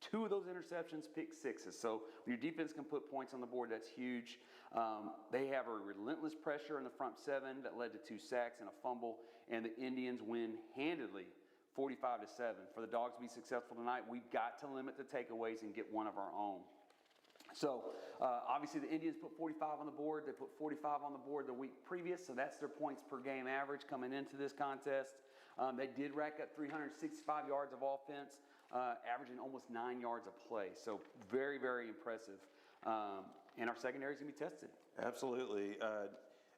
2 of those interceptions, pick sixes. So when your defense can put points on the board, that's huge. They have a relentless pressure in the front 7 that led to 2 sacks and a fumble, and the Indians win handedly, 45-7. For the Dogs to be successful tonight, we've got to limit the takeaways and get one of our own. So obviously the Indians put 45 on the board. They put 45 on the board the week previous, so that's their points per game average coming into this contest. They did rack up 365 yards of offense, averaging almost 9 yards a play. So very, very impressive. And our secondary is going to be tested. Absolutely.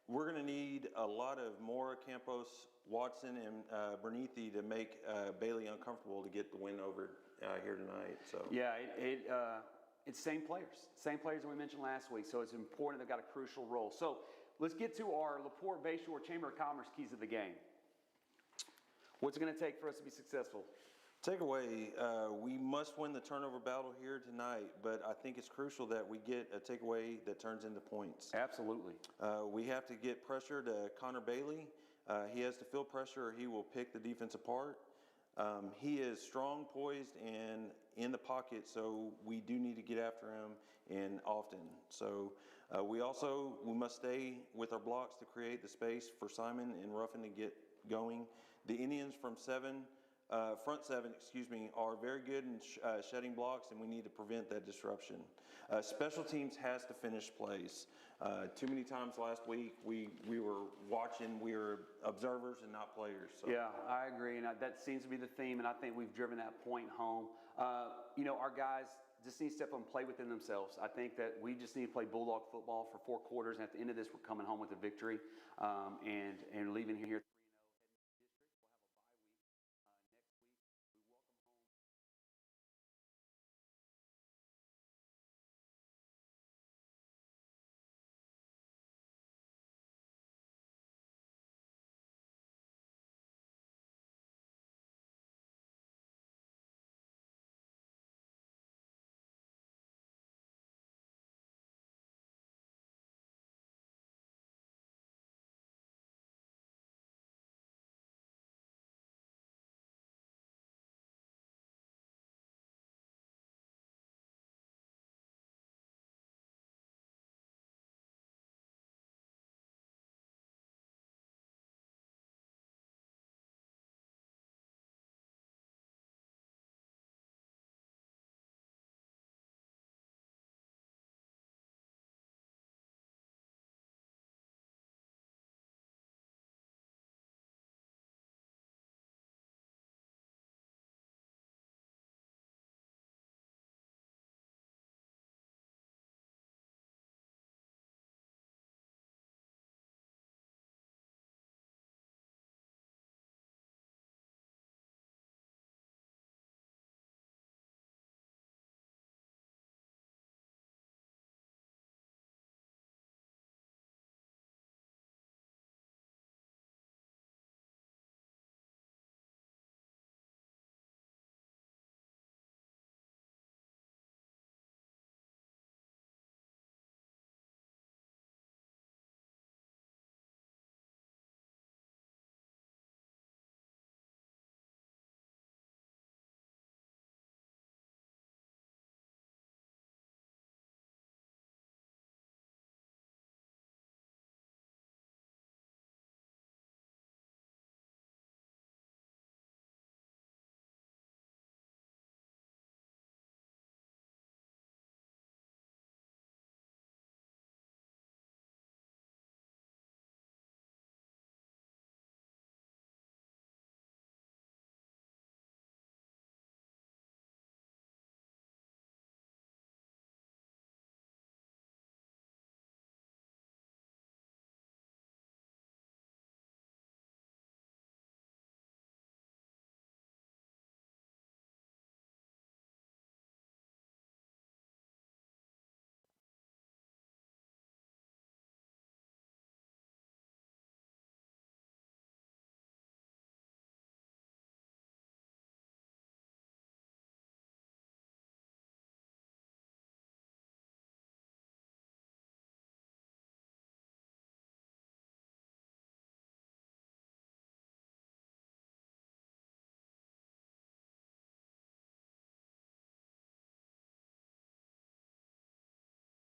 We're going to need a lot of Mora, Campos, Watson, and Bernithi to make Bailey uncomfortable to get the win over here tonight. So yeah, it's same players that we mentioned last week. So it's important. They've got a crucial role. So let's get to our La Porte Bayshore Chamber of Commerce keys of the game. What's it going to take for us to be successful? Takeaway, we must win the turnover battle here tonight, but I think it's crucial that we get a takeaway that turns into points. Absolutely. We have to get pressure to Connor Bailey. He has to feel pressure or he will pick the defense apart. He is strong, poised, and in the pocket, so we do need to get after him and often. So we must stay with our blocks to create the space for Simon and Ruffin to get going. The Indians from front seven, are very good in shedding blocks, and we need to prevent that disruption. Special teams has to finish plays. Too many times last week we were watching, we were observers and not players. So. Yeah, I agree, and that seems to be the theme, and I think we've driven that point home. Our guys just need to step up and play within themselves. I think that we just need to play Bulldog football for 4 quarters, and at the end of this, we're coming home with a victory and leaving here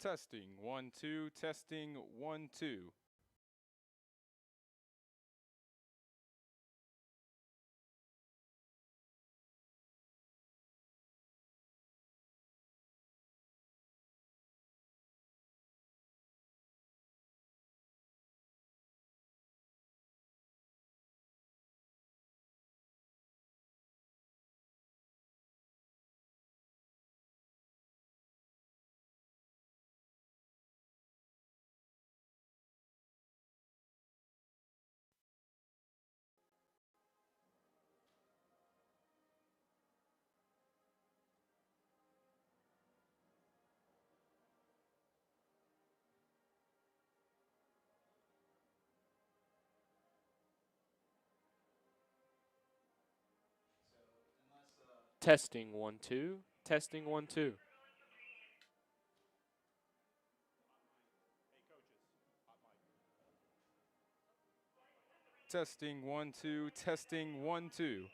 Testing 1 2. Testing 1 2. Testing 1 2. Testing 1 2. Testing 1 2. Testing 1 2.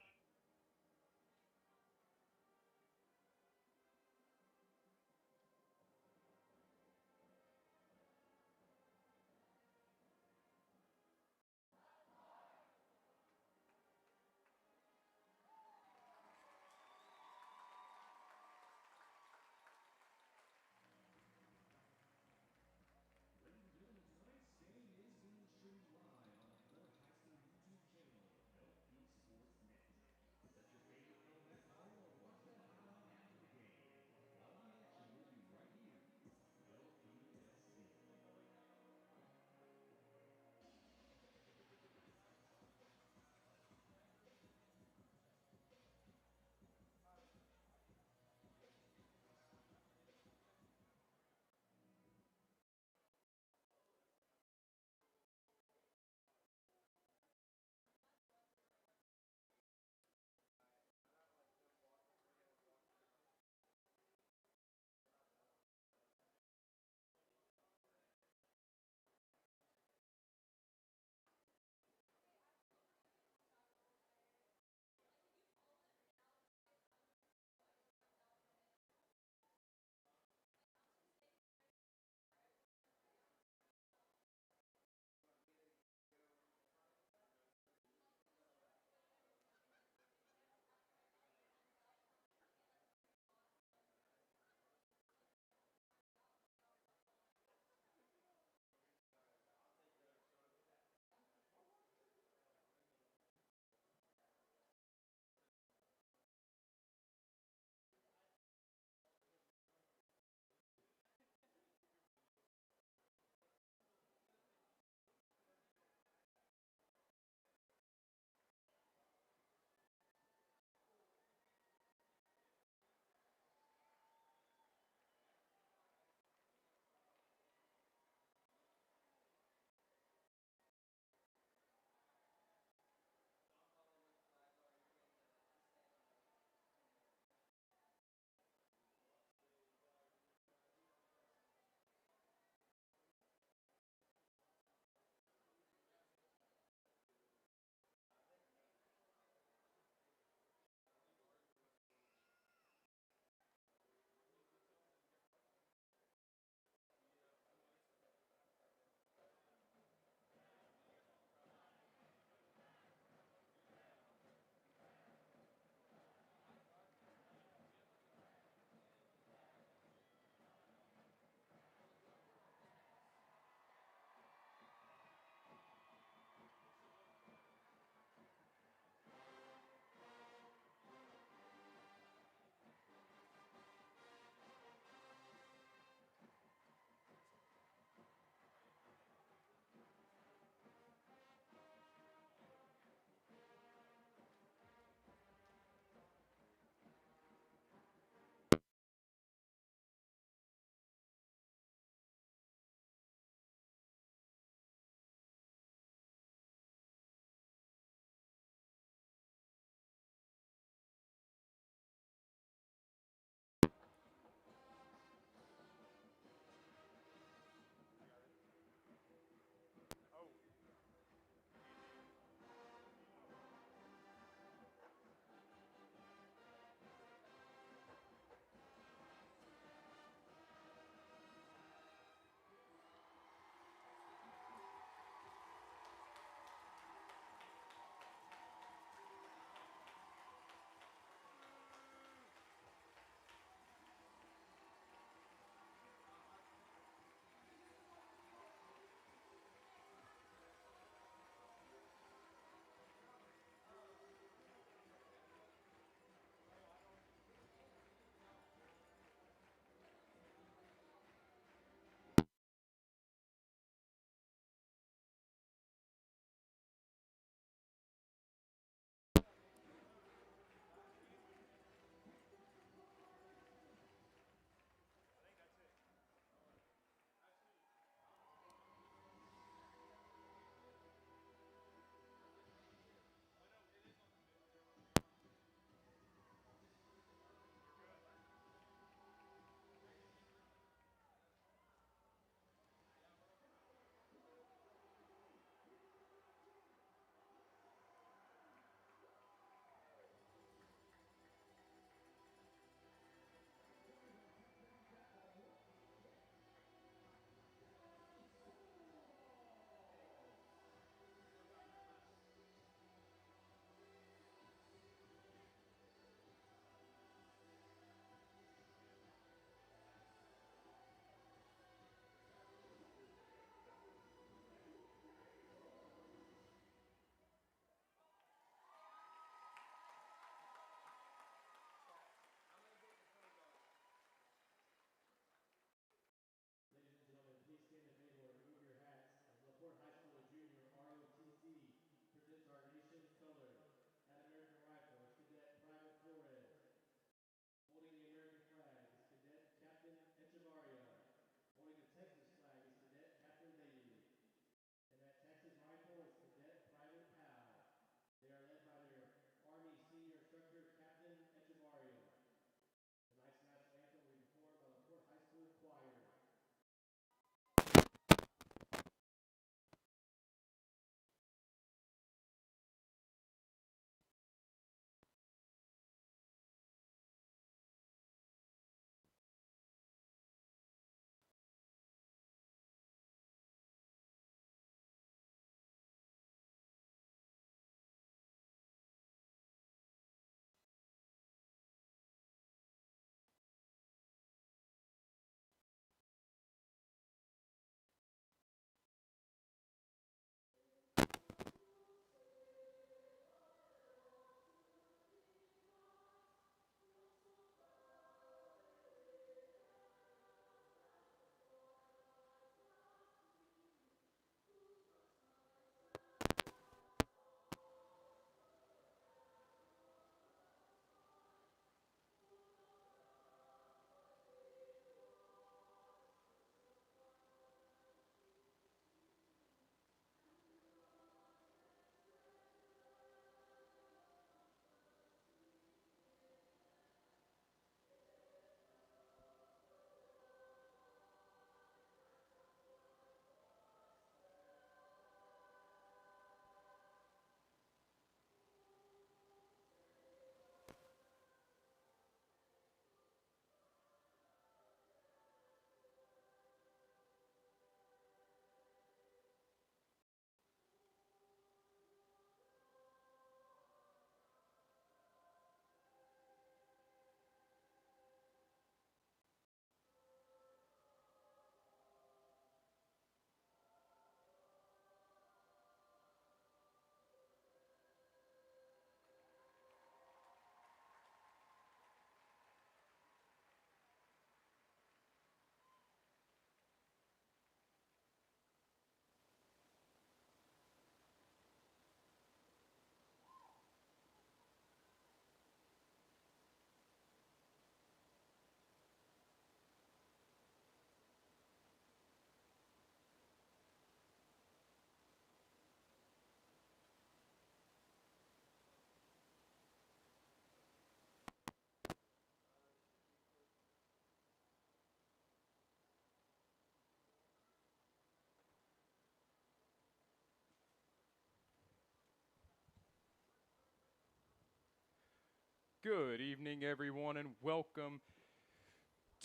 Good evening, everyone, and welcome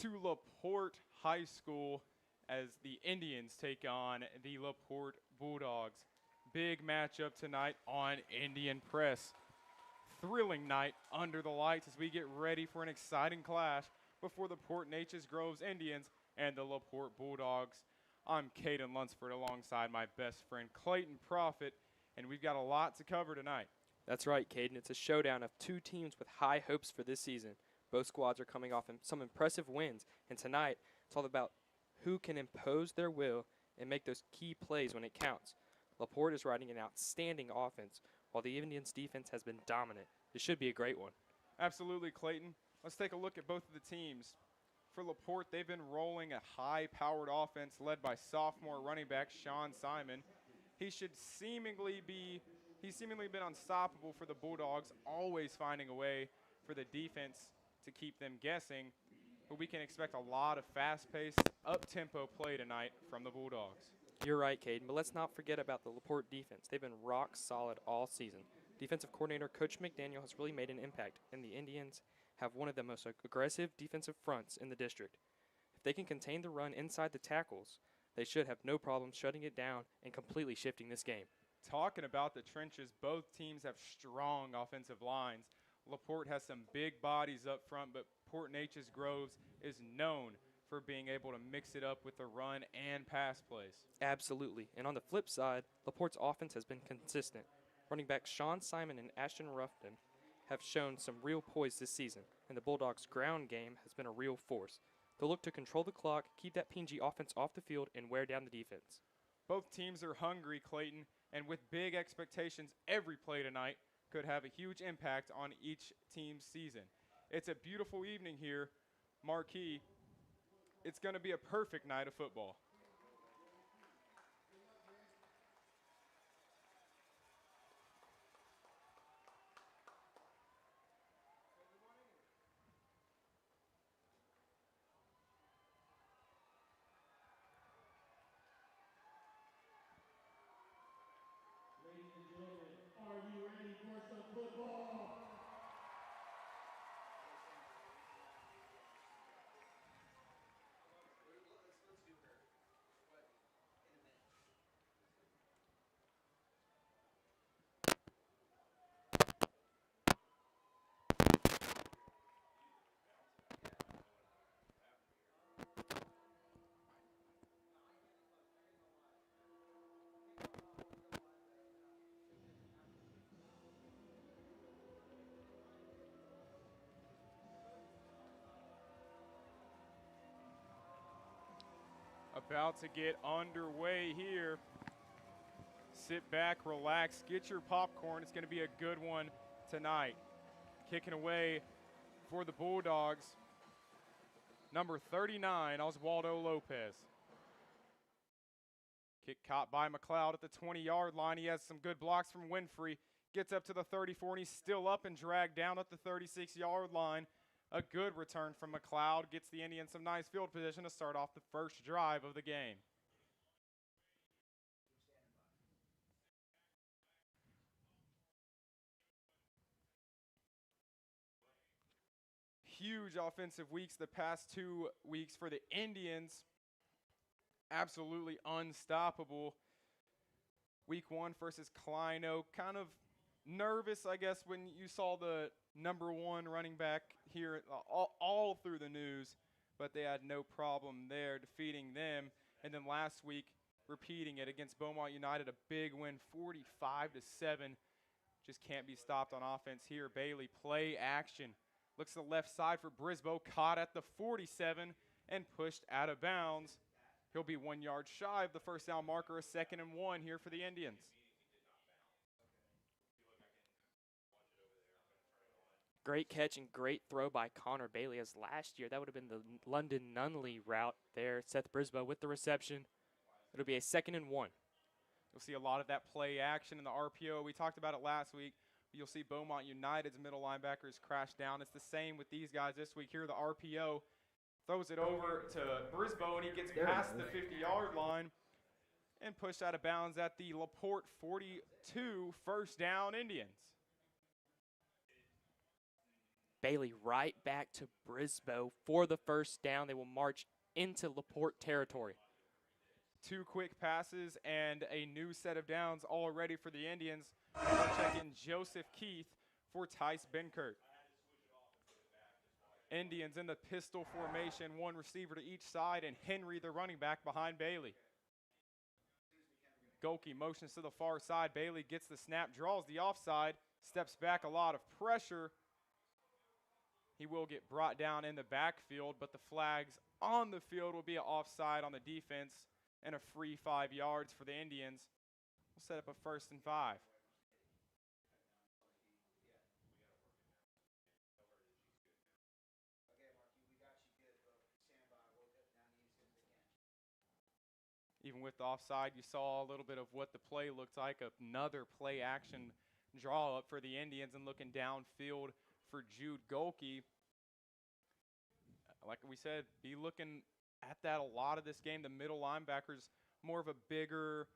to La Porte High School as the Indians take on the La Porte Bulldogs. Big matchup tonight on Indian Press. Thrilling night under the lights as we get ready for an exciting clash before the Port Neches Groves Indians and the La Porte Bulldogs. I'm Caden Lunsford alongside my best friend Clayton Profit, and we've got a lot to cover tonight. That's right, Caden. It's a showdown of two teams with high hopes for this season. Both squads are coming off some impressive wins, and tonight it's all about who can impose their will and make those key plays when it counts. La Porte is riding an outstanding offense, while the Indians' defense has been dominant. This should be a great one. Absolutely, Clayton. Let's take a look at both of the teams. For La Porte, they've been rolling a high-powered offense led by sophomore running back Sean Simon. He's seemingly been unstoppable for the Bulldogs, always finding a way for the defense to keep them guessing. But we can expect a lot of fast-paced, up-tempo play tonight from the Bulldogs. You're right, Caden, but let's not forget about the La Porte defense. They've been rock solid all season. Defensive coordinator Coach McDaniel has really made an impact, and the Indians have one of the most aggressive defensive fronts in the district. If they can contain the run inside the tackles, they should have no problem shutting it down and completely shifting this game. Talking about the trenches, both teams have strong offensive lines. La Porte has some big bodies up front, but Port Neches Groves is known for being able to mix it up with the run and pass plays. Absolutely. And on the flip side, La Porte's offense has been consistent. Running backs Sean Simon and Ashton Ruffin have shown some real poise this season, and the Bulldogs' ground game has been a real force. They'll look to control the clock, keep that PNG offense off the field, and wear down the defense. Both teams are hungry, Clayton, and with big expectations, every play tonight could have a huge impact on each team's season. It's a beautiful evening here, Marquee. It's going to be a perfect night of football. About to get underway here. Sit back, relax, get your popcorn. It's going to be a good one tonight. Kicking away for the Bulldogs, number 39, Oswaldo Lopez. Kick caught by McLeod at the 20-yard line. He has some good blocks from Winfrey. Gets up to the 34, and he's still up and dragged down at the 36-yard line. A good return from McLeod gets the Indians some nice field position to start off the first drive of the game. Huge offensive weeks the past 2 weeks for the Indians. Absolutely unstoppable. Week 1 versus Kleino. Kind of nervous, I guess, when you saw the number 1 running back here all through the news, but they had no problem there defeating them. And then last week, repeating it against Beaumont United, a big win, 45-7. Just can't be stopped on offense here. Bailey, play action. Looks to the left side for Brisboe, caught at the 47 and pushed out of bounds. He'll be 1 yard shy of the first down marker, a 2nd and 1 here for the Indians. Great catch and great throw by Connor Bailey, as last year that would have been the London Nunley route there. Seth Brisboe with the reception. It'll be a 2nd and 1. You'll see a lot of that play action in the RPO. We talked about it last week. You'll see Beaumont United's middle linebackers crash down. It's the same with these guys this week. Here the RPO throws it over to Brisboe, and he gets past the 50-yard line and pushed out of bounds at the La Porte 42, first down Indians. Bailey right back to Brisboe for the first down. They will march into La Porte territory. 2 quick passes and a new set of downs already for the Indians. We'll check in Joseph Keith for Tice Benkert. Indians in the pistol formation, 1 receiver to each side, and Henry, the running back, behind Bailey. Golke motions to the far side. Bailey gets the snap, draws the offside, steps back, a lot of pressure. He will get brought down in the backfield, but the flags on the field will be an offside on the defense and a free 5 yards for the Indians. We'll set up a 1st and 5. Even with the offside, you saw a little bit of what the play looked like, another play action draw up for the Indians, and looking downfield for Jude Golke. Like we said, be looking at that a lot of this game. The middle linebackers, more of a bigger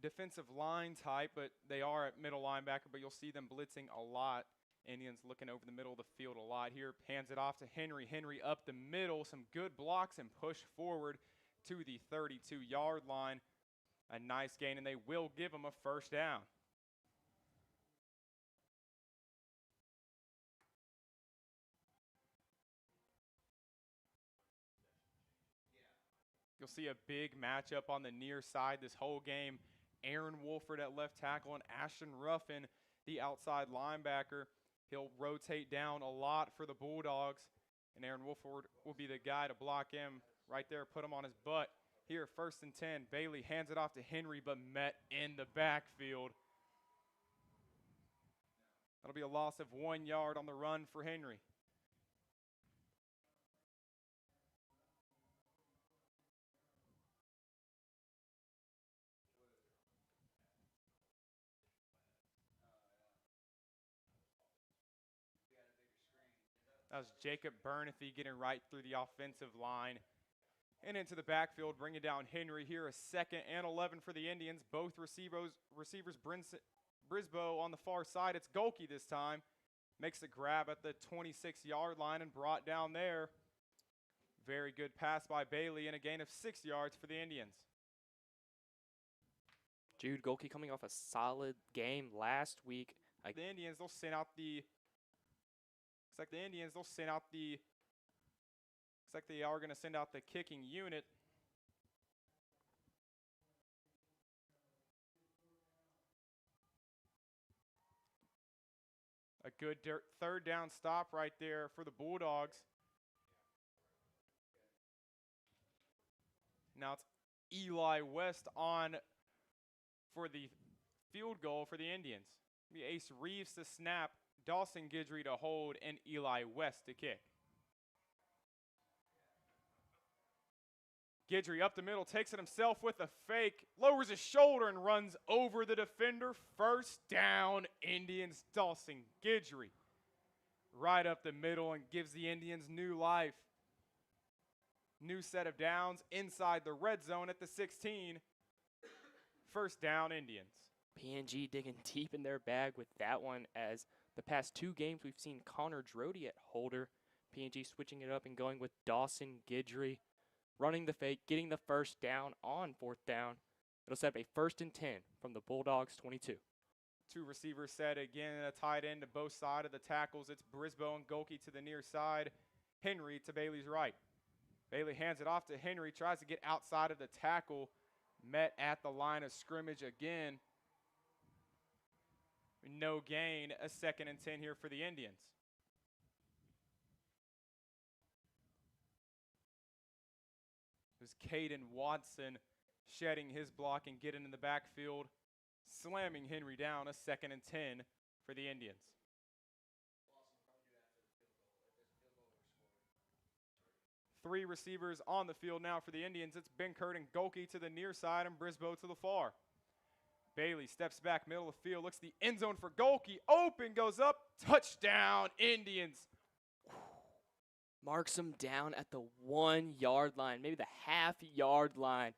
defensive line type, but they are at middle linebacker, but you'll see them blitzing a lot. Indians looking over the middle of the field a lot here. Hands it off to Henry. Henry up the middle, some good blocks and push forward to the 32-yard line. A nice gain, and they will give him a 1st down. You'll see a big matchup on the near side this whole game. Aaron Wolford at left tackle and Ashton Ruffin, the outside linebacker. He'll rotate down a lot for the Bulldogs, and Aaron Wolford will be the guy to block him right there, put him on his butt. Here, 1st and 10. Bailey hands it off to Henry, but met in the backfield. That'll be a loss of 1 yard on the run for Henry. That was Jacob Bernathy getting right through the offensive line and into the backfield, bringing down Henry here. A 2nd and 11 for the Indians. Both receivers Brisboe on the far side. It's Golke this time. Makes a grab at the 26-yard line and brought down there. Very good pass by Bailey and a gain of 6 yards for the Indians. Jude Golke coming off a solid game last week. The Indians, they'll send out the Looks like the Indians, they'll send out the, looks like they are going to send out the kicking unit. A good 3rd down stop right there for the Bulldogs. Now it's Eli West on for the field goal for the Indians. It'll be Ace Reeves to snap, Dawson Guidry to hold, and Eli West to kick. Guidry up the middle, takes it himself with a fake, lowers his shoulder and runs over the defender. 1st down, Indians. Dawson Guidry right up the middle and gives the Indians new life. New set of downs inside the red zone at the 16. 1st down, Indians. PNG digging deep in their bag with that one, as the past 2 games we've seen Connor Drody at holder. PNG switching it up and going with Dawson Guidry, running the fake, getting the 1st down on 4th down. It'll set up a 1st and 10 from the Bulldogs 22. 2 receivers set again, and a tight end to both sides of the tackles. It's Brisboe and Golke to the near side, Henry to Bailey's right. Bailey hands it off to Henry, tries to get outside of the tackle, met at the line of scrimmage again. No gain, a 2nd and 10 here for the Indians. It was Caden Watson shedding his block and getting in the backfield, slamming Henry down. A 2nd and 10 for the Indians. Three receivers on the field now for the Indians. It's Benkert and Golke to the near side and Brisboe to the far. Bailey steps back, middle of the field, looks the end zone for Golke. Open, goes up, touchdown, Indians. Marks him down at the 1-yard line, maybe the half-yard line.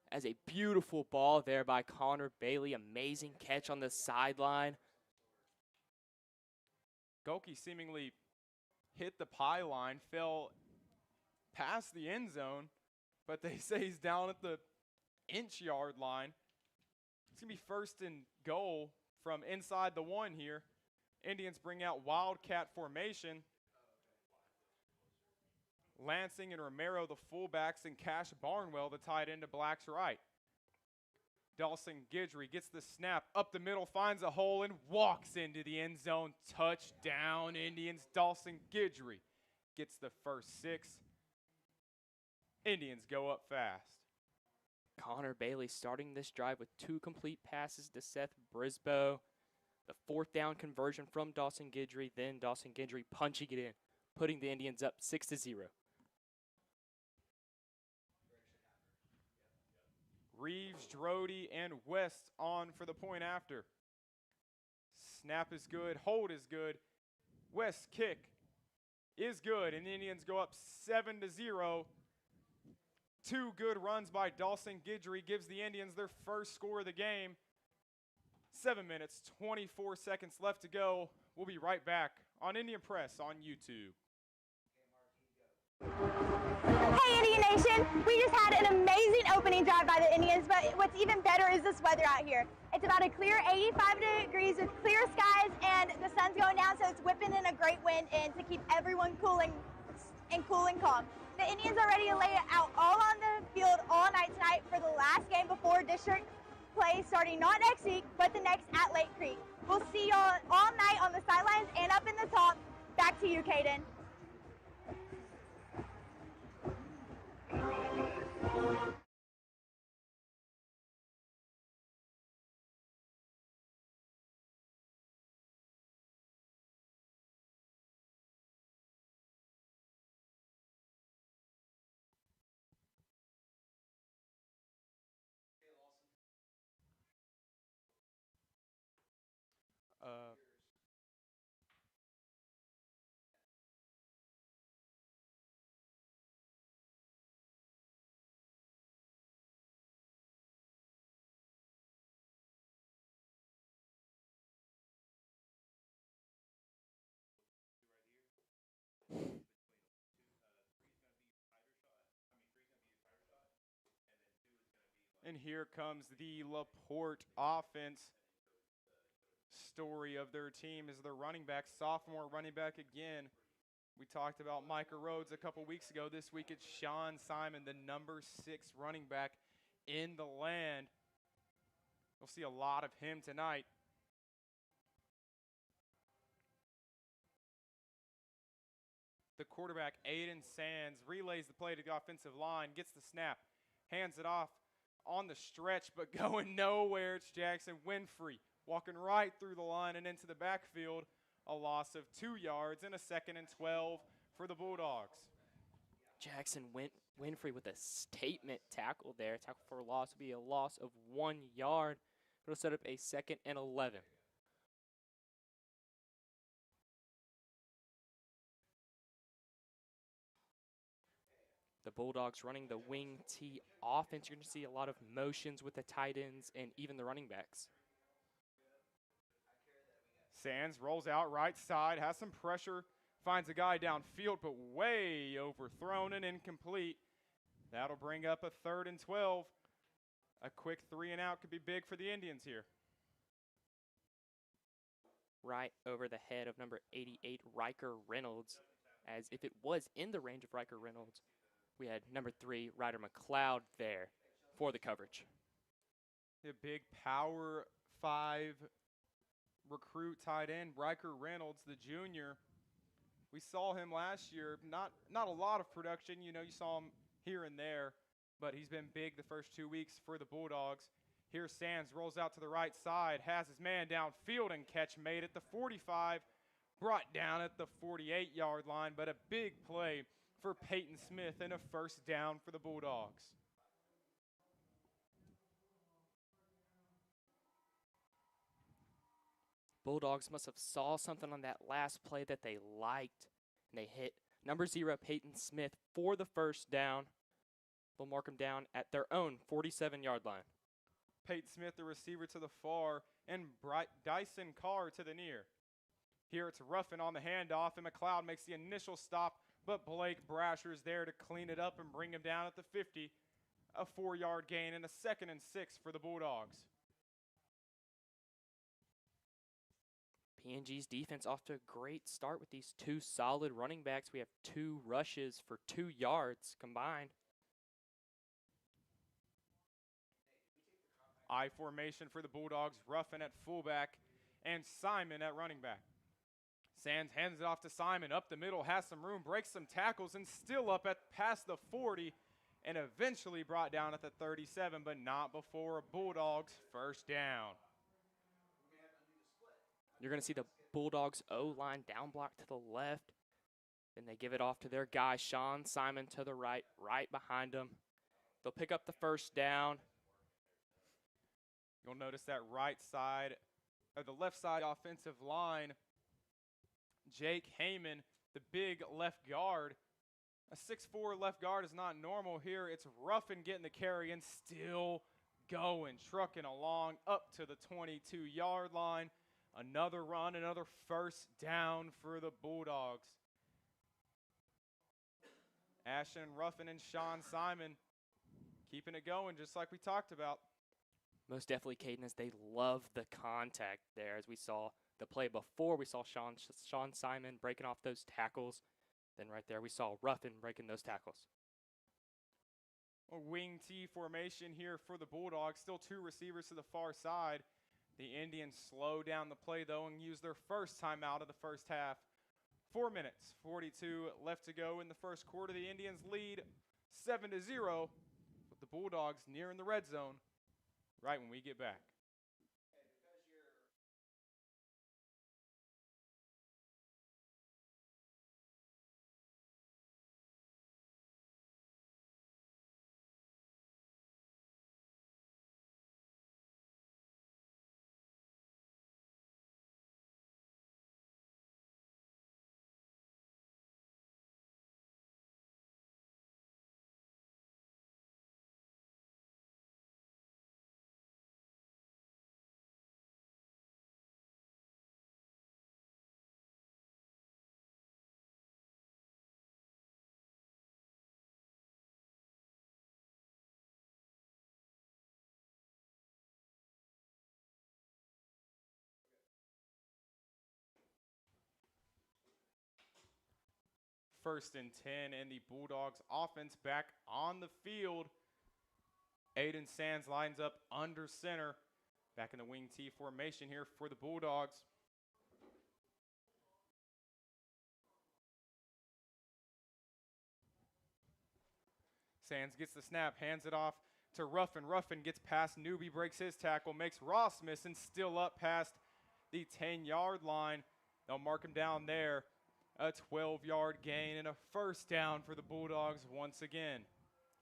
As a beautiful ball there by Connor Bailey. Amazing catch on the sideline. Golke seemingly hit the pylon, fell past the end zone, but they say he's down at the inch-yard line. It's going to be first and goal from inside the 1 here. Indians bring out Wildcat formation. Lansing and Romero, the fullbacks, and Cash Barnwell, the tight end, to Black's right. Dawson Guidry gets the snap up the middle, finds a hole, and walks into the end zone. Touchdown, Indians. Dawson Guidry gets the first 6. Indians go up fast. Connor Bailey starting this drive with 2 complete passes to Seth Brisboe. The 4th down conversion from Dawson Guidry, then Dawson Guidry punching it in, putting the Indians up 6-0. Reeves, Drody, and West on for the point after. Snap is good. Hold is good. West kick is good, and the Indians go up 7-0. 2 good runs by Dawson Guidry gives the Indians their first score of the game. 7 minutes, 24 seconds left to go. We'll be right back on Indian Press on YouTube. Hey Indian Nation, we just had an amazing opening drive by the Indians, but what's even better is this weather out here. It's about a clear 85 degrees with clear skies, and the sun's going down, so it's whipping in a great wind in to keep everyone cool and calm. The Indians are ready to lay it out all on the field all night tonight for the last game before district play, starting not next week, but the next at Lake Creek. We'll see y'all all night on the sidelines and up in the top. Back to you, Caden. And here comes the LaPorte offense. Story of their team is their running back, sophomore running back again. We talked about Micah Rhodes a couple weeks ago. This week it's Sean Simon, the number 6 running back in the land. We'll see a lot of him tonight. The quarterback, Aiden Sands, relays the play to the offensive line, gets the snap, hands it off on the stretch, but going nowhere. It's Jackson Winfrey walking right through the line and into the backfield. A loss of 2 yards and a 2nd and 12 for the Bulldogs. Jackson Winfrey with a statement tackle there. Tackle for a loss will be a loss of 1 yard. It'll set up a 2nd and 11. The Bulldogs running the wing T offense. You're going to see a lot of motions with the tight ends and even the running backs. Sands rolls out right side, has some pressure, finds a guy downfield, but way overthrown and incomplete. That'll bring up a 3rd and 12. A quick 3 and out could be big for the Indians here. Right over the head of number 88, Riker Reynolds, as if it was in the range of Riker Reynolds. We had number 3, Ryder McLeod there for the coverage. A big power 5 recruit tight end, Riker Reynolds, the junior. We saw him last year, not a lot of production. You know, you saw him here and there, but he's been big the first 2 weeks for the Bulldogs. Here Sands rolls out to the right side, has his man downfield, and catch made at the 45, brought down at the 48-yard line, but a big play for Peyton Smith and a 1st down for the Bulldogs. Bulldogs must have saw something on that last play that they liked, and they hit number 0, Peyton Smith, for the 1st down. They'll mark him down at their own 47-yard line. Peyton Smith, the receiver, to the far, and Dyson Carr to the near. Here it's Ruffin on the handoff, and McLeod makes the initial stop, but Blake Brasher's there to clean it up and bring him down at the 50. A 4-yard gain and a 2nd and 6 for the Bulldogs. PNG's defense off to a great start with these 2 solid running backs. We have 2 rushes for 2 yards combined. I formation for the Bulldogs, Ruffin at fullback and Simon at running back. Sands hands it off to Simon, up the middle, has some room, breaks some tackles, and still up at past the 40, and eventually brought down at the 37, but not before a Bulldogs first down. You're going to see the Bulldogs O-line down block to the left. Then they give it off to their guy, Sean Simon, to the right, right behind them. They'll pick up the first down. You'll notice that right side, or the left side offensive line, Jake Heyman, the big left guard. A 6'4" left guard is not normal here. It's Ruffin getting the carry and still going, trucking along up to the 22-yard line. Another run, another first down for the Bulldogs. Ashton Ruffin and Sean Simon keeping it going just like we talked about. Most definitely, Caden, as they love the contact there. As we saw the play before, we saw Sean Simon breaking off those tackles. Then right there, we saw Ruffin breaking those tackles. A wing T formation here for the Bulldogs. Still 2 receivers to the far side. The Indians slow down the play, though, and use their first timeout of the first half. 4 minutes, 42 left to go in the first quarter. The Indians lead 7-0, with the Bulldogs nearing the red zone right when we get back. First and 10, and the Bulldogs offense back on the field. Aiden Sands lines up under center, back in the wing T formation here for the Bulldogs. Sands gets the snap, hands it off to Ruffin. Ruffin gets past Newby, breaks his tackle, makes Ross miss, and still up past the 10-yard line. They'll mark him down there. A 12-yard gain and a first down for the Bulldogs once again.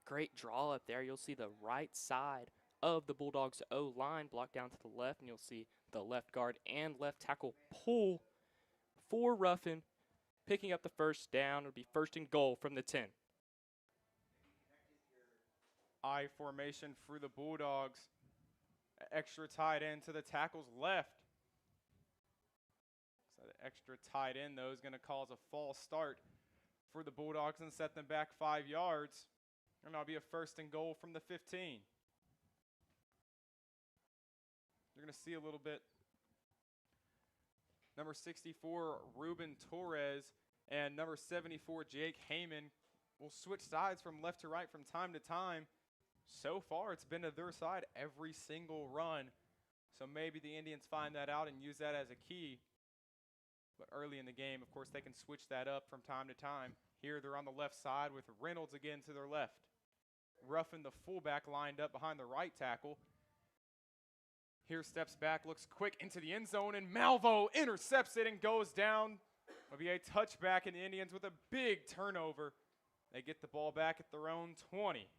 Great draw up there. You'll see the right side of the Bulldogs O-line blocked down to the left, and you'll see the left guard and left tackle pull for Ruffin, picking up the first down. It'll be 1st and goal from the 10. I formation for the Bulldogs. Extra tight end to the tackle's left. So the extra tight end, though, is going to cause a false start for the Bulldogs and set them back 5 yards. And that'll be a 1st and goal from the 15. You're going to see a little bit. Number 64, Ruben Torres, and number 74, Jake Heyman, will switch sides from left to right from time to time. So far, it's been to their side every single run. So maybe the Indians find that out and use that as a key. But early in the game, of course, they can switch that up from time to time. Here they're on the left side with Reynolds again to their left. Ruffin, the fullback, lined up behind the right tackle. Here steps back, looks quick into the end zone, and Malvo intercepts it and goes down. It'll be a touchback, and the Indians with a big turnover. They get the ball back at their own 20.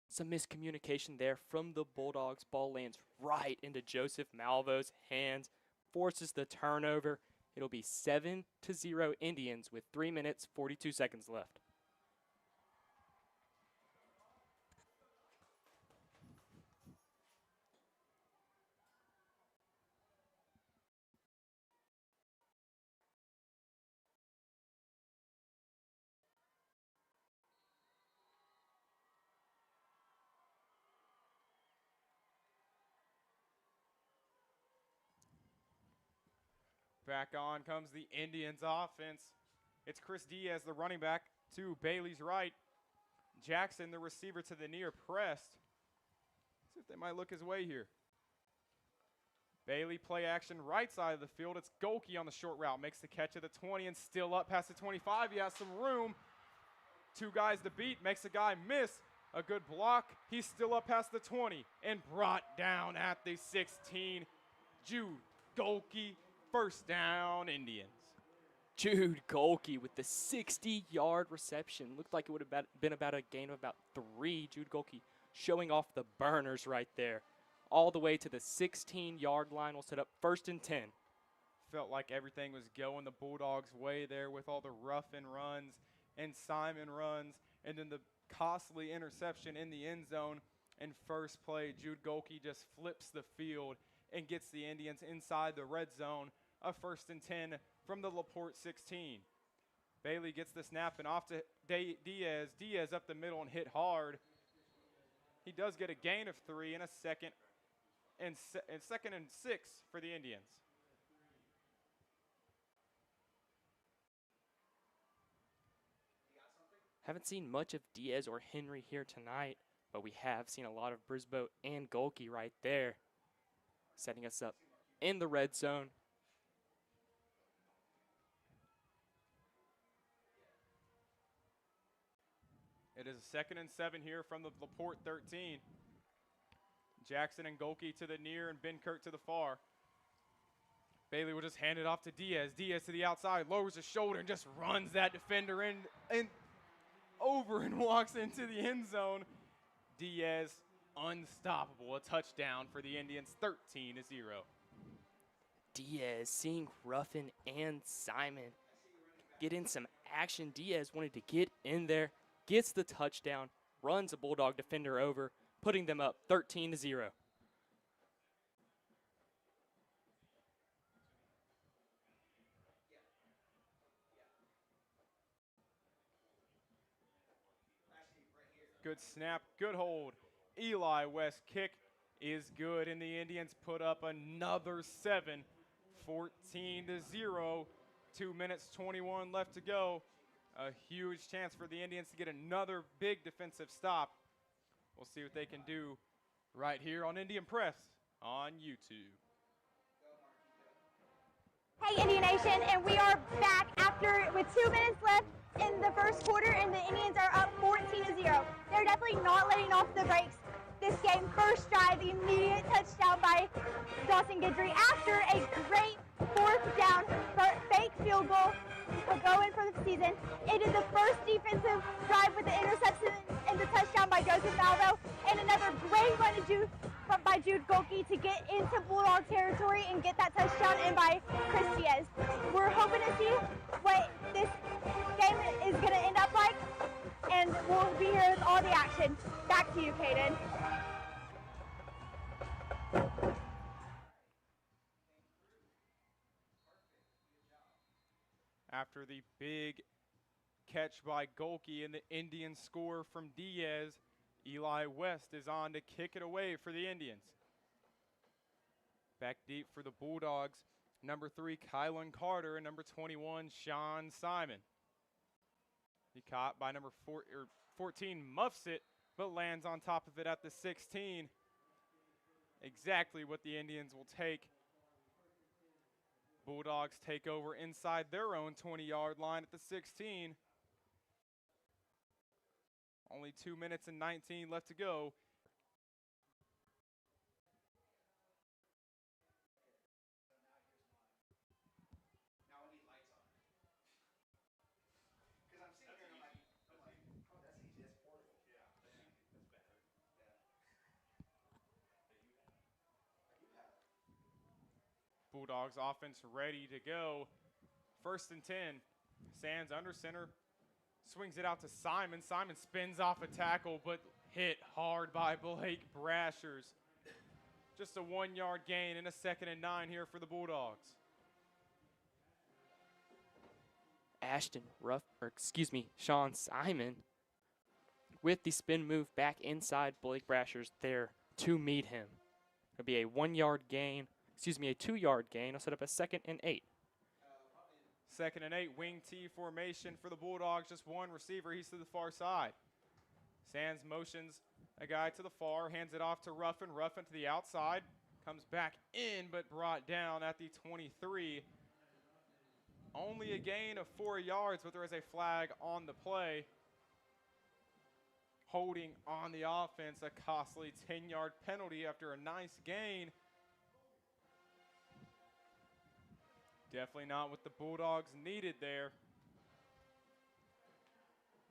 Some miscommunication there from the Bulldogs. Ball lands right into Joseph Malvo's hands, forces the turnover. It'll be 7-0 Indians with 3 minutes, 42 seconds left. Back on comes the Indians offense. It's Chris Diaz, the running back, to Bailey's right. Jackson, the receiver, to the near pressed. See if they might look his way here. Bailey play action right side of the field. It's Golke on the short route. Makes the catch at the 20 and still up past the 25. He has some room. Two guys to beat. Makes a guy miss. A good block. He's still up past the 20 and brought down at the 16. Jude Golke, first down, Indians. Jude Golke with the 60-yard reception. Looked like it would have been about a gain of about 3. Jude Golke showing off the burners right there. All the way to the 16-yard line. We'll set up 1st and 10. Felt like everything was going the Bulldogs' way there with all the Ruffin runs and Simon runs, and then the costly interception in the end zone. And first play, Jude Golke just flips the field and gets the Indians inside the red zone. A 1st and 10 from the La Porte 16. Bailey gets the snap and off to Diaz. Diaz up the middle and hit hard. He does get a gain of 3 and a second and 6 for the Indians. Haven't seen much of Diaz or Henry here tonight, but we have seen a lot of Brisboe and Golke right there, setting us up in the red zone. It is a 2nd and 7 here from the La Porte 13. Jackson and Golke to the near and Benkert to the far. Bailey will just hand it off to Diaz. Diaz to the outside, lowers his shoulder and just runs that defender in and over and walks into the end zone. Diaz unstoppable. A touchdown for the Indians, 13-0. Diaz seeing Ruffin and Simon get in some action. Diaz wanted to get in there, gets the touchdown, runs a Bulldog defender over, putting them up 13-0. Good snap, good hold. Eli West kick is good, and the Indians put up another 7, 14-0. 2 minutes, 21 left to go. A huge chance for the Indians to get another big defensive stop. We'll see what they can do right here on Indian Press on YouTube. Hey, Indian Nation, and we are back with 2 minutes left in the first quarter, and the Indians are up 14-0. They're definitely not letting off the brakes this game. First drive, the immediate touchdown by Dawson Guidry after a great 4th down fake field goal to go in for the season. It is the first defensive drive with the interception and the touchdown by Joseph Malvo, and another great run by Jude Golke to get into Bulldog territory and get that touchdown in by Chris Diaz. We're hoping to see what this game is going to end up like, and we'll be here with all the action. Back to you, Kaden. After the big catch by Golke and the Indian score from Diaz, Eli West is on to kick it away for the Indians. Back deep for the Bulldogs, number 3, Kylan Carter, and number 21, Sean Simon. He caught by number 14, muffs it, but lands on top of it at the 16. Exactly what the Indians will take. Bulldogs take over inside their own 20-yard line at the 16. Only 2 minutes and 19 left to go. Bulldogs offense ready to go. 1st and 10. Sands under center. Swings it out to Simon. Simon spins off a tackle, but hit hard by Blake Brashers. Just a 1-yard gain and a 2nd and 9 here for the Bulldogs. Sean Simon with the spin move back inside Blake Brashers there to meet him. It'll be a 1-yard gain, a 2-yard gain. I'll set up a 2nd and 8. 2nd and 8, wing T formation for the Bulldogs. Just one receiver. He's to the far side. Sands motions a guy to the far, hands it off to Ruffin. Ruffin to the outside. Comes back in, but brought down at the 23. Only a gain of 4 yards, but there is a flag on the play. Holding on the offense, a costly 10-yard penalty after a nice gain. Definitely not what the Bulldogs needed there.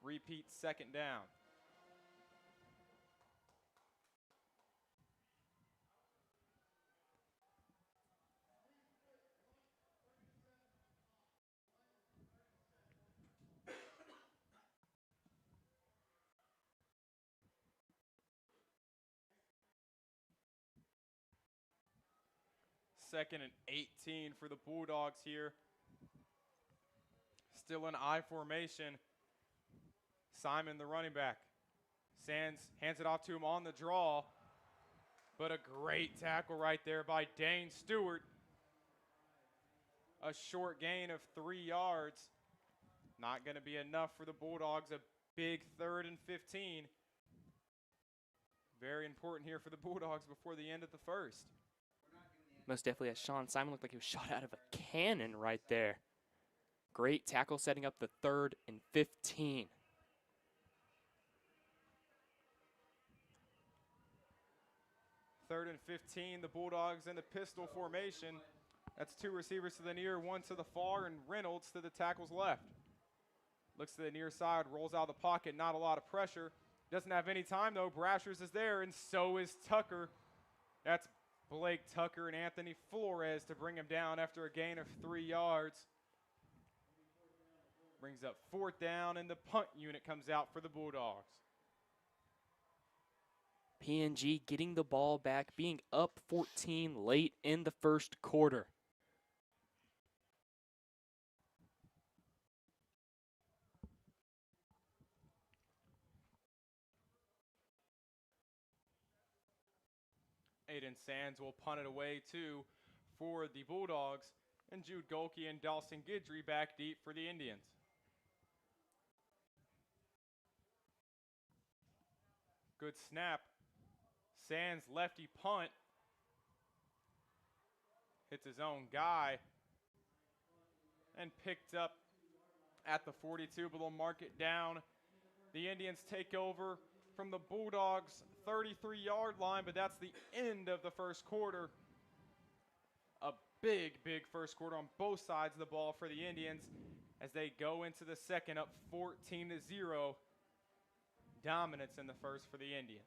Repeat 2nd down. Second and 18 for the Bulldogs here. Still in I formation. Simon, the running back. Sands hands it off to him on the draw. But a great tackle right there by Dane Stewart. A short gain of 3 yards. Not going to be enough for the Bulldogs. A big 3rd and 15. Very important here for the Bulldogs before the end of the first. Most definitely, as Sean Simon looked like he was shot out of a cannon right there. Great tackle setting up the 3rd and 15. Third and 15, the Bulldogs in the pistol formation. That's 2 receivers to the near, 1 to the far, and Reynolds to the tackle's left. Looks to the near side, rolls out of the pocket, not a lot of pressure. Doesn't have any time though, Brashers is there, and so is Tucker. That's Blake Tucker and Anthony Flores to bring him down after a gain of 3 yards. Brings up 4th down, and the punt unit comes out for the Bulldogs. PNG getting the ball back, being up 14 late in the first quarter. Aiden Sands will punt it away too for the Bulldogs, and Jude Golke and Dawson Guidry back deep for the Indians. Good snap. Sands lefty punt. Hits his own guy. And picked up at the 42, but they'll mark it down. The Indians take over from the Bulldogs' 33-yard line, but that's the end of the first quarter. A big first quarter on both sides of the ball for the Indians as they go into the second up 14-0. Dominance in the first for the Indians.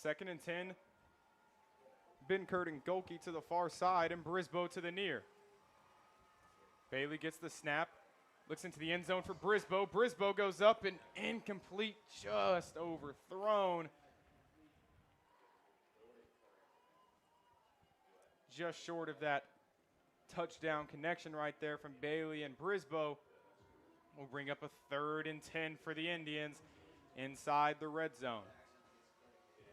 2nd and 10. Binkert and Golke to the far side and Brisboe to the near. Bailey gets the snap, looks into the end zone for Brisboe. Brisboe goes up and incomplete, just overthrown. Just short of that touchdown connection right there from Bailey and Brisboe. Will bring up a 3rd and 10 for the Indians inside the red zone.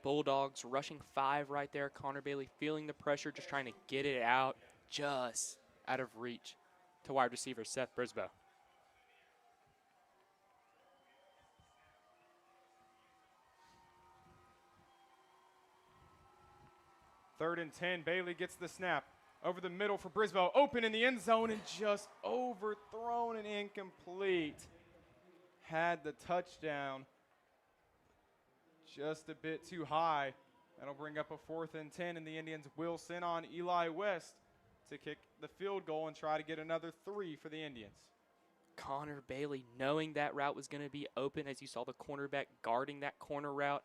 Bulldogs rushing 5 right there. Connor Bailey feeling the pressure, just trying to get it out, just out of reach to wide receiver Seth Brisboe. Third and 10, Bailey gets the snap. Over the middle for Brisboe, open in the end zone and just overthrown and incomplete. Had the touchdown, just a bit too high. That'll bring up a 4th and 10, and the Indians will send on Eli West to kick the field goal and try to get another 3 for the Indians. Connor Bailey knowing that route was going to be open, as you saw the cornerback guarding that corner route.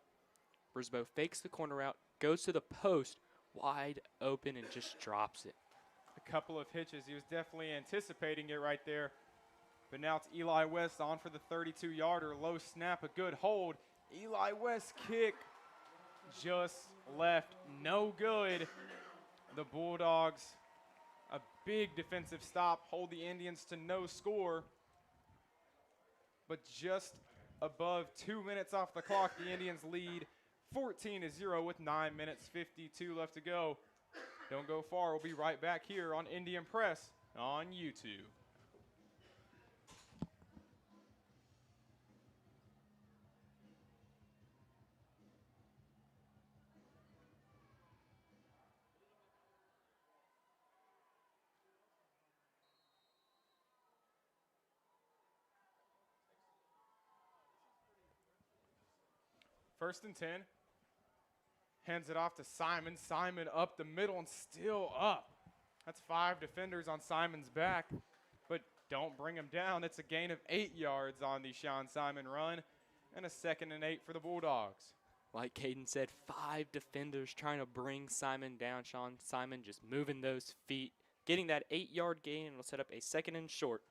Brisboe fakes the corner route, goes to the post, wide open, and just drops it. A couple of hitches. He was definitely anticipating it right there. But now it's Eli West on for the 32-yarder. Low snap, a good hold. Eli West kick just left no good. The Bulldogs, a big defensive stop, hold the Indians to no score. But just above 2 minutes off the clock, the Indians lead 14-0 with 9 minutes 52 left to go. Don't go far. We'll be right back here on Indian Press on YouTube. First and 10. Hands it off to Simon. Simon up the middle and still up. That's 5 defenders on Simon's back, but don't bring him down. It's a gain of 8 yards on the Sean Simon run and a 2nd and 8 for the Bulldogs. Like Caden said, 5 defenders trying to bring Simon down. Sean Simon just moving those feet, getting that 8-yard gain, and will set up a 2nd and short.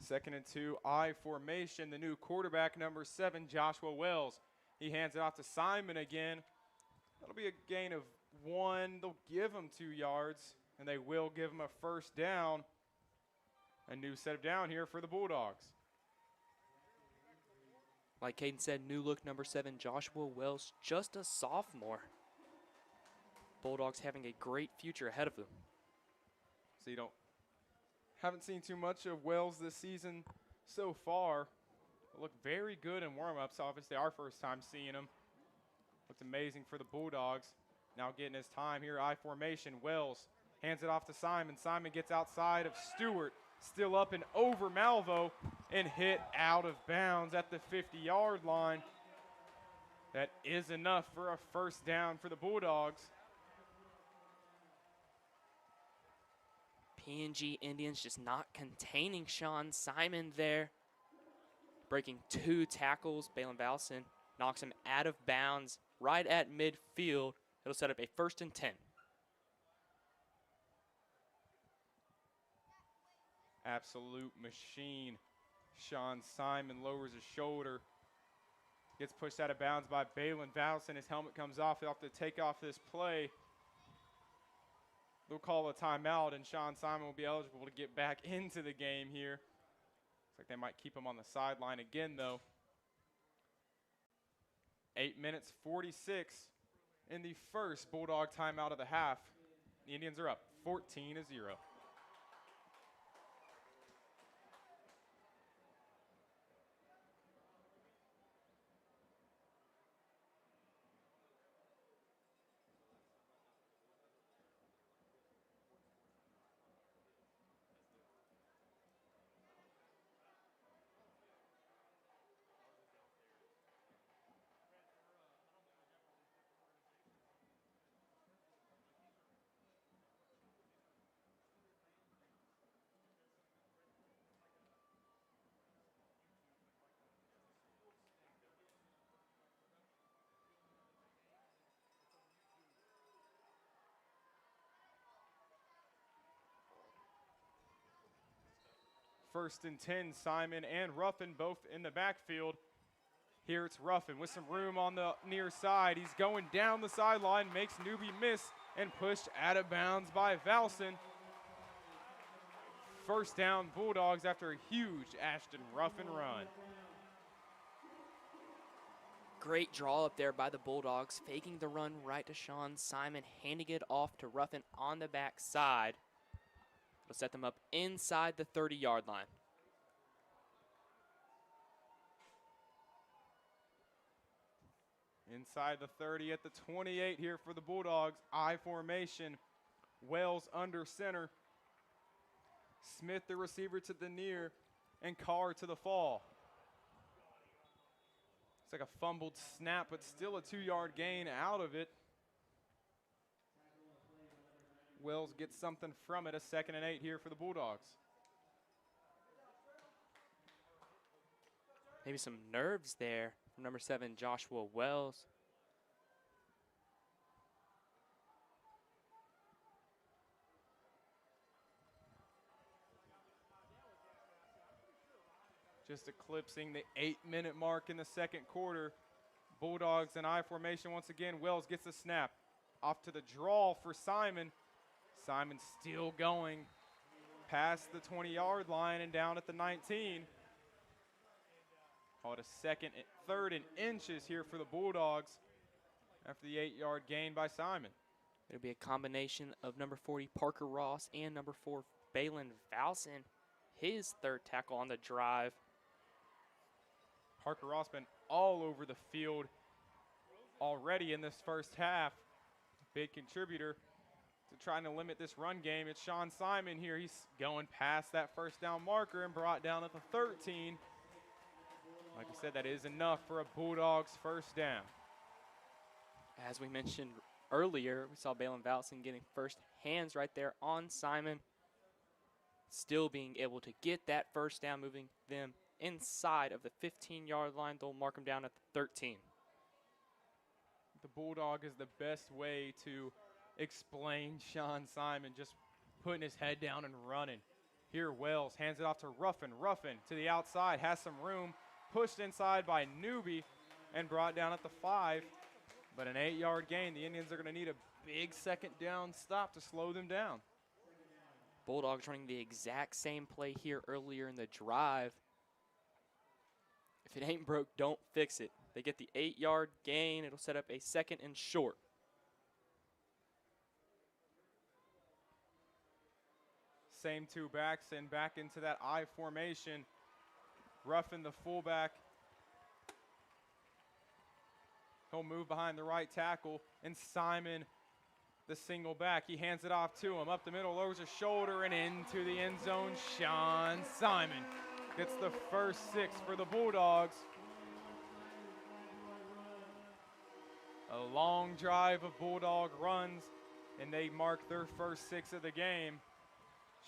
Second and 2, I formation. The new quarterback, number 7, Joshua Wells. He hands it off to Simon again. That'll be a gain of 1. They'll give him 2 yards, and they will give him a 1st down. A new set of down here for the Bulldogs. Like Caden said, new look number 7, Joshua Wells, just a sophomore. Bulldogs having a great future ahead of them. So you haven't seen too much of Wells this season so far. Looked very good in warm-ups. Obviously, our first time seeing him. Looked amazing for the Bulldogs. Now getting his time here. I formation. Wells hands it off to Simon. Simon gets outside of Stewart. Still up and over Malvo and hit out of bounds at the 50-yard line. That is enough for a 1st down for the Bulldogs. PNG Indians just not containing Sean Simon there. Breaking 2 tackles. Balin Valson knocks him out of bounds right at midfield. It'll set up a 1st and 10. Absolute machine. Sean Simon lowers his shoulder. Gets pushed out of bounds by Balin Valson. His helmet comes off. He'll have to take off this play. They'll call a timeout, and Sean Simon will be eligible to get back into the game here. Looks like they might keep him on the sideline again, though. 8 minutes 46 in the first Bulldog timeout of the half. The Indians are up 14-0. First and 10, Simon and Ruffin both in the backfield. Here it's Ruffin with some room on the near side. He's going down the sideline, makes Newby miss, and pushed out of bounds by Valson. First down, Bulldogs after a huge Ashton Ruffin run. Great draw up there by the Bulldogs, faking the run right to Sean Simon, handing it off to Ruffin on the backside. It'll set them up inside the 30-yard line. Inside the 30 at the 28 here for the Bulldogs. I formation. Wells under center. Smith the receiver to the near, and Carr to the fall. It's like a fumbled snap, but still a 2-yard gain out of it. Wells gets something from it, a 2nd and 8 here for the Bulldogs. Maybe some nerves there from number 7, Joshua Wells. Just eclipsing the 8-minute mark in the second quarter. Bulldogs in I formation once again. Wells gets the snap. Off to the draw for Simon. Simon still going past the 20-yard line and down at the 19. Call it a 3rd and inches here for the Bulldogs after the 8-yard gain by Simon. It'll be a combination of number 40, Parker Ross, and number 4, Balin Valson. His 3rd tackle on the drive. Parker Ross been all over the field already in this first half. Big contributor to trying to limit this run game. It's Sean Simon here. He's going past that first down marker and brought down at the 13. Like I said, that is enough for a Bulldogs first down. As we mentioned earlier, we saw Balin Valson getting first hands right there on Simon. Still being able to get that first down, moving them inside of the 15-yard line. They'll mark them down at the 13. The Bulldog is the best way to explain Sean Simon just putting his head down and running. Here Wells hands it off to Ruffin. Ruffin to the outside, has some room, pushed inside by Newby and brought down at the 5. But an 8-yard gain. The Indians are going to need a big second down stop to slow them down. Bulldogs running the exact same play here earlier in the drive. If it ain't broke, don't fix it. They get the 8-yard gain. It'll set up a 2nd and short. Same 2 backs and back into that I formation. Ruffin, the fullback. He'll move behind the right tackle, and Simon, the single back. He hands it off to him. Up the middle, lowers his shoulder, and into the end zone. Sean Simon gets the first 6 for the Bulldogs. A long drive of Bulldog runs, and they mark their first 6 of the game.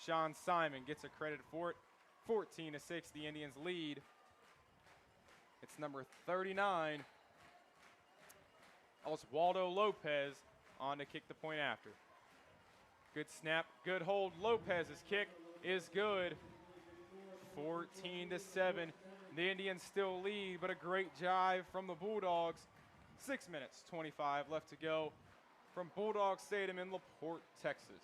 Sean Simon gets a credit for it. 14-6, the Indians lead. It's number 39, Oswaldo Lopez, on to kick the point after. Good snap, good hold. Lopez's kick is good. 14-7. The Indians still lead, but a great drive from the Bulldogs. 6 minutes, 25 left to go from Bulldog Stadium in La Porte, Texas.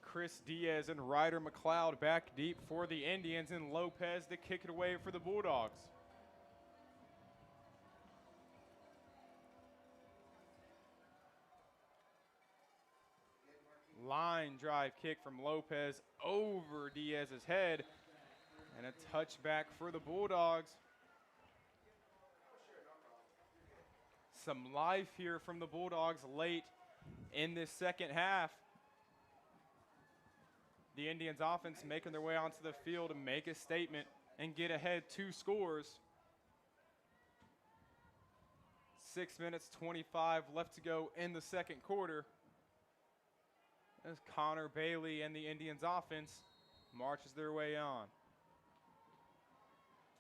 Chris Diaz and Ryder McLeod back deep for the Indians, and Lopez to kick it away for the Bulldogs. Line drive kick from Lopez over Diaz's head. And a touchback for the Bulldogs. Some life here from the Bulldogs late in this second half. The Indians offense making their way onto the field to make a statement and get ahead 2 scores. 6 minutes, 25 left to go in the second quarter. As Connor Bailey and the Indians offense marches their way on.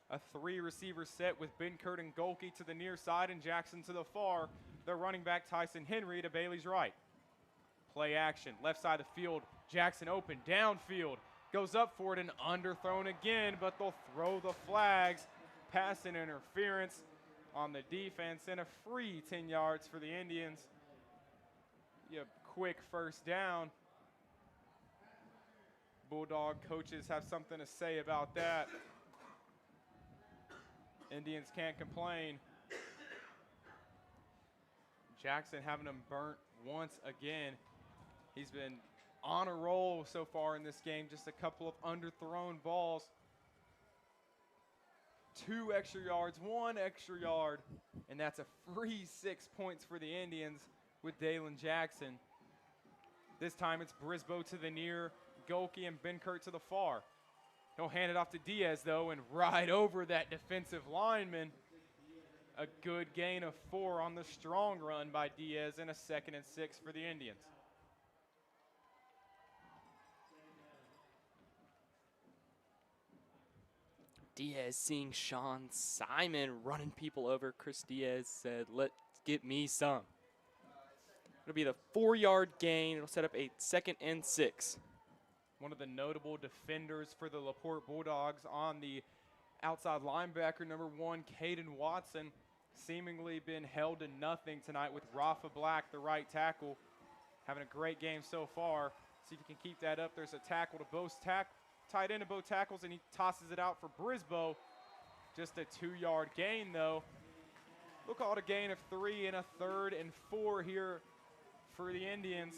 A 3-receiver set with Benkert and Golke to the near side and Jackson to the far. The running back Tyson Henry to Bailey's right. Play action, left side of the field. Jackson open, downfield. Goes up for it and underthrown again, but they'll throw the flags. Passing interference on the defense and a free 10 yards for the Indians. Quick first down. Bulldog coaches have something to say about that. Indians can't complain. Jackson having him burnt once again. He's been on a roll so far in this game. Just a couple of underthrown balls. 2 extra yards, 1 extra yard, and that's a free 6 points for the Indians with Dalen Jackson. This time it's Brisboe to the near, Golke and Benkert to the far. He'll hand it off to Diaz, though, and right over that defensive lineman. A good gain of 4 on the strong run by Diaz and a 2nd and 6 for the Indians. Diaz seeing Sean Simon running people over. Chris Diaz said, "Let's get me some." It'll be the 4-yard gain. It'll set up a 2nd and 6. One of the notable defenders for the La Porte Bulldogs on the outside linebacker, number 1, Caden Watson, seemingly been held to nothing tonight with Rafa Black, the right tackle, having a great game so far. See if he can keep that up. There's a tackle to both tight end of both tackles, and he tosses it out for Brisboe. Just a 2-yard gain, though. We'll call it a gain of 3 and a 3rd and 4 here for the Indians.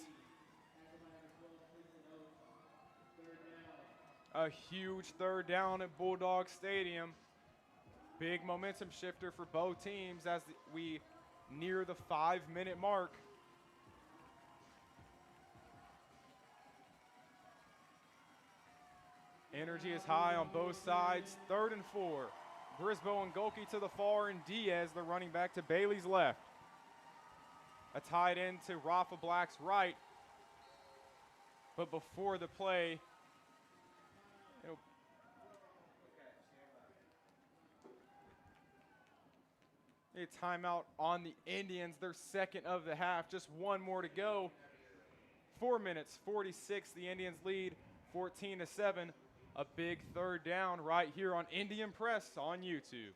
A huge 3rd down at Bulldog Stadium. Big momentum shifter for both teams as we near the 5-minute mark. Energy is high on both sides. 3rd and 4. Brisboe and Golke to the far, and Diaz, the running back, to Bailey's left. A tight end to Rafa Black's right. But before the play, a timeout on the Indians, their 2nd of the half. Just 1 more to go. 4 minutes, 46. The Indians lead 14-7. A big 3rd down right here on Indian Press on YouTube.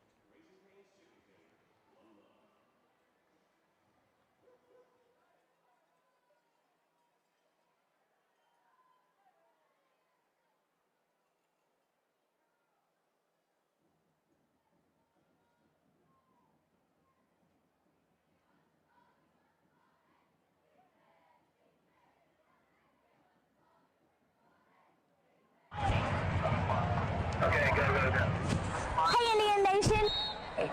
Hey, Indian Nation.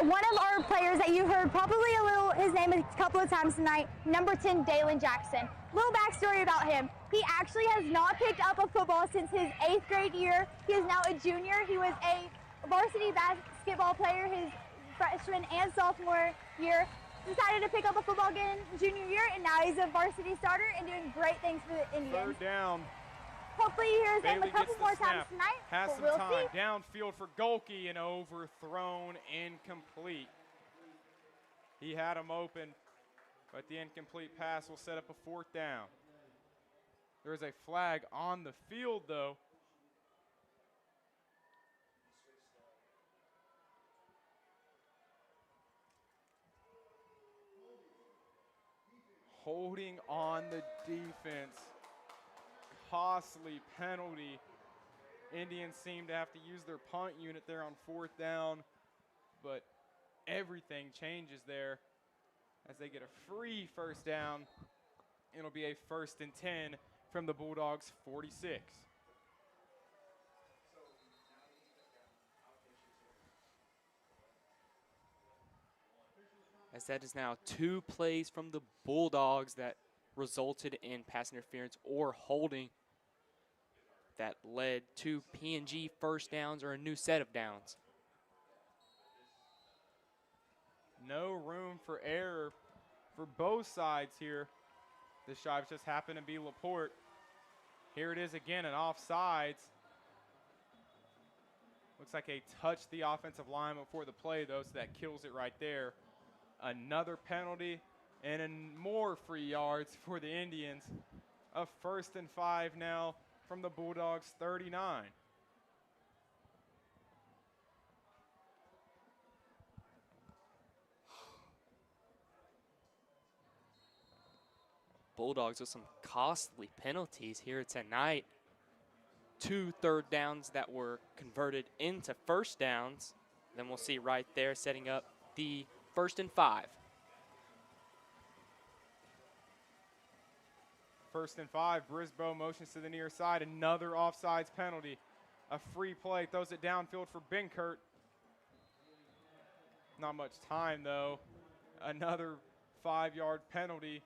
One of our players that you heard probably his name a couple of times tonight, number 10, Dalen Jackson. Little backstory about him. He actually has not picked up a football since his 8th grade year. He is now a junior. He was a varsity basketball player his freshman and sophomore year. Decided to pick up a football again junior year, and now he's a varsity starter and doing great things for the Indians. 3rd down. Hopefully he hears him a couple more times tonight. Has but some we'll time. see. Downfield for Golke and overthrown, incomplete. He had him open, but the incomplete pass will set up a 4th down. There is a flag on the field, though. Holding on the defense. Costly penalty. Indians seem to have to use their punt unit there on 4th down, but everything changes there as they get a free 1st down. It'll be a 1st and 10 from the Bulldogs' 46. as that is now 2 plays from the Bulldogs that resulted in pass interference or holding that led to PNG first downs or a new set of downs. No room for error for both sides here. This drive just happened to be LaPorte. Here it is again, an offsides. Looks like they touched the offensive line before the play, though, so that kills it right there. Another penalty and more free yards for the Indians. A 1st and 5 now from the Bulldogs 39. Bulldogs with some costly penalties here tonight. 2 third downs that were converted into first downs. Then we'll see right there setting up the 1st and 5. 1st and 5, Brisboe motions to the near side, another offsides penalty. A free play, throws it downfield for Benkert. Not much time though. Another 5-yard penalty.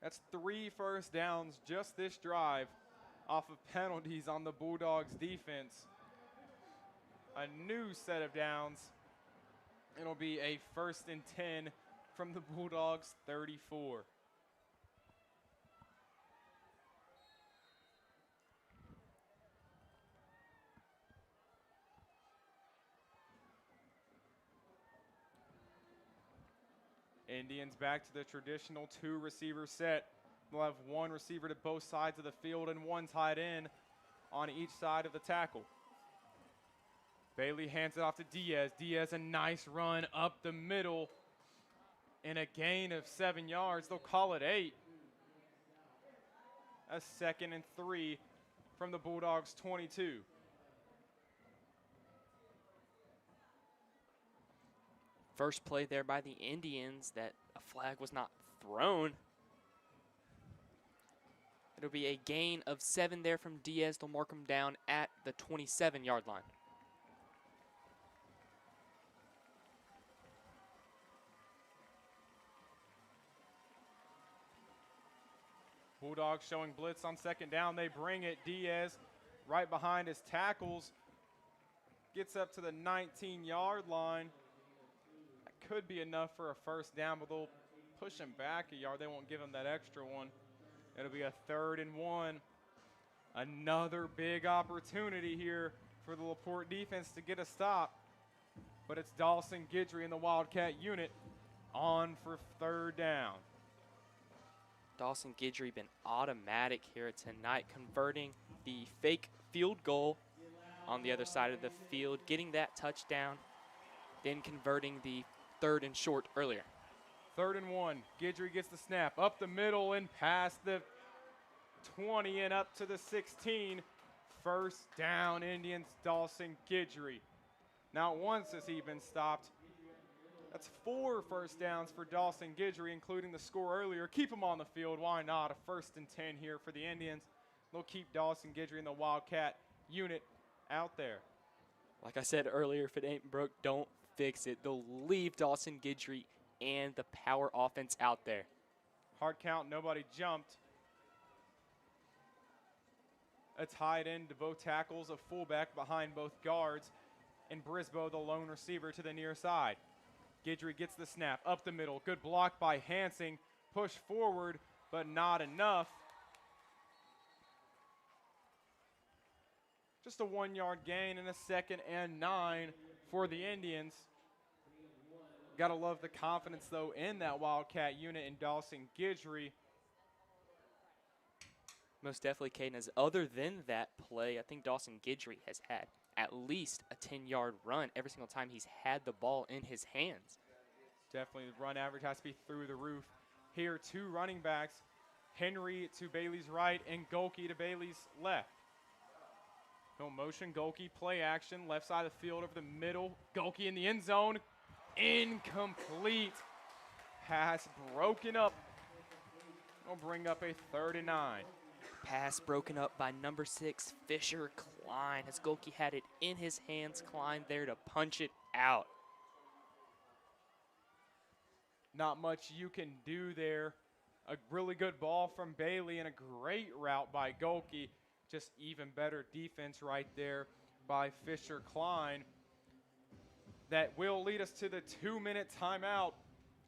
That's 3 first downs just this drive off of penalties on the Bulldogs defense. A new set of downs. It'll be a 1st and 10 from the Bulldogs 34. Indians back to the traditional 2-receiver set. They'll have 1 receiver to both sides of the field and 1 tight end on each side of the tackle. Bailey hands it off to Diaz. Diaz, a nice run up the middle and a gain of 7 yards. They'll call it 8. A 2nd and 3 from the Bulldogs 22. First play there by the Indians that a flag was not thrown. It'll be a gain of 7 there from Diaz. They'll mark him down at the 27-yard line. Bulldogs showing blitz on 2nd down. They bring it. Diaz right behind his tackles. Gets up to the 19-yard line. That could be enough for a 1st down, but they'll push him back a yard. They won't give him that extra one. It'll be a 3rd and 1. Another big opportunity here for the LaPorte defense to get a stop. But it's Dawson Guidry in the Wildcat unit on for 3rd down. Dawson Guidry been automatic here tonight, converting the fake field goal on the other side of the field, getting that touchdown, then converting the 3rd and short earlier. 3rd and 1. Guidry gets the snap up the middle and past the 20 and up to the 16. 1st down, Indians, Dawson Guidry. Not once has he been stopped. That's 4 first downs for Dawson Guidry, including the score earlier. Keep him on the field. Why not? A 1st and 10 here for the Indians. They'll keep Dawson Guidry in the Wildcat unit out there. Like I said earlier, if it ain't broke, don't fix it. They'll leave Dawson Guidry and the power offense out there. Hard count, nobody jumped. A tight end to both tackles, a fullback behind both guards, and Brisboe, the lone receiver, to the near side. Guidry gets the snap up the middle. Good block by Hansing. Push forward, but not enough. Just a 1-yard gain and a 2nd and 9 for the Indians. Gotta love the confidence, though, in that Wildcat unit in Dawson Guidry. Most definitely, Caden, as other than that play, I think Dawson Guidry has had at least a 10-yard run every single time he's had the ball in his hands. Definitely, the run average has to be through the roof. Here, 2 running backs, Henry to Bailey's right and Golke to Bailey's left. No motion, Golke, play action, left side of the field over the middle. Golke in the end zone, incomplete. Pass broken up. We'll bring up a 3rd and 9. Pass broken up by number 6, Fisher Klein. As Golke had it in his hands, Klein there to punch it out. not much you can do there. A really good ball from Bailey and a great route by Golke. Just even better defense right there by Fisher Klein. That will lead us to the 2-minute timeout.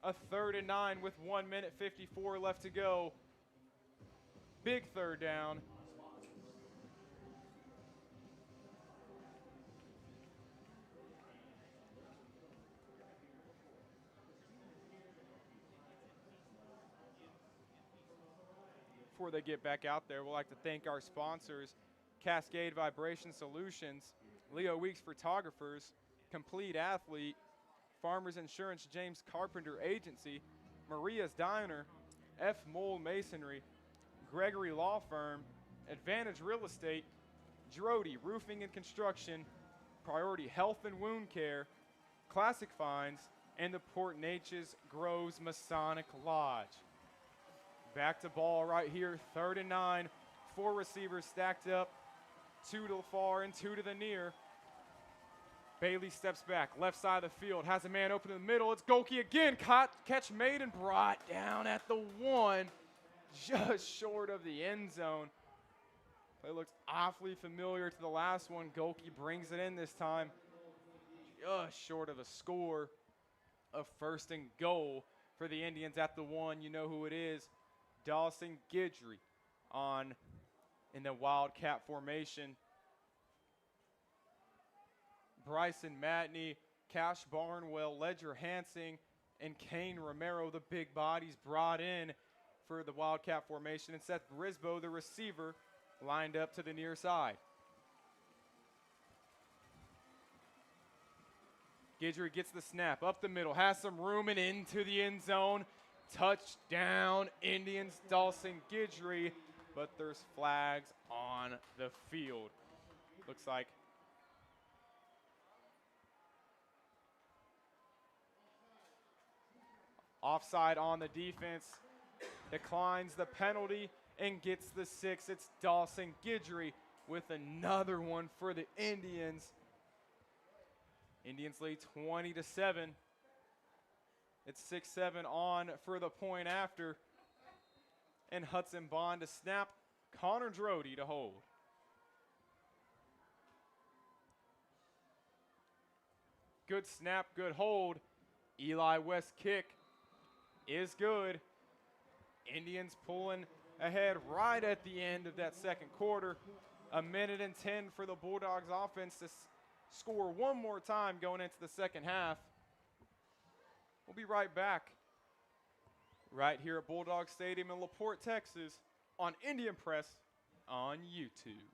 A 3rd and 9 with 1 minute 54 left to go. Big 3rd down. Before they get back out there, we'd like to thank our sponsors, Cascade Vibration Solutions, Leo Weeks Photographers, Complete Athlete, Farmers Insurance James Carpenter Agency, Maria's Diner, F. Mole Masonry, Gregory Law Firm, Advantage Real Estate, Drody Roofing and Construction, Priority Health and Wound Care, Classic Finds, and the Port Neches Groves Masonic Lodge. Back to ball right here, 3rd and 9. 4 receivers stacked up, 2 to the far and 2 to the near. Bailey steps back, left side of the field, has a man open in the middle. It's Golke again, catch made and brought down at the 1, just short of the end zone. Play looks awfully familiar to the last one. Golke brings it in this time, just short of a score. A 1st and goal for the Indians at the 1. You know who it is. Dawson Guidry in the Wildcat formation. Bryson Matney, Cash Barnwell, Ledger Hansing, and Kane Romero, the big bodies brought in for the Wildcat formation, and Seth Brisboe, the receiver, lined up to the near side. Guidry gets the snap, up the middle, has some room and into the end zone. Touchdown, Indians, Dawson Guidry, but there's flags on the field. Looks like offside on the defense, declines the penalty and gets the 6. It's Dawson Guidry with another one for the Indians. Indians lead 20-7. It's 6-7 on for the point after. And Hudson Bond to snap, Connor Drody to hold. Good snap, good hold. Eli West kick is good. Indians pulling ahead right at the end of that 2nd quarter. 1:10 for the Bulldogs offense to score one more time going into the 2nd half. We'll be right back right here at Bulldog Stadium in La Porte, Texas on Indian Press on YouTube.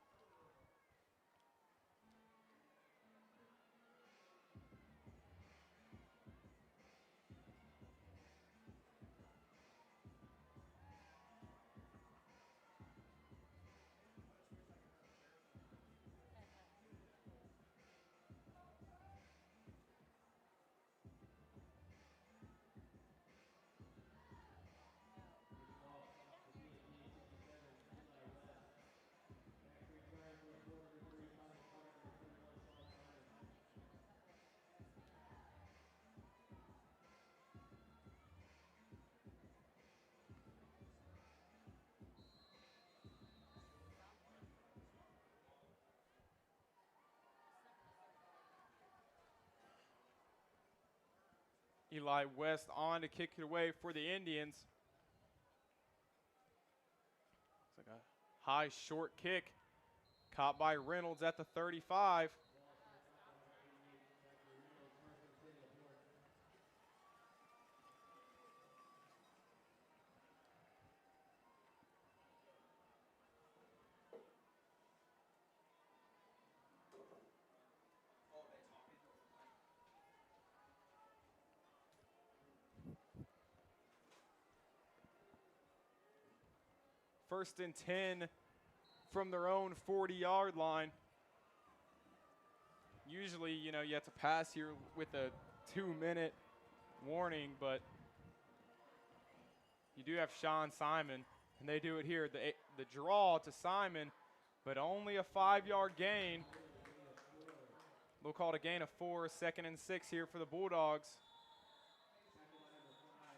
Eli West on to kick it away for the Indians. It's like a high short kick caught by Reynolds at the 35. First and 10 from their own 40-yard line. Usually, you know, you have to pass here with a 2-minute warning, but you do have Sean Simon, and they do it here. The draw to Simon, but only a 5-yard gain. We'll call it a gain of 4, 2nd and 6 here for the Bulldogs.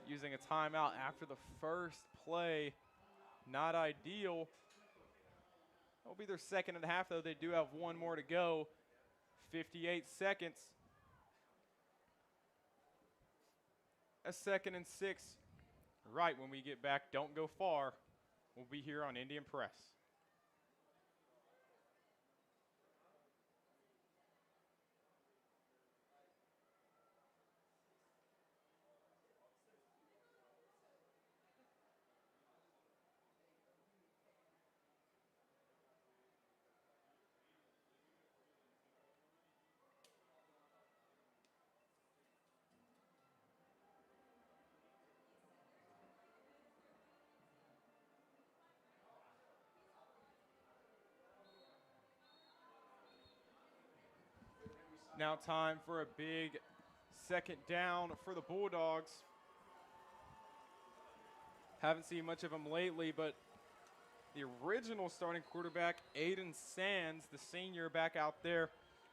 using a timeout after the first play. Not ideal. That'll be their second and a half, though. They do have one more to go. 58 seconds. A 2nd and 6. Right when we get back, don't go far. We'll be here on Indian Press. Now time for a big second down for the Bulldogs. Haven't seen much of them lately, but the original starting quarterback, Aiden Sands, the senior back out there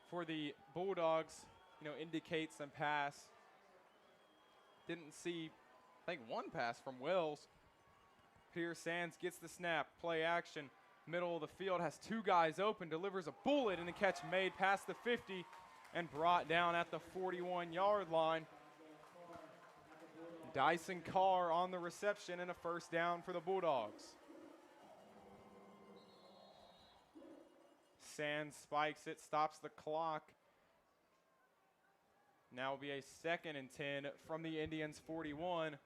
for the Bulldogs, indicates some pass. Didn't see, I think, one pass from Wells. Here Sands gets the snap, play action, middle of the field, has two guys open, delivers a bullet, and the catch made past the 50 and brought down at the 41-yard line. Dyson Carr on the reception and a first down for the Bulldogs. Sands spikes it, stops the clock. Now will be a 2nd and 10 from the Indians' 41.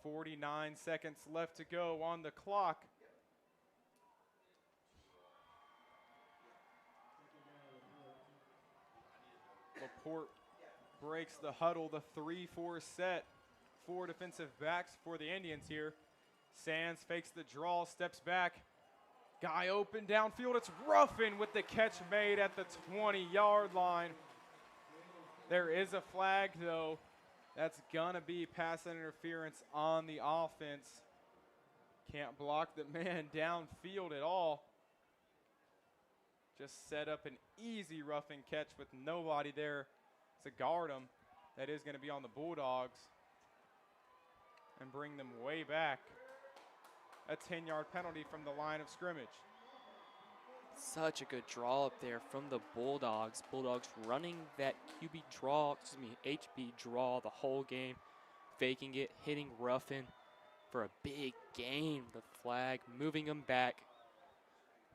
49 seconds left to go on the clock. Laporte breaks the huddle, the 3-4 set. 4 defensive backs for the Indians here. Sands fakes the draw, steps back. Guy open downfield. It's Ruffin with the catch made at the 20-yard line. There is a flag, though. That's going to be pass interference on the offense. Can't block the man downfield at all. Just set up an easy roughing catch with nobody there to guard him. That is going to be on the Bulldogs and bring them way back. A 10-yard penalty from the line of scrimmage. Such a good draw up there from the Bulldogs. Bulldogs running that HB draw the whole game, faking it, hitting Ruffin for a big gain. The flag moving them back.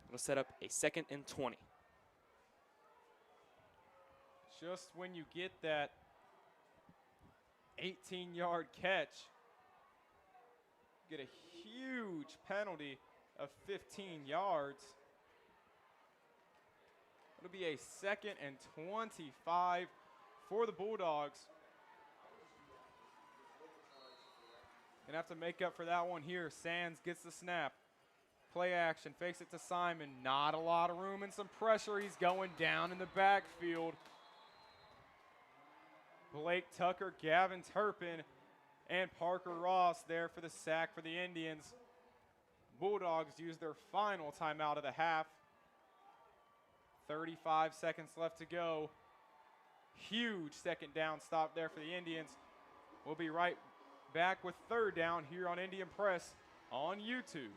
It'll set up a 2nd and 20. Just when you get that 18-yard catch, get a huge penalty of 15 yards. It'll be a 2nd and 25 for the Bulldogs. Gonna have to make up for that one here. Sands gets the snap. Play action, fakes it to Simon. Not a lot of room and some pressure. He's going down in the backfield. Blake Tucker, Gavin Turpin, and Parker Ross there for the sack for the Indians. Bulldogs use their final timeout of the half. 35 seconds left to go. Huge second down stop there for the Indians. We'll be right back with third down here on Indian Press on YouTube.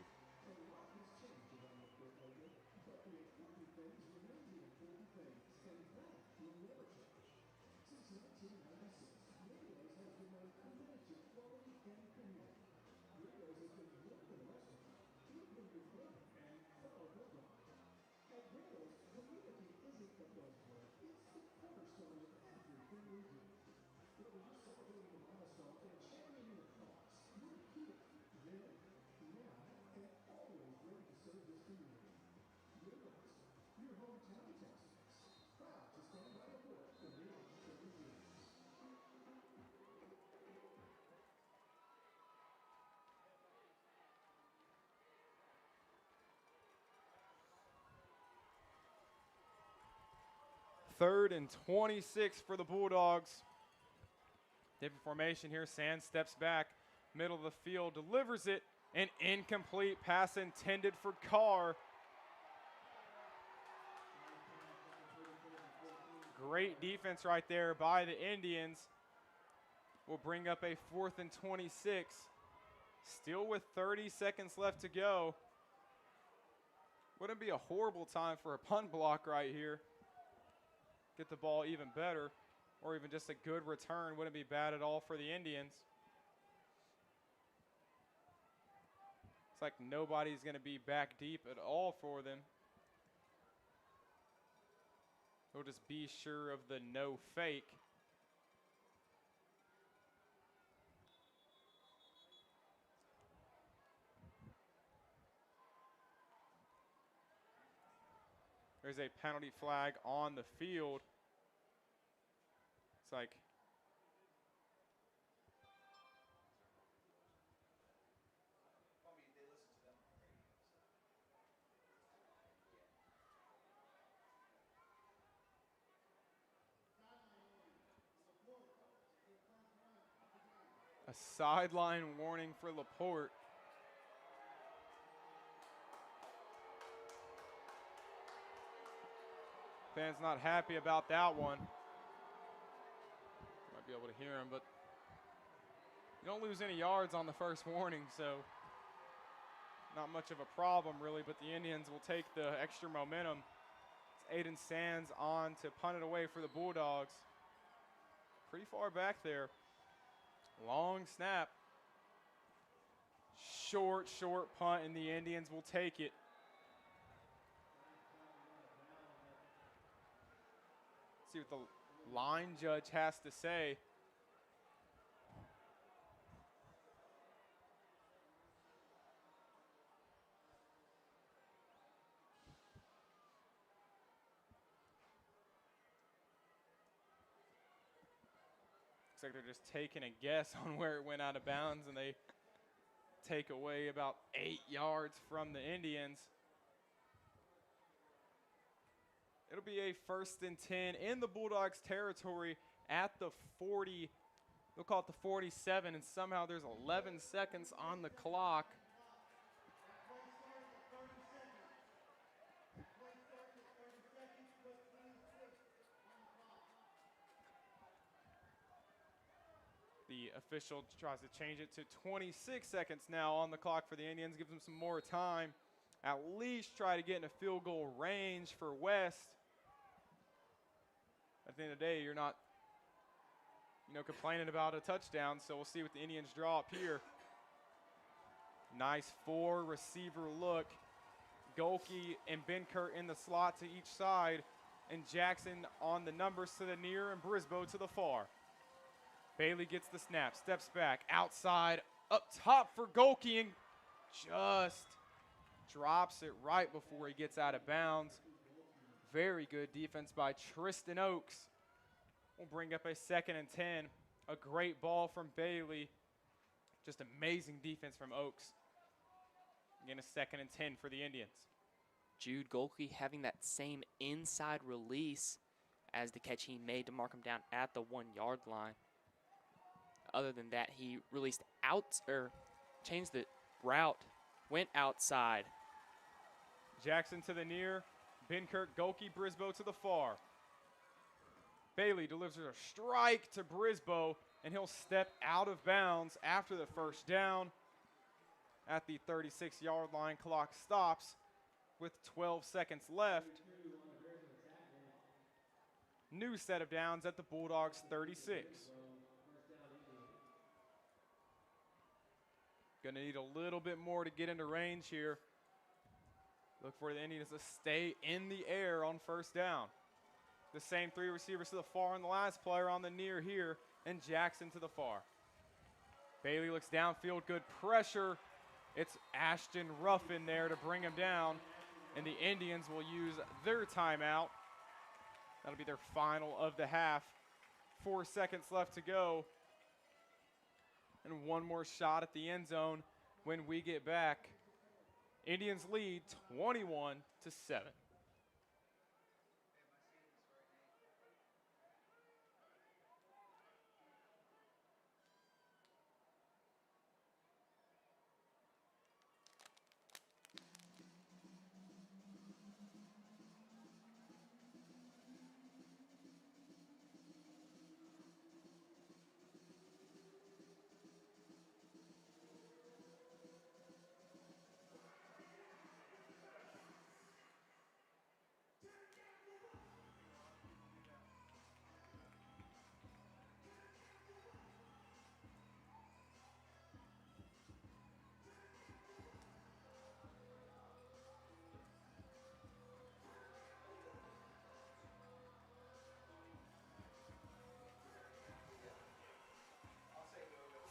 Third and 26 for the Bulldogs. Different formation here. Sands steps back, middle of the field, delivers it. An incomplete pass intended for Carr. Great defense right there by the Indians. will bring up a 4th and 26. Still with 30 seconds left to go. Wouldn't be a horrible time for a punt block right here. Get the ball even better, or even just a good return wouldn't be bad at all for the Indians. It's like nobody's going to be back deep at all for them. They'll just be sure of the no fake. There's a penalty flag on the field. It's like a sideline warning for Laporte. Fans not happy about that one. Might be able to hear him, but you don't lose any yards on the first warning, so not much of a problem really, but the Indians will take the extra momentum. It's Aiden Sands on to punt it away for the Bulldogs. Pretty far back there. Long snap. Short punt, and the Indians will take it. See what the line judge has to say. Looks like they're just taking a guess on where it went out of bounds, and they take away about 8 yards from the Indians. It'll be a 1st and 10 in the Bulldogs territory at the 40. They'll call it the 47, and somehow there's 11 seconds on the clock. The official tries to change it to 26 seconds now on the clock for the Indians, gives them some more time. At least try to get in a field goal range for West. At the end of the day, you're not, complaining about a touchdown, so we'll see what the Indians draw up here. Nice 4-receiver look. Golke and Benkert in the slot to each side, and Jackson on the numbers to the near and Brisboe to the far. Bailey gets the snap, steps back, outside, up top for Golke, and just drops it right before he gets out of bounds. Very good defense by Tristan Oakes. We'll bring up a 2nd and 10. A great ball from Bailey. Just amazing defense from Oakes. Again, a 2nd and 10 for the Indians. Jude Golke having that same inside release as the catch he made to mark him down at the 1-yard line. Other than that, he released out, or changed the route, went outside. Jackson to the near. Benkert, Golke, Brisboe to the far. Bailey delivers a strike to Brisboe, and he'll step out of bounds after the first down. At the 36-yard line, clock stops with 12 seconds left. New set of downs at the Bulldogs 36. Gonna need a little bit more to get into range here. Look for the Indians to stay in the air on first down. The same 3 receivers to the far on the last player on the near here, and Jackson to the far. Bailey looks downfield, good pressure. It's Ashton Ruffin there to bring him down, and the Indians will use their timeout. That'll be their final of the half. 4 seconds left to go. And one more shot at the end zone when we get back. Indians lead 21-7.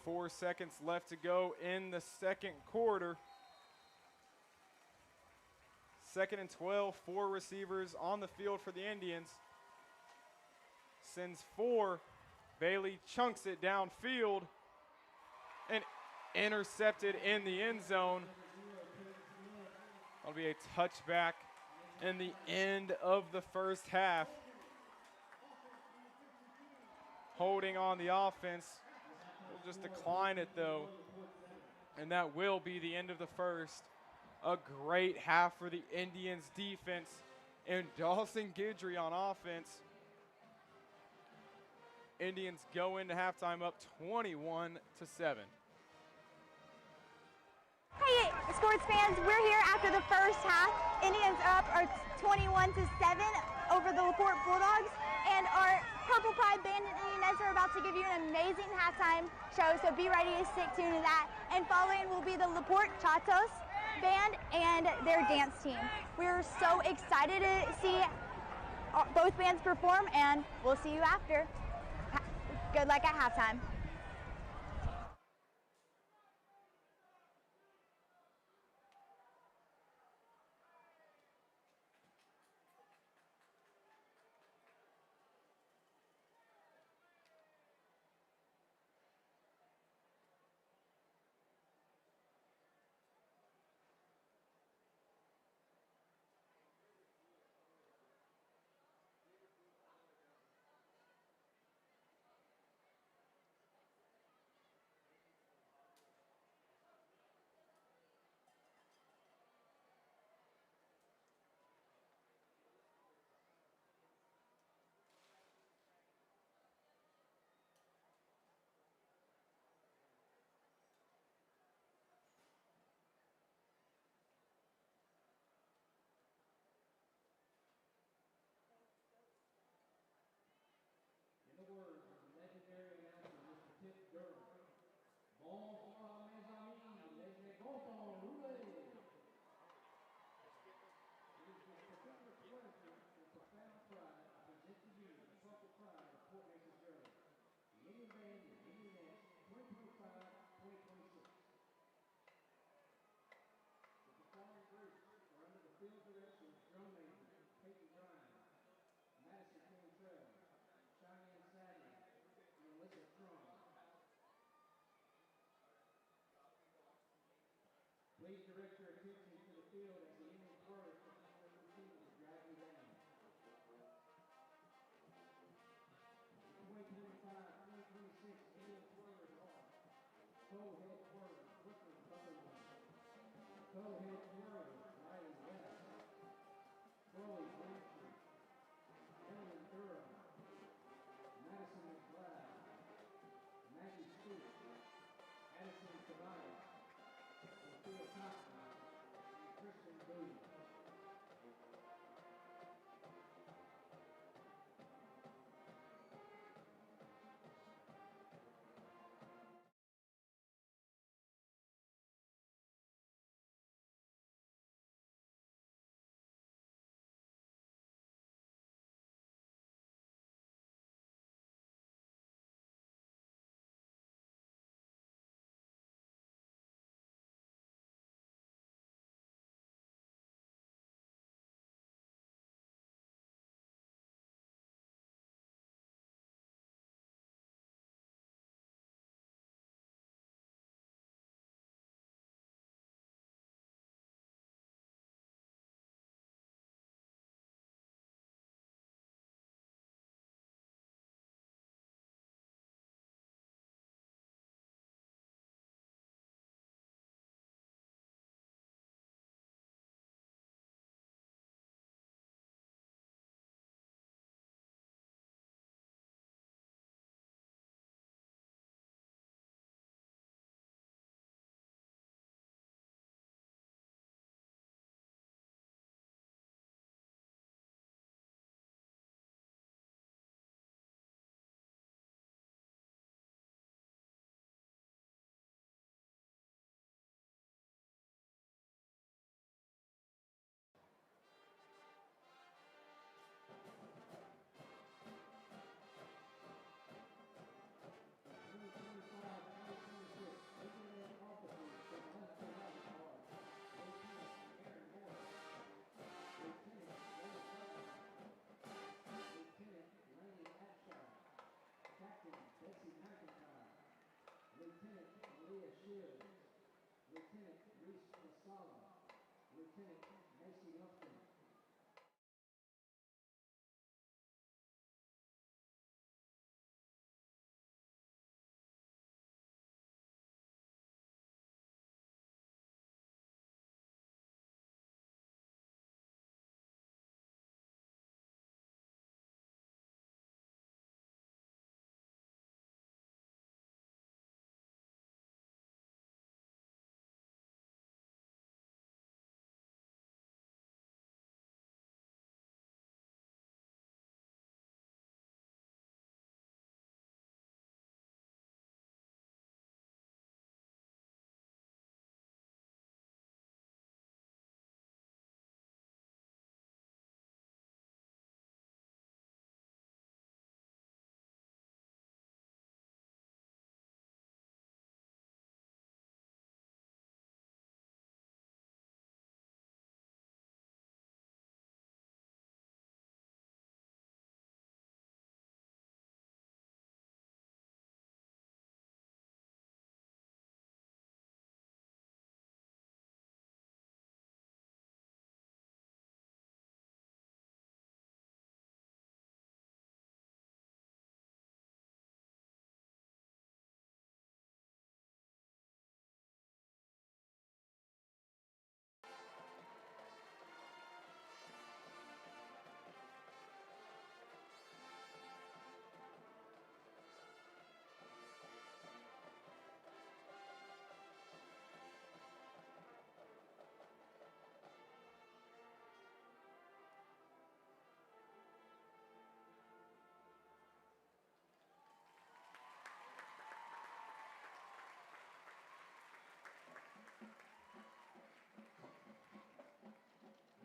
4 seconds left to go in the second quarter. 2nd and 12, 4 receivers on the field for the Indians. Sends 4. Bailey chunks it downfield and intercepted in the end zone. That'll be a touchback in the end of the first half. Holding on the offense. We'll just decline it though. And that will be the end of the first. A great half for the Indians defense and Dawson Guidry on offense. Indians go into halftime up 21-7. Hey, sports fans, we're here after the first half. Indians are 21-7 over the La Porte Bulldogs, and our Purple Pride band and Indians are about to give you an amazing halftime show, so be ready to stick tuned to that. And following will be the La Porte Chatos band and their dance team. We're so excited to see both bands perform, and we'll see you after. Good luck at halftime. Please direct your attention to the field as the Indian players perform their routine to drag you down. 2025-2026 Indian players are co-head quarter, Brooklyn Sutherland. Co-head quarter, Riley West. Chloe Blanchard. Ellen Durham. Madison McBride. Maggie Stoops. Addison Tobias. Sophia Thompson, and Kristen Booth. Lieutenant Macy Lufkin.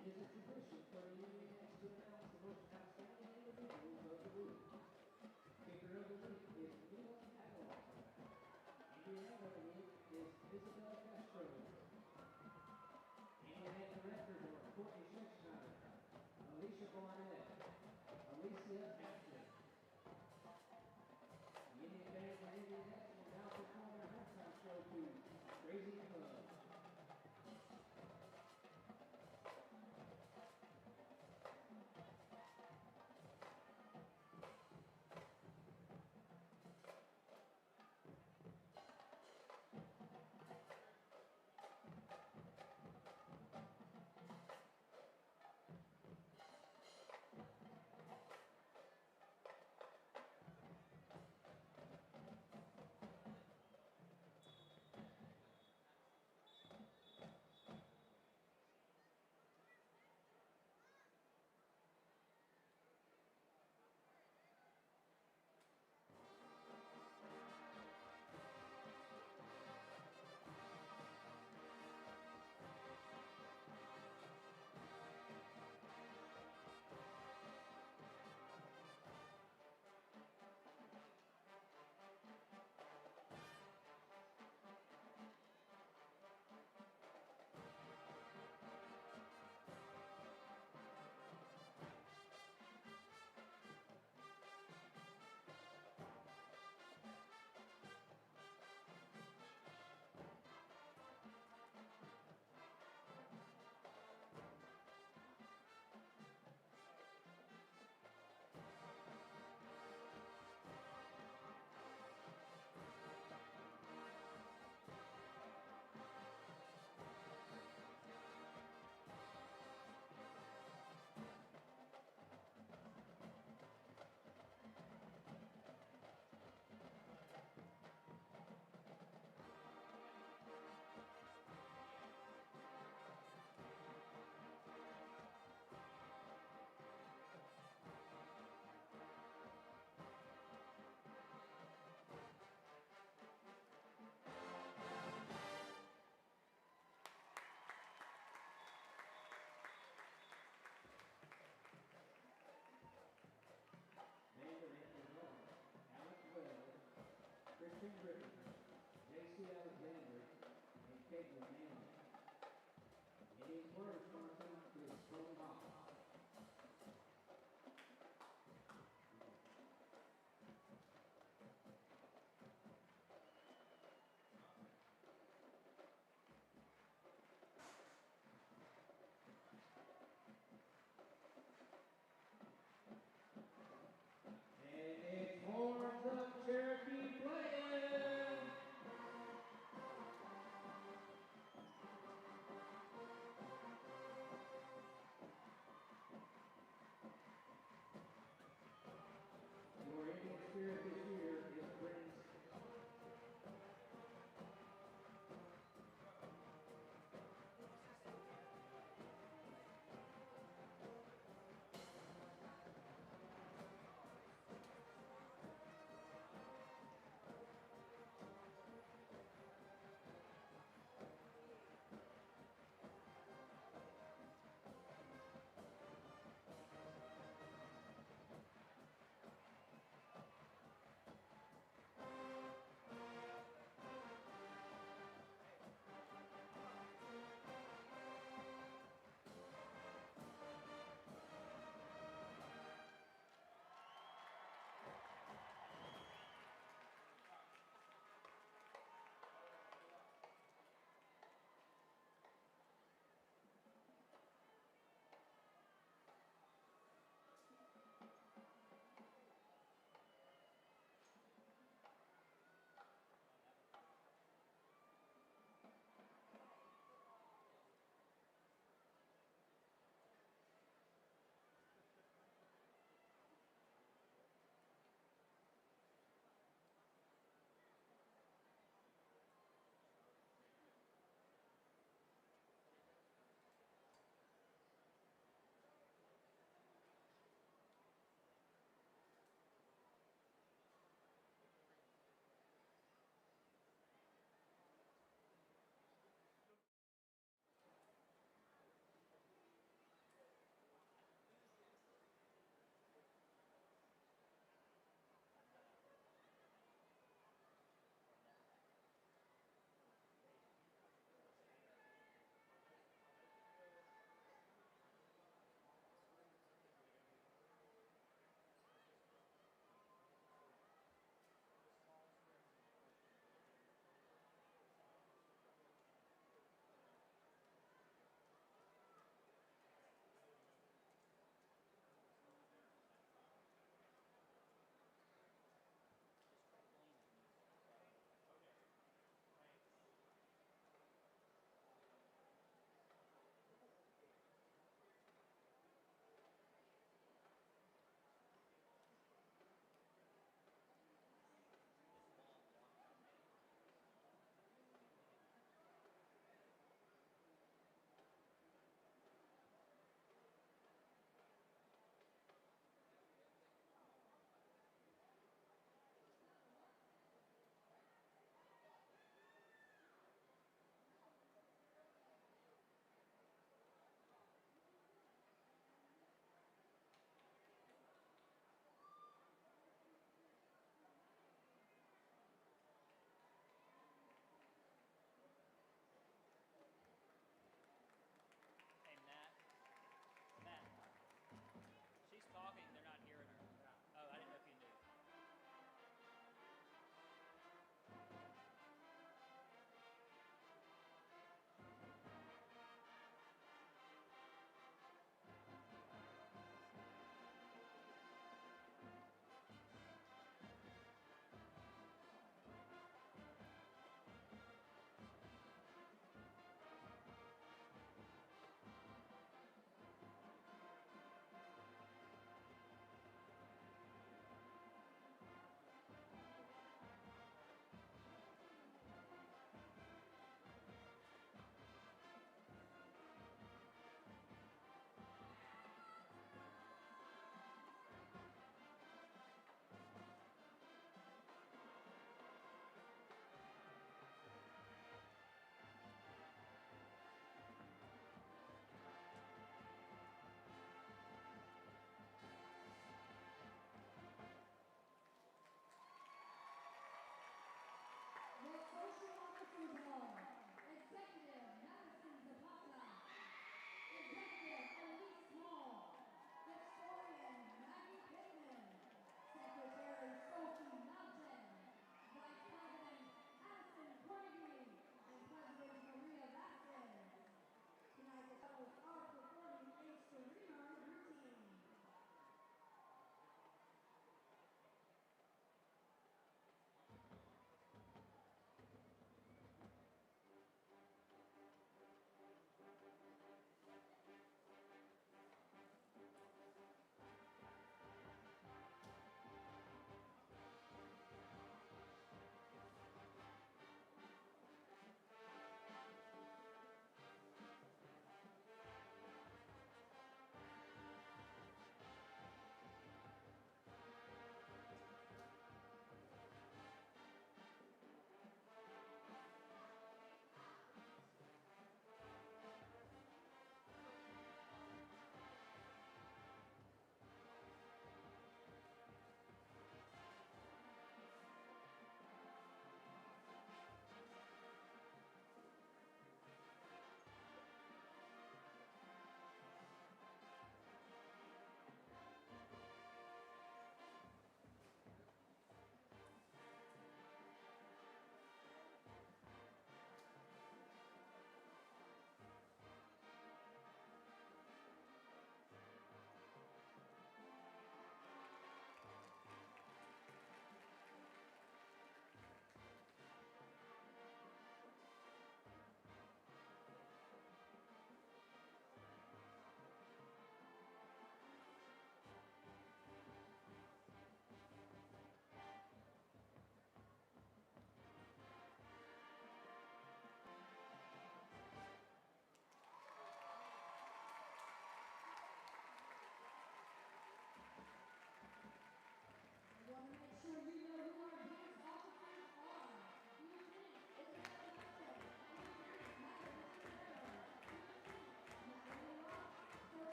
It is a tradition for the Indians to announce the most outstanding individuals of the week. Kicker of the week is Png At La Porte. Indian of the week is Isabel Castro. Indian head directors are Courtney Schexnayder, Alicia Barnett, Alicia Ashton. The Indian band and Indian Nets will now perform their halftime show to Raising Club. Christian Griffin, J.C. Alexander, and Caitlin Manning. Indian choir sponsor is Tony Hawk.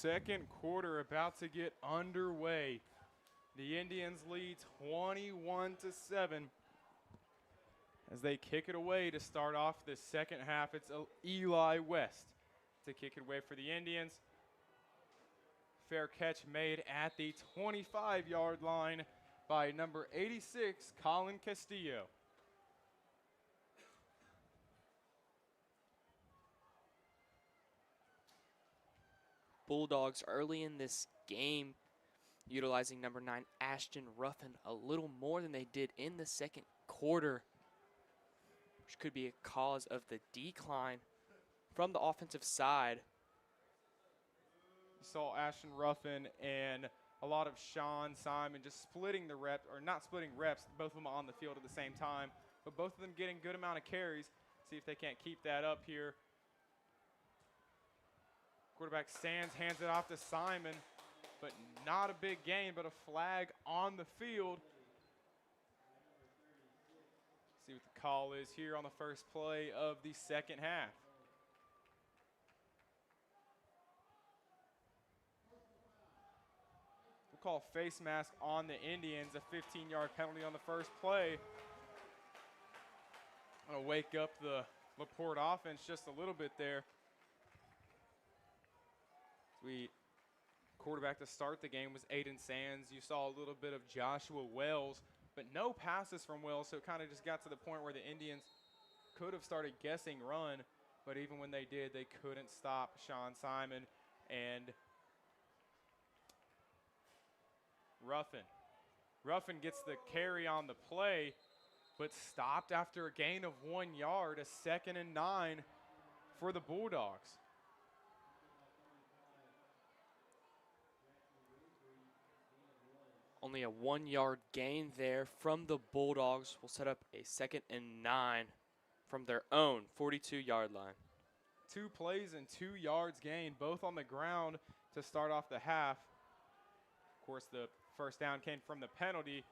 second quarter about to get underway. The Indians lead 21-7 as they kick it away to start off the second half. It's Eli West to kick it away for the Indians. Fair catch made at the 25-yard line by number 86, Colin Castillo. Bulldogs early in this game utilizing number 9, Ashton Ruffin, a little more than they did in the second quarter, which could be a cause of the decline from the offensive side. You saw Ashton Ruffin and a lot of Sean Simon just splitting the reps, or not splitting reps, both of them on the field at the same time, but both of them getting good amount of carries. See if they can't keep that up here. Quarterback Sands hands it off to Simon, but not a big gain, but a flag on the field. See what the call is here on the first play of the second half. We'll call face mask on the Indians, a 15-yard penalty on the first play. Gonna wake up the LaPorte offense just a little bit there. Quarterback to start the game was Aiden Sands. You saw a little bit of Joshua Wells, but no passes from Wells, so it kind of just got to the point where the Indians could have started guessing run, but even when they did, they couldn't stop Sean Simon and Ruffin. Ruffin gets the carry on the play, but stopped after a gain of 1 yard, a 2nd and 9 for the Bulldogs. Only a 1 yard gain there from the Bulldogs will set up a 2nd and 9 from their own 42-yard line. 2 plays and 2 yards gained, both on the ground to start off the half. Of course, the first down came from the penalty.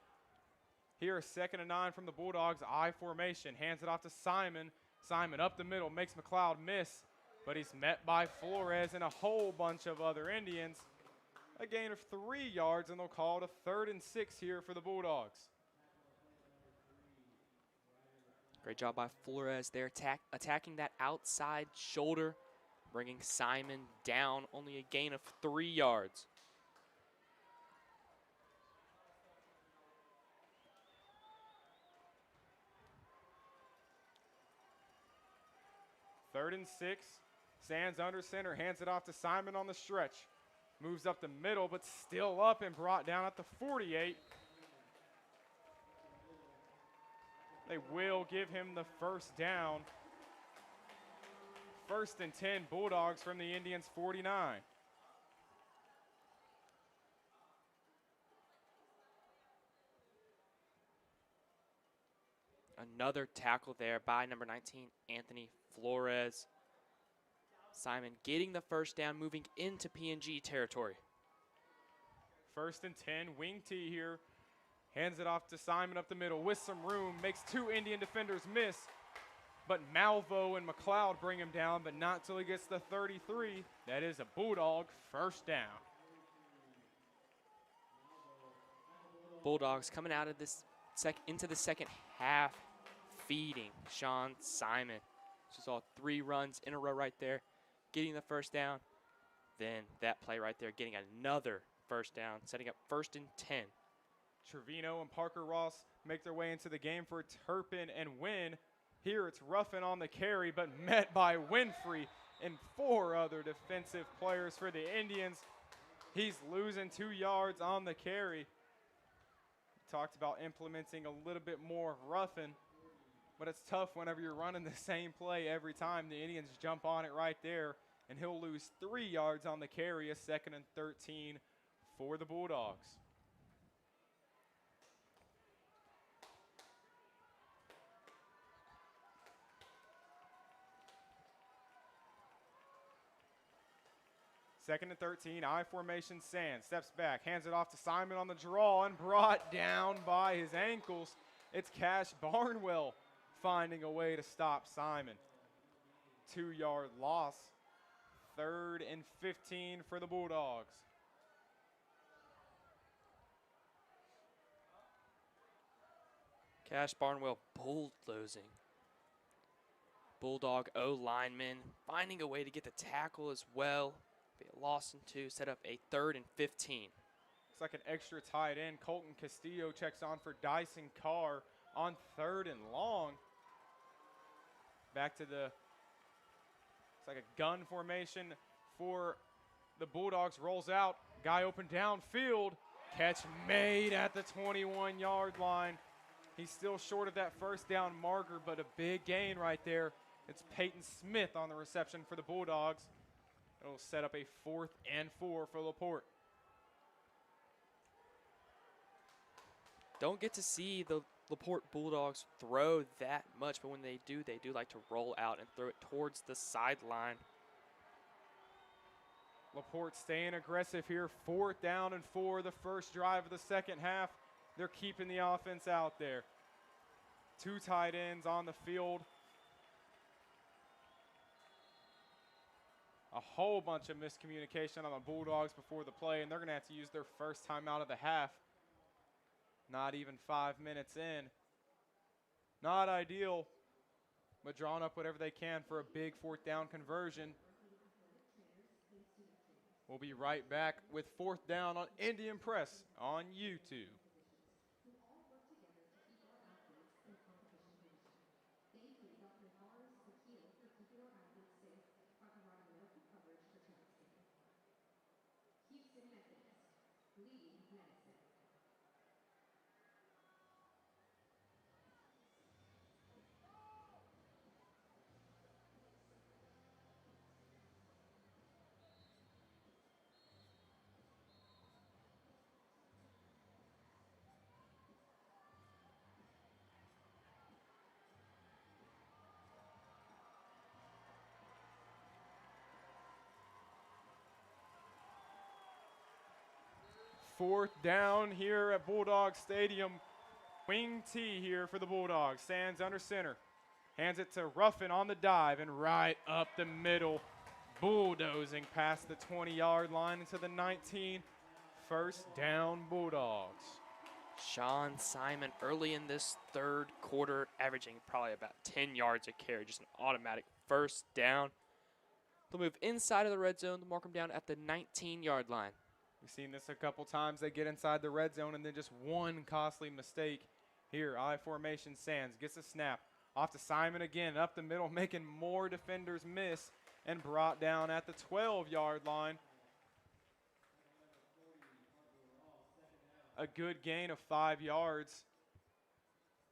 Here, 2nd and 9 from the Bulldogs, I formation, hands it off to Simon. Simon up the middle, makes McLeod miss, but he's met by Flores and a whole bunch of other Indians. A gain of 3 yards, and they'll call it a 3rd and 6 here for the Bulldogs. Great job by Flores there, attacking that outside shoulder, bringing Simon down, only a gain of 3 yards. Third and 6, Sands under center, hands it off to Simon on the stretch. Moves up the middle, but still up and brought down at the 48. They will give him the first down. 1st and 10, Bulldogs from the Indians 49. Another tackle there by number 19, Anthony Flores. Simon getting the first down, moving into PNG territory. 1st and 10, wing T here. Hands it off to Simon up the middle with some room. Makes 2 Indian defenders miss. But Malvo and McLeod bring him down, but not till he gets the 33. That is a Bulldog first down. Bulldogs coming out of this into the second half, feeding Sean Simon. So saw 3 runs in a row right there, getting the first down. Then that play right there, getting another first down, setting up 1st and 10. Trevino and Parker Ross make their way into the game for Turpin and Wynn. Here it's Ruffin on the carry, but met by Winfrey and 4 other defensive players for the Indians. He's losing 2 yards on the carry. Talked about implementing a little bit more Ruffin, but it's tough whenever you're running the same play every time. The Indians jump on it right there, and he'll lose 3 yards on the carry, a 2nd and 13 for the Bulldogs. Second and 13, I formation, Sands steps back, hands it off to Simon on the draw, and brought down by his ankles. It's Cash Barnwell finding a way to stop Simon. 2-yard loss. 3rd and 15 for the Bulldogs. Cash Barnwell bulldozing. Bulldog O lineman finding a way to get the tackle as well. Be a loss in 2, set up a 3rd and 15. Looks like an extra tight end. Colton Castillo checks on for Dyson Carr on 3rd and long. Back to the, it's like a gun formation for the Bulldogs. Rolls out, guy open downfield. Catch made at the 21-yard line. He's still short of that first down marker, but a big gain right there. It's Peyton Smith on the reception for the Bulldogs. It'll set up a 4th and 4 for La Porte. Don't get to see the La Porte Bulldogs throw that much, but when they do like to roll out and throw it towards the sideline. La Porte staying aggressive here. 4th down and 4, the first drive of the second half. They're keeping the offense out there. 2 tight ends on the field. A whole bunch of miscommunication on the Bulldogs before the play, and they're going to have to use their first time out of the half. Not even 5 minutes in. Not ideal, but drawing up whatever they can for a big 4th down conversion. We'll be right back with 4th down on Indian Press on YouTube. Fourth down here at Bulldog Stadium. Wing T here for the Bulldogs. Sands under center. Hands it to Ruffin on the dive and right up the middle. Bulldozing past the 20-yard line into the 19. First down Bulldogs. Sean Simon early in this 3rd quarter, averaging probably about 10 yards a carry, just an automatic first down. They'll move inside of the red zone to mark them down at the 19-yard line. We've seen this a couple times. They get inside the red zone and then just one costly mistake. Here, I formation. Sands gets a snap. Off to Simon again, up the middle, making more defenders miss and brought down at the 12-yard line. A good gain of 5 yards.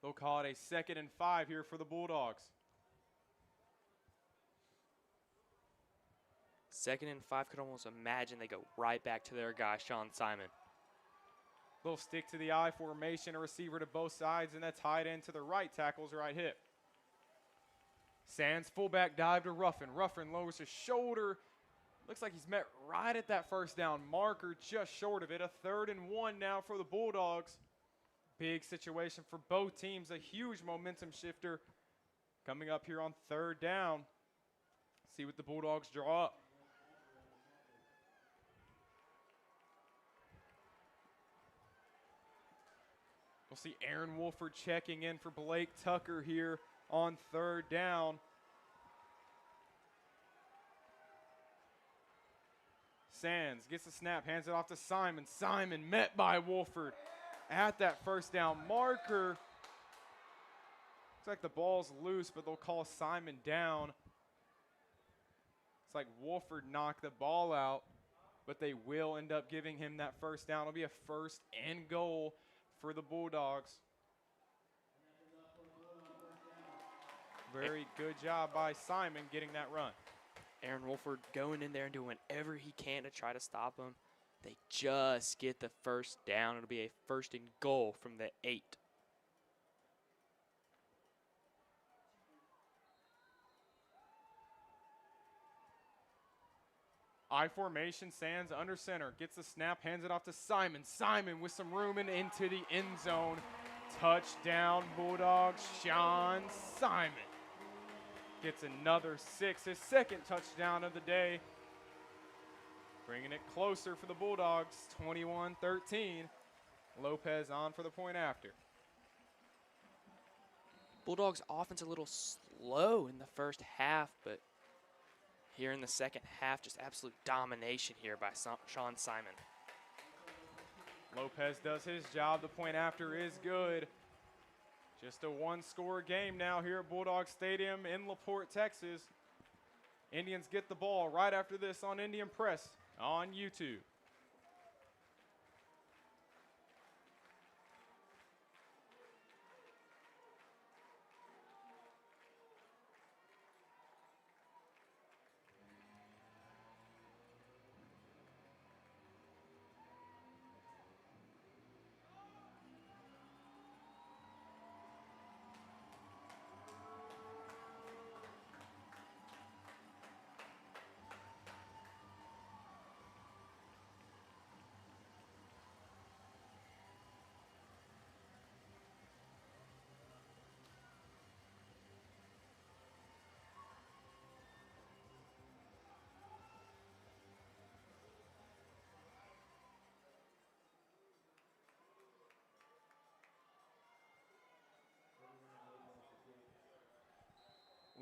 They'll call it a 2nd and 5 here for the Bulldogs. 2nd and 5, could almost imagine they go right back to their guy, Sean Simon. They'll stick to the I formation, a receiver to both sides, and that tight end to the right, tackles right hip. Sands fullback dive to Ruffin. Ruffin lowers his shoulder. Looks like he's met right at that first down marker, just short of it. A 3rd and 1 now for the Bulldogs. Big situation for both teams, a huge momentum shifter coming up here on 3rd down. See what the Bulldogs draw up. We'll see Aaron Wolford checking in for Blake Tucker here on 3rd down. Sands gets the snap, hands it off to Simon. Simon met by Wolford at that first down marker. Looks like the ball's loose, but they'll call Simon down. It's like Wolford knocked the ball out, but they will end up giving him that first down. It'll be a 1st and goal for the Bulldogs. Very good job by Simon getting that run. Aaron Wolford going in there and doing whatever he can to try to stop him. They just get the first down. It'll be a 1st and goal from the 8. I formation, Sands under center, gets the snap, hands it off to Simon. Simon with some room and into the end zone. Touchdown Bulldogs, Sean Simon. Gets another 6, his 2nd touchdown of the day. Bringing it closer for the Bulldogs, 21-13. Lopez on for the point after. Bulldogs offense a little slow in the first half, but here in the second half, just absolute domination here by Sean Simon. Lopez does his job. The point after is good. Just a one-score game now here at Bulldog Stadium in La Porte, Texas. Indians get the ball right after this on Indian Press on YouTube.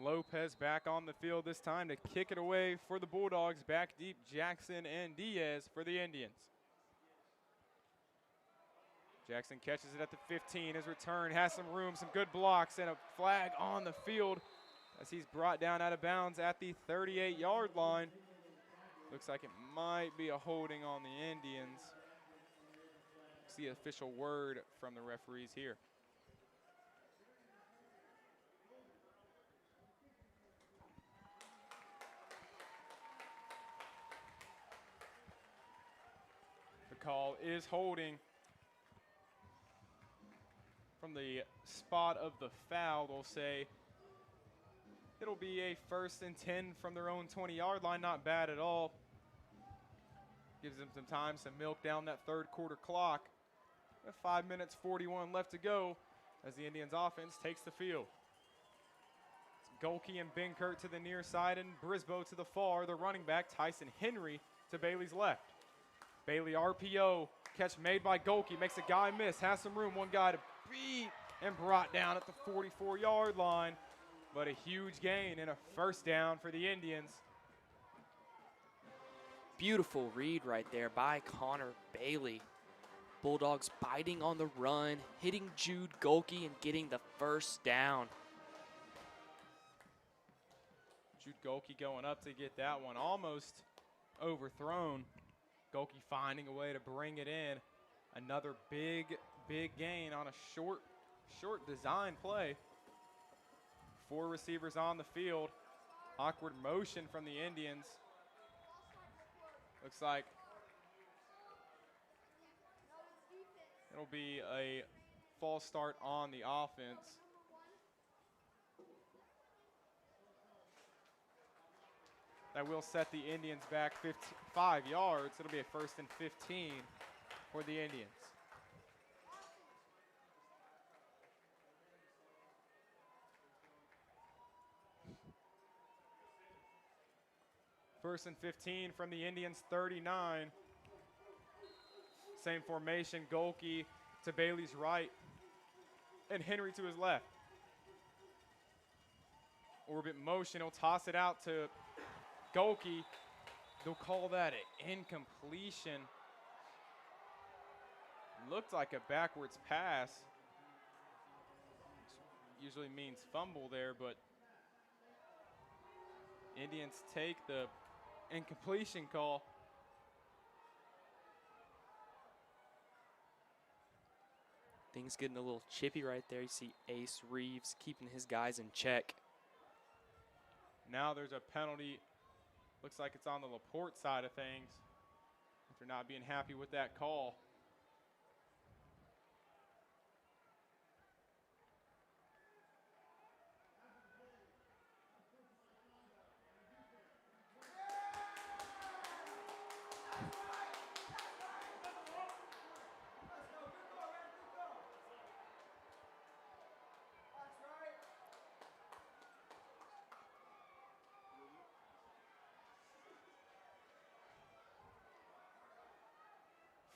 Lopez back on the field this time to kick it away for the Bulldogs. Back deep, Jackson and Diaz for the Indians. Jackson catches it at the 15. His return has some room, some good blocks, and a flag on the field as he's brought down out of bounds at the 38-yard line. Looks like it might be a holding on the Indians. See the official word from the referees here. Call is holding from the spot of the foul. They'll say it'll be a 1st and 10 from their own 20-yard line. Not bad at all. Gives them some time to milk down that third quarter clock. 5 minutes 41 left to go as the Indians offense takes the field. It's Golke and Binkert to the near side and Brisboe to the far. The running back Tyson Henry to Bailey's left. Bailey RPO, catch made by Golke, makes a guy miss, has some room, one guy to beat, and brought down at the 44-yard line. But a huge gain and a 1st down for the Indians. Beautiful read right there by Connor Bailey. Bulldogs biting on the run, hitting Jude Golke and getting the 1st down. Jude Golke going up to get that one, almost overthrown. Golke finding a way to bring it in. Another big gain on a short design play. 4 receivers on the field. Awkward motion from the Indians. Looks like it'll be a false start on the offense. That will set the Indians back 5 yards. It'll be a 1st and 15 for the Indians. First and 15 from the Indians 39. Same formation, Golke to Bailey's right and Henry to his left. Orbit motion, he'll toss it out to Golke. They'll call that an incompletion. Looked like a backwards pass. Usually means fumble there, but Indians take the incompletion call. Things getting a little chippy right there. You see Ace Reeves keeping his guys in check. Now there's a penalty. Looks like it's on the La Porte side of things. If they're not being happy with that call.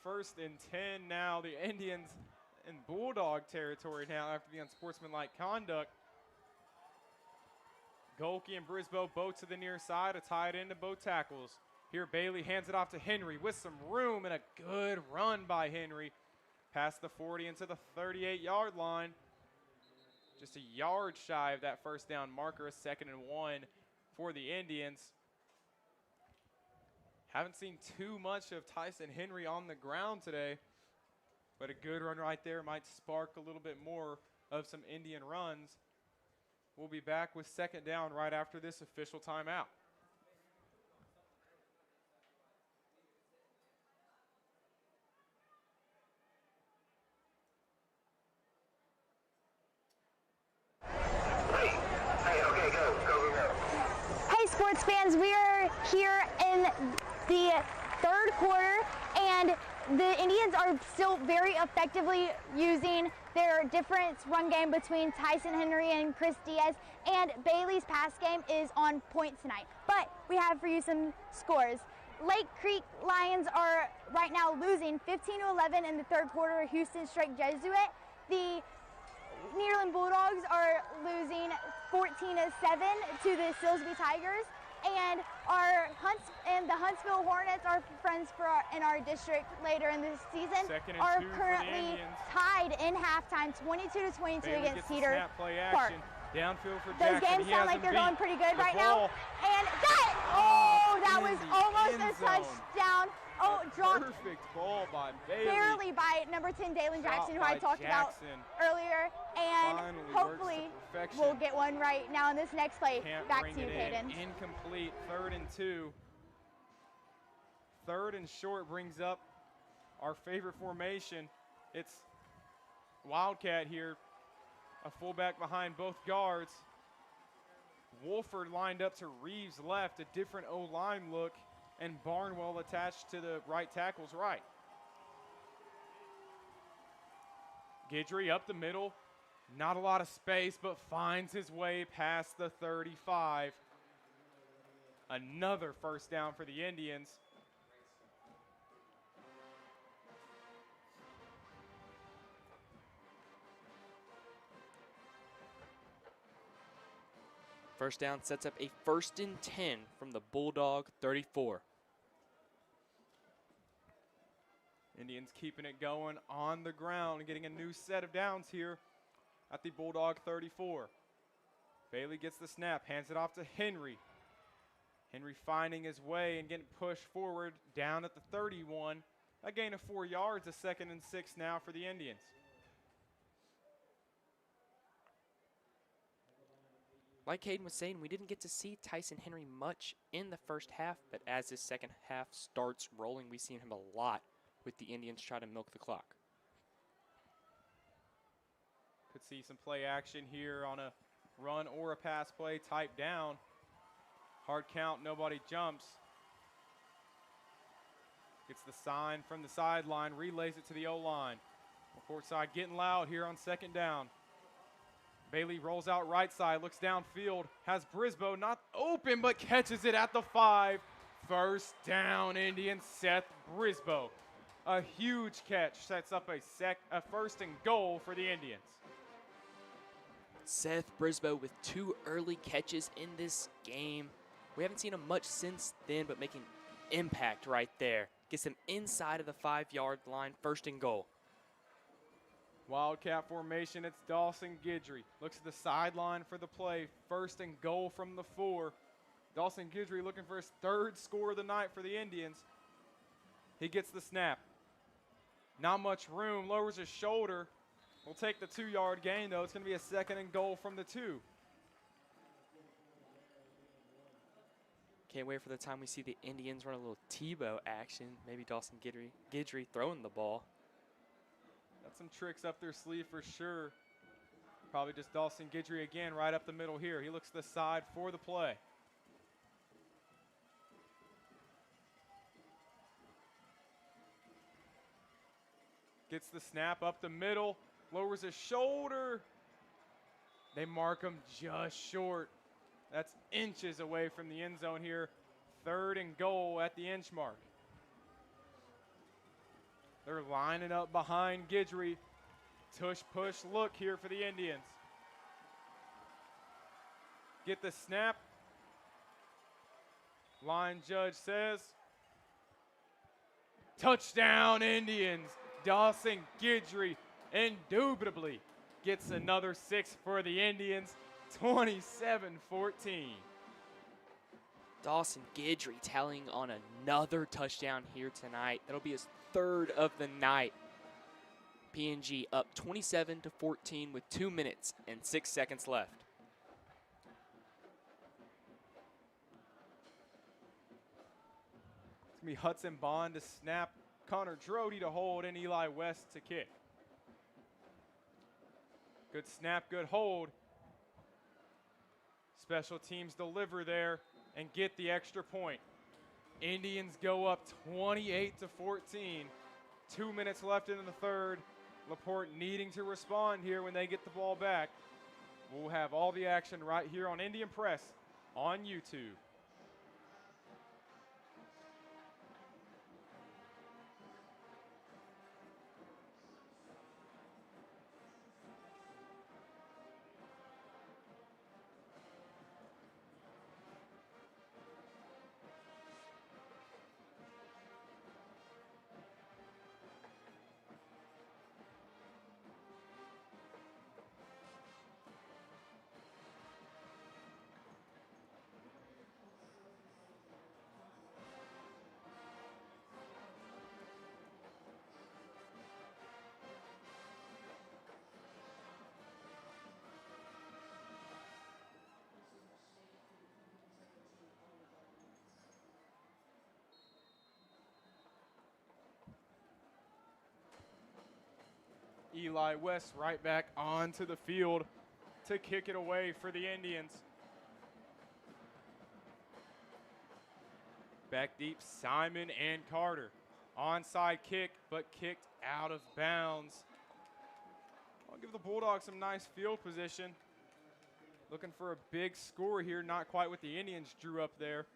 1st and 10 now. The Indians in Bulldog territory now after the unsportsmanlike conduct. Golke and Brisboe both to the near side, a tight end to both tackles. Here Bailey hands it off to Henry with some room and a good run by Henry. Past the 40 into the 38-yard line. Just a yard shy of that first down marker, a 2nd and 1 for the Indians. Haven't seen too much of Tyson Henry on the ground today, but a good run right there might spark a little bit more of some Indian runs. We'll be back with 2nd down right after this official timeout. Hey sports fans, we are here in the 3rd quarter and the Indians are still very effectively using their different run game between Tyson Henry and Chris Diaz, and Bailey's pass game is on point tonight. But we have for you some scores. Lake Creek Lions are right now losing 15-11 in the 3rd quarter. Houston Strake Jesuit. The Nederland Bulldogs are losing 14-7 to the Silsbee Tigers, and the Huntsville Hornets, our friends in our district later in the season, are currently tied in halftime, 22-22 against Cedar Park. Downfield for Those Jackson. games sound like they're going pretty good right now. And that was in the almost end a zone. touchdown. Oh, dropped Perfect ball by Bailey. barely by number 10, Dalen Jackson, who I talked about earlier. And Finally hopefully works to perfection. we'll get one right now in this next play. Can't Back bring to you, it in. Caden. Incomplete, 3rd and 2. 3rd and short brings up our favorite formation. It's Wildcat here, a fullback behind both guards. Wolford lined up to Reeves left, a different O-line look, and Barnwell attached to the right tackle's right. Guidry up the middle, not a lot of space, but finds his way past the 35. Another 1st down for the Indians. First down sets up a 1st and 10 from the Bulldog 34. Indians keeping it going on the ground and getting a new set of downs here at the Bulldog 34. Bailey gets the snap, hands it off to Henry. Henry finding his way and getting pushed forward down at the 31. A gain of 4 yards, a 2nd and 6 now for the Indians. Like Caden was saying, we didn't get to see Tyson Henry much in the 1st half, but as this 2nd half starts rolling, we've seen him a lot with the Indians try to milk the clock. Could see some play action here on a run or a pass play type down. Hard count, nobody jumps. Gets the sign from the sideline, relays it to the O-line. Court side getting loud here on 2nd down. Bailey rolls out right side, looks downfield, has Brisboe not open, but catches it at the 5. 1st down, Indians. Seth Brisboe. A huge catch sets up a 1st and goal for the Indians. Seth Brisboe with 2 early catches in this game. We haven't seen him much since then, but making impact right there. Gets him inside of the 5-yard line, 1st and goal. Wildcat formation, it's Dawson Guidry. Looks at the sideline for the play. 1st and goal from the 4. Dawson Guidry looking for his 3rd score of the night for the Indians. He gets the snap. Not much room, lowers his shoulder. We'll take the 2-yard gain, though. It's going to be a 2nd and goal from the 2. Can't wait for the time we see the Indians run a little Tebow action. Maybe Dawson Guidry throwing the ball. Got some tricks up their sleeve for sure. Probably just Dawson Guidry again right up the middle here. He looks to the side for the play. Gets the snap up the middle, lowers his shoulder. They mark him just short. That's inches away from the end zone here. 3rd and goal at the inch mark. They're lining up behind Guidry. Tush push look here for the Indians. Get the snap. Line judge says, touchdown Indians. Dawson Guidry indubitably gets another 6 for the Indians, 27-14. Dawson Guidry tallying on another touchdown here tonight. That'll be his 3rd of the night. PNG up 27-14 with 2 minutes and 6 seconds left. It's going to be Hudson Bond to snap, Connor Drody to hold, and Eli West to kick. Good snap, good hold. Special teams deliver there and get the extra point. Indians go up 28-14. 2 minutes left in the third. Laporte needing to respond here when they get the ball back. We'll have all the action right here on Indian Press on YouTube. Eli West right back onto the field to kick it away for the Indians. Back deep, Simon and Carter. Onside kick, but kicked out of bounds. I'll give the Bulldogs some nice field position. Looking for a big score here, not quite what the Indians drew up there.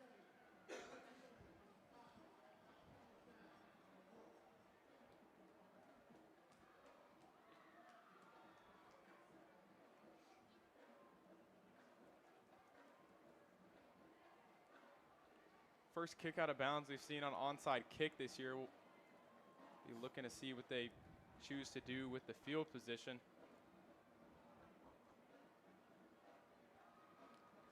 First kick out of bounds we've seen on onside kick this year. We'll be looking to see what they choose to do with the field position.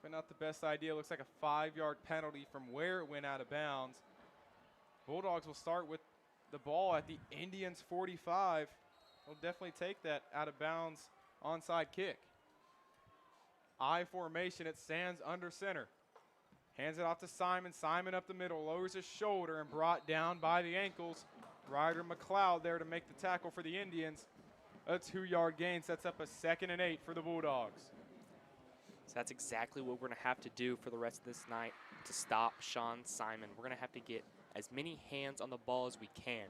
But not the best idea. Looks like a 5-yard penalty from where it went out of bounds. Bulldogs will start with the ball at the Indians 45. They'll definitely take that out of bounds onside kick. I formation, it stands under center. Hands it off to Simon. Simon up the middle, lowers his shoulder and brought down by the ankles. Ryder McLeod there to make the tackle for the Indians. A 2-yard gain sets up a 2nd and 8 for the Bulldogs. So that's exactly what we're going to have to do for the rest of this night to stop Sean Simon. We're going to have to get as many hands on the ball as we can.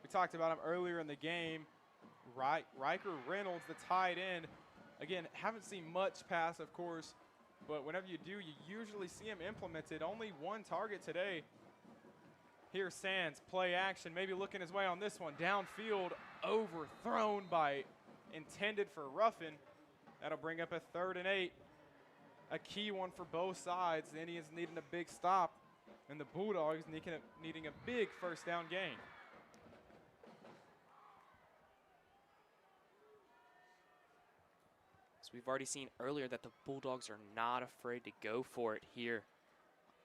We talked about him earlier in the game. Riker Reynolds, the tight end. Again, haven't seen much pass, of course, but whenever you do, you usually see him implemented. Only 1 target today. Here's Sands, play action, maybe looking his way on this one. Downfield, overthrown by intended for Ruffin. That'll bring up a 3rd and 8. A key one for both sides. The Indians needing a big stop, and the Bulldogs needing a big first down gain. We've already seen earlier that the Bulldogs are not afraid to go for it here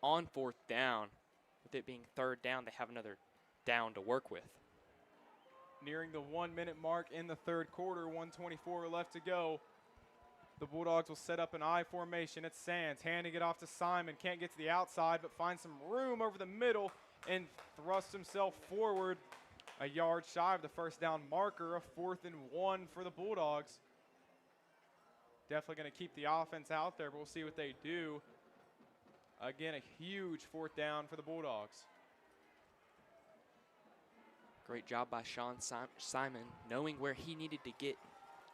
on 4th down. With it being 3rd down, they have another down to work with. Nearing the 1-minute mark in the 3rd quarter, 1:24 left to go. The Bulldogs will set up an I formation. It's Sands handing it off to Simon. Can't get to the outside, but finds some room over the middle and thrusts himself forward. A yard shy of the first down marker, a 4th and 1 for the Bulldogs. Definitely going to keep the offense out there, but we'll see what they do. Again, a huge 4th down for the Bulldogs. Great job by Sean Simon, knowing where he needed to get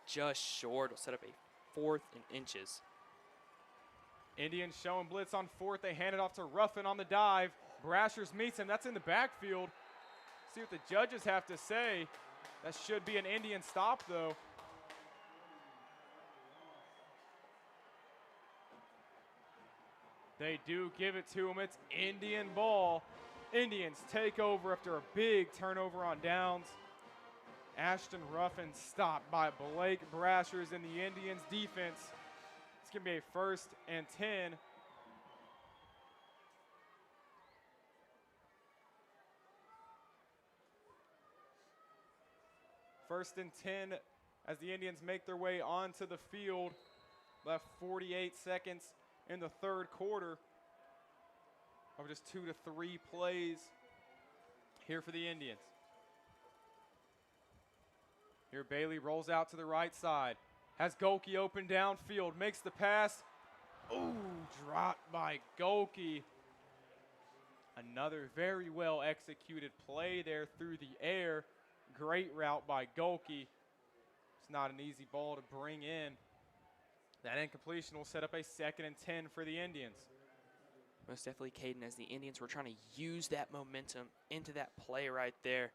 just short. Will set up a 4th and inches. Indians showing blitz on 4th. They hand it off to Ruffin on the dive. Brashers meets him. That's in the backfield. See what the judges have to say. That should be an Indian stop, though. They do give it to him. It's Indian ball. Indians take over after a big turnover on downs. Ashton Ruffin stopped by Blake Brashers in the Indians defense. It's going to be a 1st and 10. First and 10 as the Indians make their way onto the field. Left 48 seconds in the 3rd quarter. Of just 2 to 3 plays here for the Indians. Here Bailey rolls out to the right side. Has Golke open downfield, makes the pass. Ooh, dropped by Golke. Another very well executed play there through the air. Great route by Golke. It's not an easy ball to bring in. That incompletion will set up a 2nd and 10 for the Indians. Most definitely, Caden, as the Indians were trying to use that momentum into that play right there.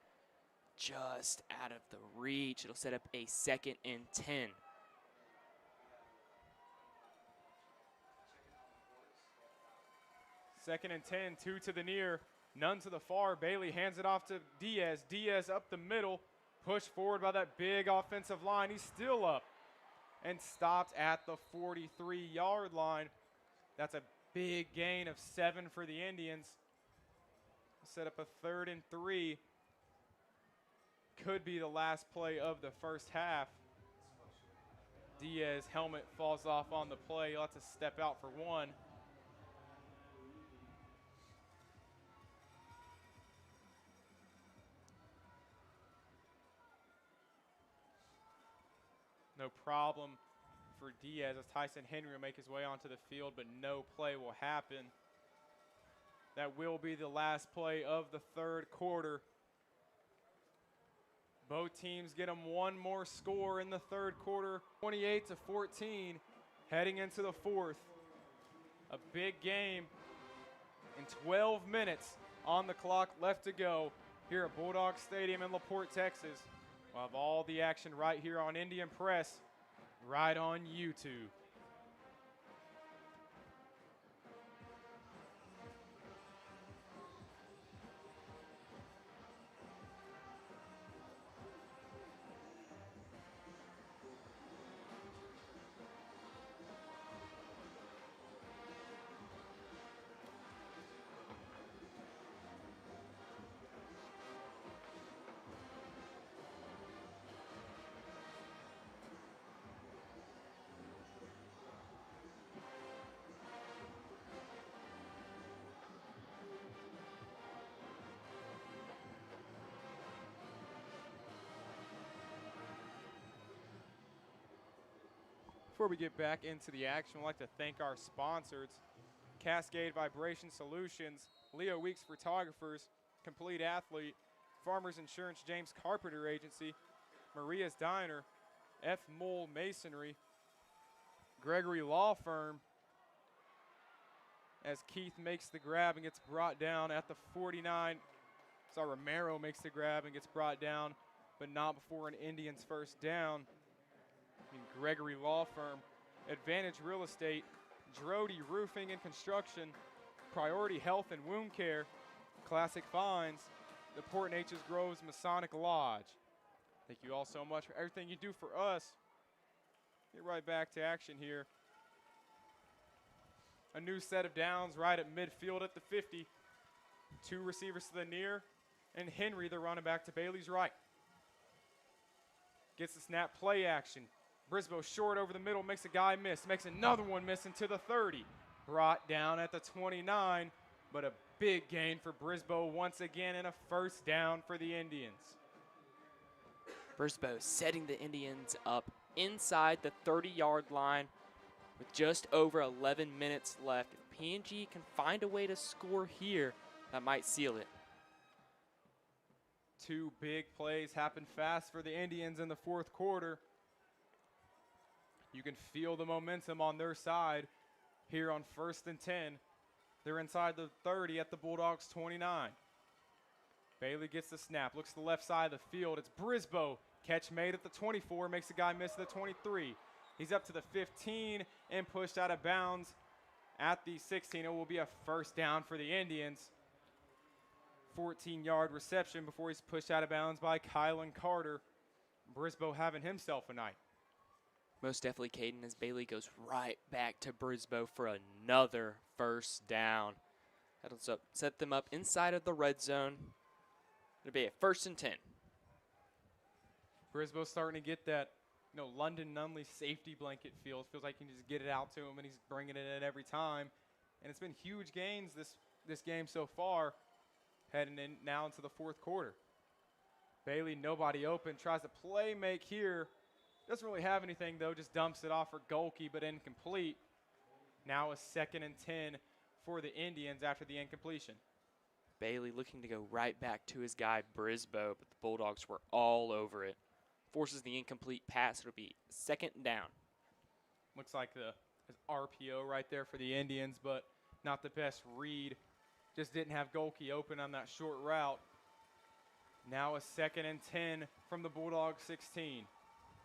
Just out of the reach. It'll set up a 2nd and 10. Second and 10, 2 to the near, none to the far. Bailey hands it off to Diaz. Diaz up the middle, pushed forward by that big offensive line. He's still up and stopped at the 43-yard line. That's a big gain of 7 for the Indians. Set up a 3rd and 3. Could be the last play of the first half. Diaz helmet falls off on the play. He'll have to step out for 1. No problem for Diaz as Tyson Henry will make his way onto the field, but no play will happen. That will be the last play of the 3rd quarter. Both teams get them one more score in the 3rd quarter, 28-14, heading into the 4th. A big game in 12 minutes on the clock left to go here at Bulldog Stadium in La Porte, Texas. We'll have all the action right here on Indian Press, right on YouTube. Before we get back into the action, I'd like to thank our sponsors, Cascade Vibration Solutions, Leo Weeks Photographers, Complete Athlete, Farmers Insurance James Carpenter Agency, Maria's Diner, F. Mole Masonry, Gregory Law Firm, as Keith makes the grab and gets brought down at the 49. Romero makes the grab and gets brought down, but not before an Indians first down. Gregory Law Firm, Advantage Real Estate, Drody Roofing and Construction, Priority Health and Wound Care, Classic Finds, the Port Neches Groves Masonic Lodge. Thank you all so much for everything you do for us. Get right back to action here. A new set of downs right at midfield at the 50. 2 receivers to the near, and Henry, the running back, to Bailey's right. Gets the snap, play action. Brisboe short over the middle, makes a guy miss, makes another one miss into the 30. Brought down at the 29, but a big gain for Brisboe once again, and a first down for the Indians. Brisboe setting the Indians up inside the 30-yard line with just over 11 minutes left. If PNG can find a way to score here, that might seal it. 2 big plays happen fast for the Indians in the 4th quarter. You can feel the momentum on their side here on 1st and 10. They're inside the 30 at the Bulldogs 29. Bailey gets the snap, looks to the left side of the field. It's Brisboe. Catch made at the 24, makes the guy miss at the 23. He's up to the 15 and pushed out of bounds at the 16. It will be a first down for the Indians. 14-yard reception before he's pushed out of bounds by Kylan Carter. Brisboe having himself a night. Most definitely, Caden, as Bailey goes right back to Brisboe for another first down. That'll set them up inside of the red zone. It'll be a 1st and 10. Brisboe's starting to get that, London Nunley safety blanket feel. It feels like you can just get it out to him, and he's bringing it in every time. And it's been huge gains this game so far, heading in now into the fourth quarter. Bailey, nobody open, tries to play make here. Doesn't really have anything, though, just dumps it off for Golke, but incomplete. Now a 2nd and 10 for the Indians after the incompletion. Bailey looking to go right back to his guy, Brisboe, but the Bulldogs were all over it. Forces the incomplete pass. It'll be 2nd down. Looks like the RPO right there for the Indians, but not the best read. Just didn't have Golke open on that short route. Now a 2nd and 10 from the Bulldog 16.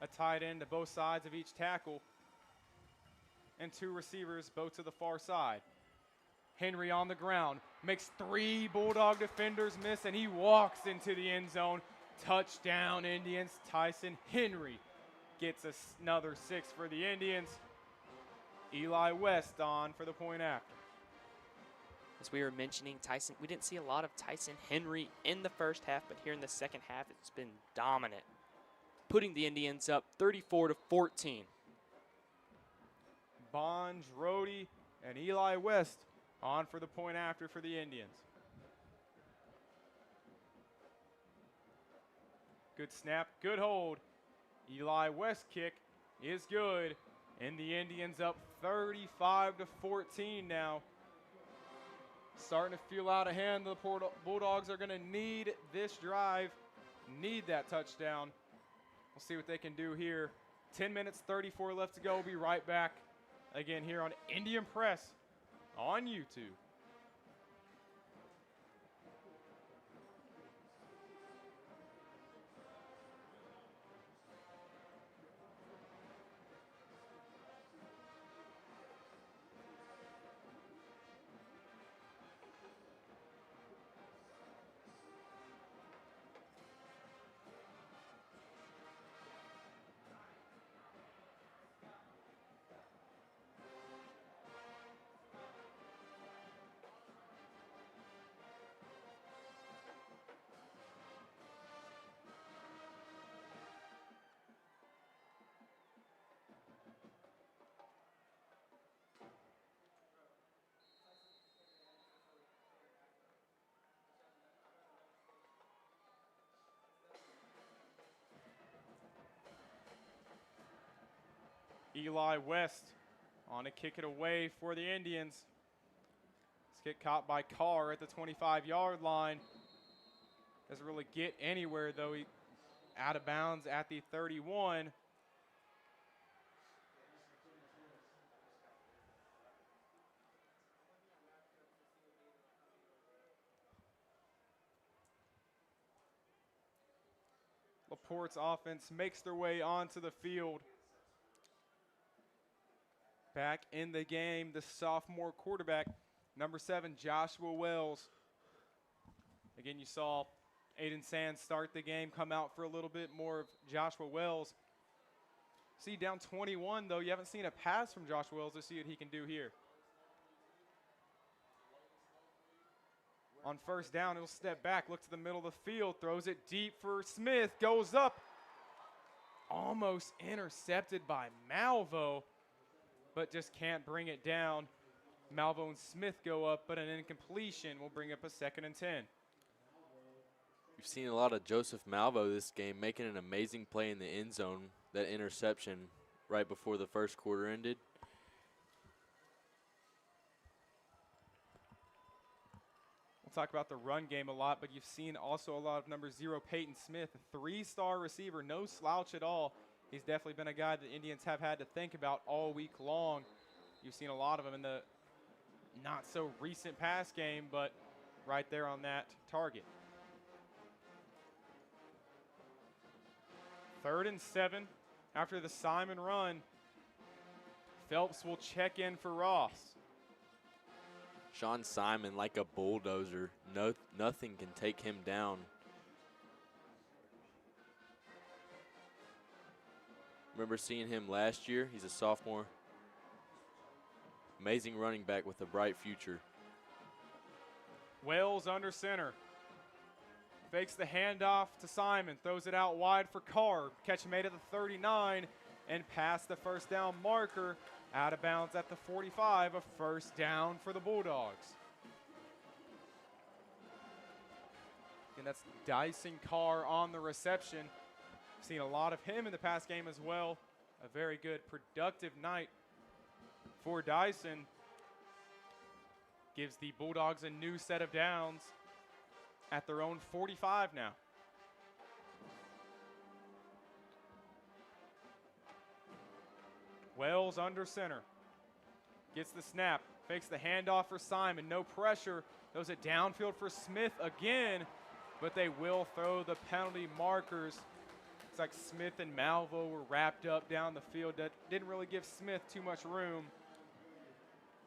A tight end to both sides of each tackle. And 2 receivers both to the far side. Henry on the ground, makes 3 Bulldog defenders miss, and he walks into the end zone. Touchdown, Indians. Tyson Henry gets another 6 for the Indians. Eli West on for the point after. As we were mentioning, Tyson, we didn't see a lot of Tyson Henry in the first half, but here in the second half, it's been dominant, putting the Indians up 34-14. Bonge, Rhodey, and Eli West on for the point after for the Indians. Good snap, good hold. Eli West kick is good, and the Indians up 35-14 now. Starting to feel out of hand. The Bulldogs are going to need this drive, need that touchdown. We'll see what they can do here. 10 minutes, 34 left to go. We'll be right back again here on Indian Press on YouTube. Eli West on to kick it away for the Indians. Let's get caught by Carr at the 25-yard line. Doesn't really get anywhere, though. He out of bounds at the 31. Laporte's offense makes their way onto the field. Back in the game, the sophomore quarterback, number 7, Joshua Wells. Again, you saw Aiden Sands start the game, come out for a little bit more of Joshua Wells. See, down 21, though, you haven't seen a pass from Joshua Wells. Let's see what he can do here. On first down, he'll step back, look to the middle of the field, throws it deep for Smith, goes up. Almost intercepted by Malvo, but just can't bring it down. Malvo and Smith go up, but an incompletion will bring up a 2nd and 10. We've seen a lot of Joseph Malvo this game, making an amazing play in the end zone, that interception right before the first quarter ended. We'll talk about the run game a lot, but you've seen also a lot of number 0, Peyton Smith, a 3-star receiver, no slouch at all. He's definitely been a guy that the Indians have had to think about all week long. You've seen a lot of him in the not so recent pass game, but right there on that target. 3rd and 7 after the Simon run. Phelps will check in for Ross. Sean Simon, like a bulldozer, nothing can take him down. Remember seeing him last year? He's a sophomore. Amazing running back with a bright future. Wells under center. Fakes the handoff to Simon, throws it out wide for Carr. Catch made at the 39 and past the first down marker. Out of bounds at the 45, a first down for the Bulldogs. And that's Dyson Carr on the reception. Seen a lot of him in the pass game as well. A very good, productive night for Dyson. Gives the Bulldogs a new set of downs at their own 45 now. Wells under center. Gets the snap. Fakes the handoff for Simon. No pressure. Throws it downfield for Smith again. But they will throw the penalty markers. Looks like Smith and Malvo were wrapped up down the field. That didn't really give Smith too much room.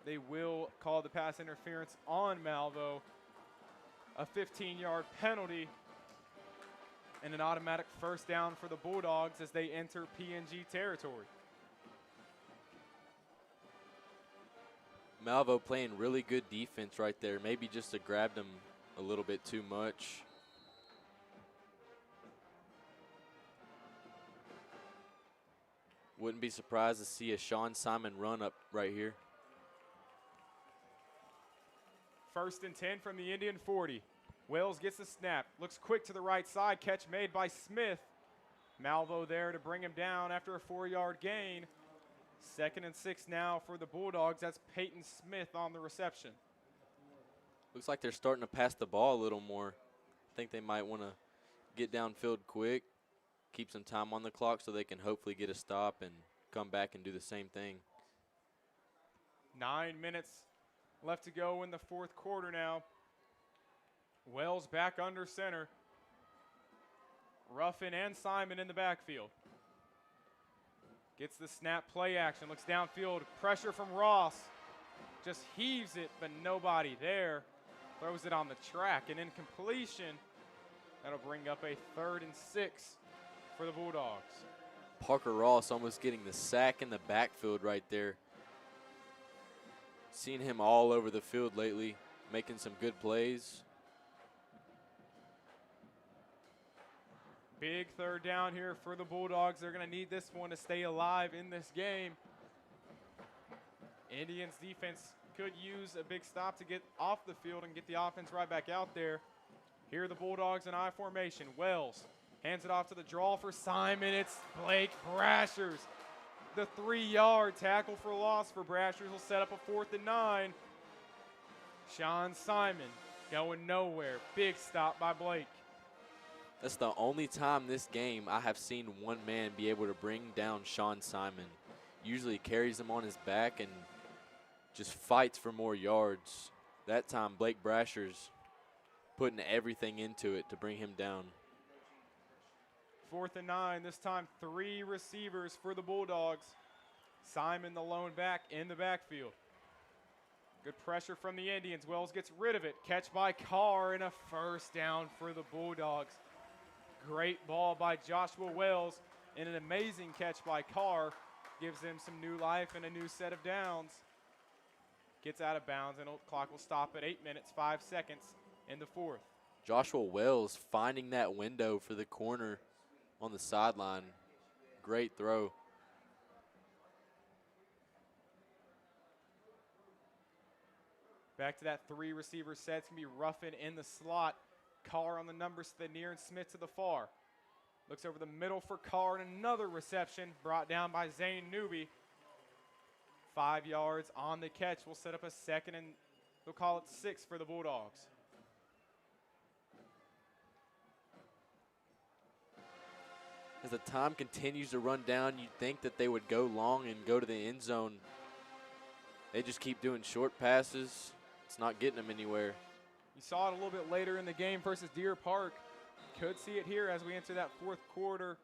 They will call the pass interference on Malvo. A 15-yard penalty. And an automatic first down for the Bulldogs as they enter PNG territory. Malvo playing really good defense right there. Maybe just to grab them a little bit too much. Wouldn't be surprised to see a Sean Simon run up right here. 1st and 10 from the Indian 40. Wells gets the snap. Looks quick to the right side. Catch made by Smith. Malvo there to bring him down after a 4-yard gain. 2nd and 6 now for the Bulldogs. That's Peyton Smith on the reception. Looks like they're starting to pass the ball a little more. I think they might want to get downfield quick, keep some time on the clock so they can hopefully get a stop and come back and do the same thing. 9 minutes left to go in the 4th quarter now. Wells back under center. Ruffin and Simon in the backfield. Gets the snap, play action, looks downfield, pressure from Ross. Just heaves it, but nobody there. Throws it on the track, and incompletion. That'll bring up a 3rd and 6 for the Bulldogs. Parker Ross almost getting the sack in the backfield right there. Seen him all over the field lately, making some good plays. Big 3rd down here for the Bulldogs. They're going to need this one to stay alive in this game. Indians defense could use a big stop to get off the field and get the offense right back out there. Here are the Bulldogs in I formation. Wells hands it off to the draw for Simon. It's Blake Brashers. The 3-yard tackle for loss for Brashers will set up a 4th and 9. Sean Simon going nowhere. Big stop by Blake. That's the only time this game I have seen one man be able to bring down Sean Simon. Usually carries him on his back and just fights for more yards. That time, Blake Brashers putting everything into it to bring him down. 4th and 9, this time 3 receivers for the Bulldogs. Simon, the lone back, in the backfield. Good pressure from the Indians. Wells gets rid of it. Catch by Carr and a first down for the Bulldogs. Great ball by Joshua Wells and an amazing catch by Carr. Gives them some new life and a new set of downs. Gets out of bounds and the clock will stop at 8 minutes, 5 seconds in the 4th. Joshua Wells finding that window for the corner on the sideline. Great throw. Back to that 3 receiver set. It's going to be Ruffin in the slot. Carr on the numbers to the near and Smith to the far. Looks over the middle for Carr and another reception brought down by Zane Newby. 5 yards on the catch. We'll set up a 2nd and we'll call it 6 for the Bulldogs. As the time continues to run down, you'd think that they would go long and go to the end zone. They just keep doing short passes. It's not getting them anywhere. You saw it a little bit later in the game versus Deer Park. Could see it here as we enter that fourth quarter,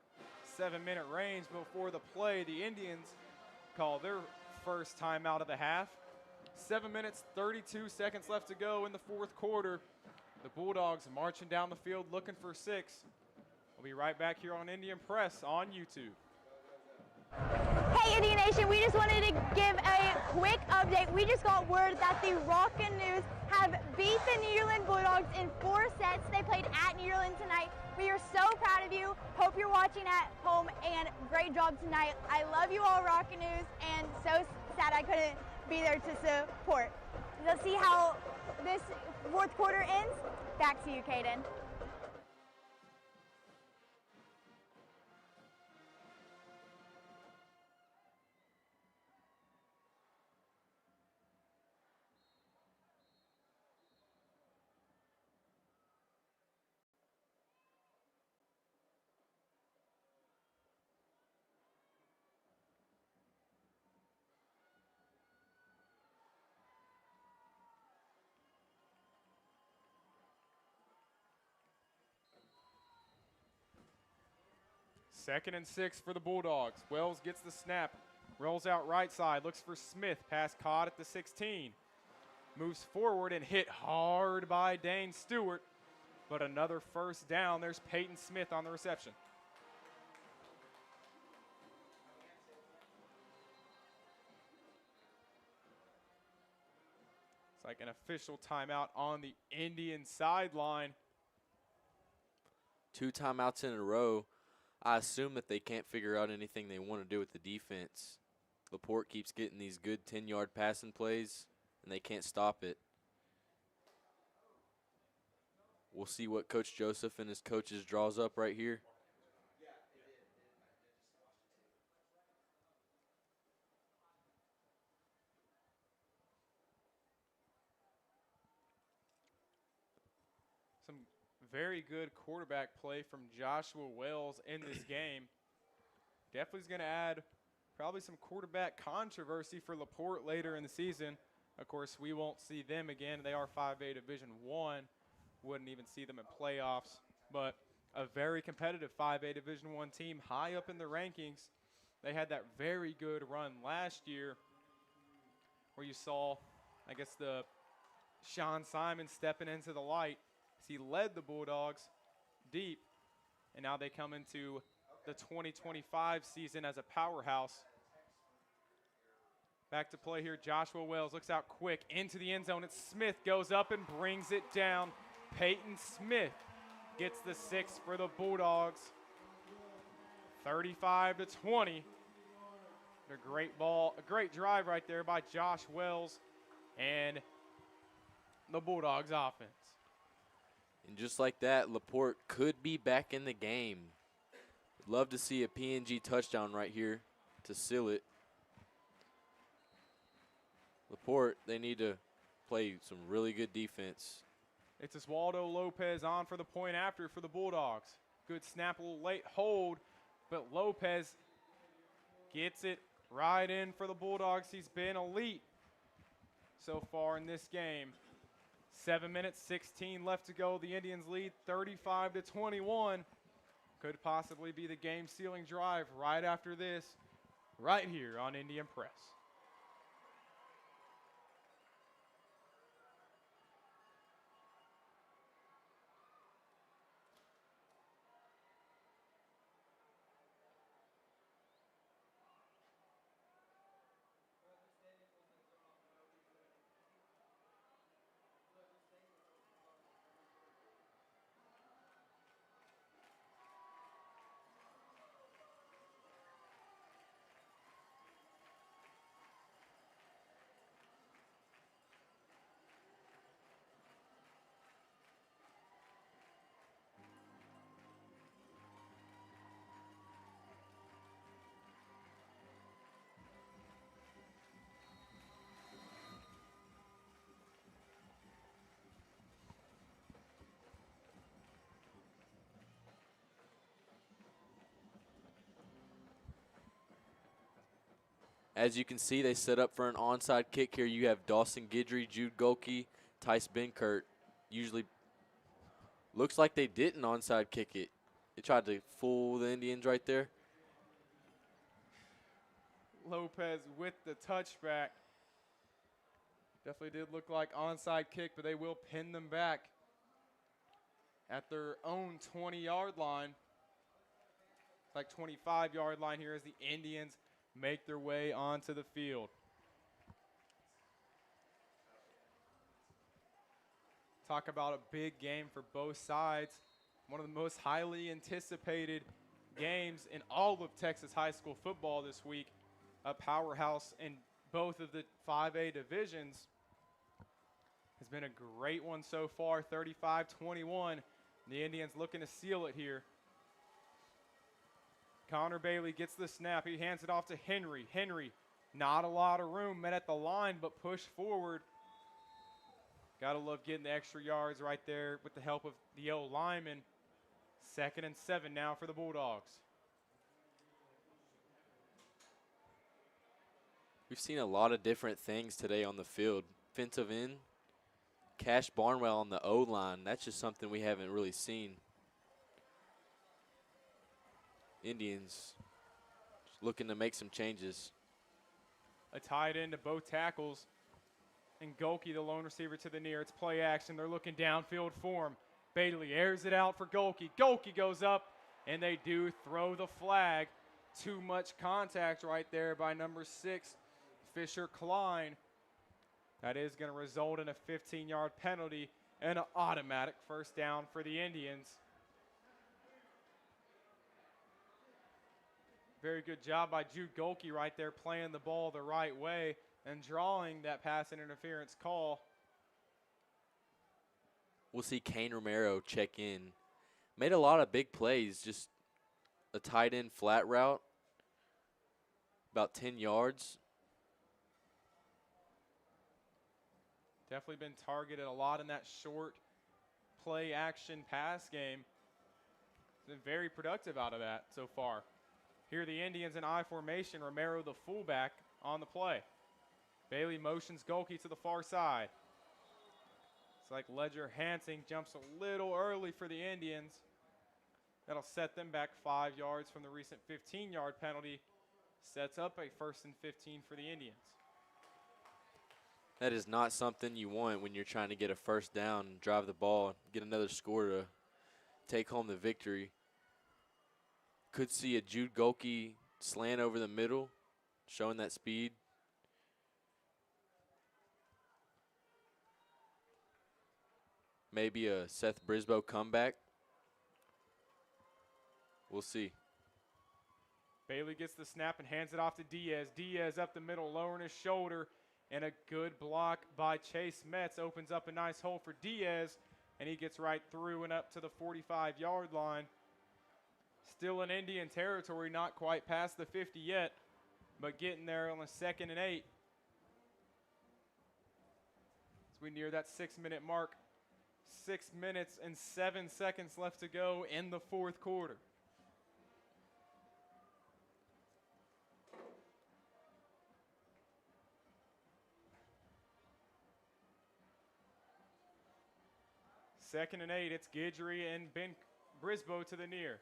7-minute range before the play. The Indians call their first timeout of the half. 7 minutes, 32 seconds left to go in the fourth quarter. The Bulldogs marching down the field looking for 6. We'll be right back here on Indian Press on YouTube. Hey Indian Nation, we just wanted to give a quick update. We just got word that the Rockin' News have beat the Nederland Bulldogs in 4 sets. They played at Nederland tonight. We are so proud of you. Hope you're watching at home, and great job tonight. I love you all, Rockin' News, and so sad I couldn't be there to support. Let's see how this fourth quarter ends. Back to you, Caden. Second and 6 for the Bulldogs. Wells gets the snap, rolls out right side, looks for Smith, pass caught at the 16. Moves forward and hit hard by Dane Stewart, but another first down. There's Peyton Smith on the reception. It's like an official timeout on the Indian sideline. 2 timeouts in a row. I assume that they can't figure out anything they want to do with the defense. LaPorte keeps getting these good 10-yard passing plays, and they can't stop it. We'll see what Coach Joseph and his coaches draws up right here. Some very good quarterback play from Joshua Wells in this game. Definitely is going to add probably some quarterback controversy for LaPorte later in the season. Of course, we won't see them again. They are 5A Division I. Wouldn't even see them in playoffs. But a very competitive 5A Division I team high up in the rankings. They had that very good run last year where you saw, I guess, the Sean Simon stepping into the light. He led the Bulldogs deep, and now they come into the 2025 season as a powerhouse. Back to play here. Joshua Wells looks out quick into the end zone. It's Smith goes up and brings it down. Peyton Smith gets the 6 for the Bulldogs. 35-20. A great ball, a great drive right there by Josh Wells and the Bulldogs offense. And just like that, LaPorte could be back in the game. Love to see a PNG touchdown right here to seal it. LaPorte, they need to play some really good defense. It's Oswaldo Lopez on for the point after for the Bulldogs. Good snap, a little late hold, but Lopez gets it right in for the Bulldogs. He's been elite so far in this game. 7 minutes, 16 left to go. The Indians lead 35-21. Could possibly be the game-sealing drive right after this, right here on Indian Press. As you can see, they set up for an onside kick here. You have Dawson Guidry, Jude Golke, Tice Benkert. Usually looks like they didn't onside kick it. They tried to fool the Indians right there. Lopez with the touchback. Definitely did look like onside kick, but they will pin them back at their own 20-yard line. Like 25-yard line here as the Indians make their way onto the field. Talk about a big game for both sides. One of the most highly anticipated games in all of Texas high school football this week. A powerhouse in both of the 5A divisions. Has been a great one so far, 35-21. The Indians looking to seal it here. Connor Bailey gets the snap. He hands it off to Henry. Henry, not a lot of room, met at the line, but pushed forward. Gotta love getting the extra yards right there with the help of the O-lineman. 2nd and 7 now for the Bulldogs. We've seen a lot of different things today on the field. Defensive end, Cash Barnwell on the O-line. That's just something we haven't really seen. Indians looking to make some changes. A tight end to both tackles. And Golke, the lone receiver, to the near. It's play action. They're looking downfield for him. Bailey airs it out for Golke. Golke goes up, and they do throw the flag. Too much contact right there by number 6, Fisher Klein. That is going to result in a 15-yard penalty and an automatic first down for the Indians. Very good job by Jude Golke right there, playing the ball the right way and drawing that pass and interference call. We'll see Kane Romero check in. Made a lot of big plays, just a tight end flat route, about 10 yards. Definitely been targeted a lot in that short play action pass game. Been very productive out of that so far. Here are the Indians in I formation. Romero, the fullback, on the play. Bailey motions Golke to the far side. It's like Ledger Hansing jumps a little early for the Indians. That'll set them back 5 yards from the recent 15-yard penalty. Sets up a 1st and 15 for the Indians. That is not something you want when you're trying to get a first down, drive the ball, get another score to take home the victory. Could see a Jude Golke slant over the middle, showing that speed. Maybe a Seth Brisboe comeback. We'll see. Bailey gets the snap and hands it off to Diaz. Diaz up the middle, lowering his shoulder. And a good block by Chase Metz opens up a nice hole for Diaz. And he gets right through and up to the 45-yard line. Still in Indian territory, not quite past the 50 yet, but getting there on a 2nd and 8. As we near that 6-minute mark, 6 minutes and 7 seconds left to go in the 4th quarter. Second and 8, it's Guidry and Ben Brisboe to the near.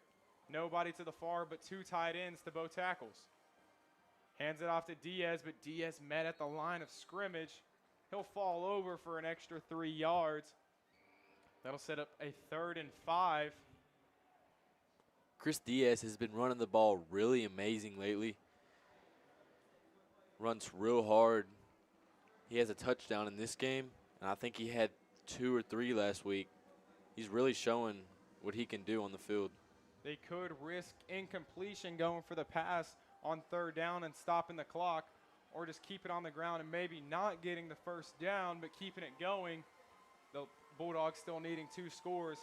Nobody to the far, but 2 tight ends to both tackles. Hands it off to Diaz, but Diaz met at the line of scrimmage. He'll fall over for an extra 3 yards. That'll set up a 3rd and 5. Chris Diaz has been running the ball really amazing lately. Runs real hard. He has a touchdown in this game, and I think he had 2 or 3 last week. He's really showing what he can do on the field. They could risk incompletion going for the pass on 3rd down and stopping the clock, or just keep it on the ground and maybe not getting the first down, but keeping it going. The Bulldogs still needing 2 scores.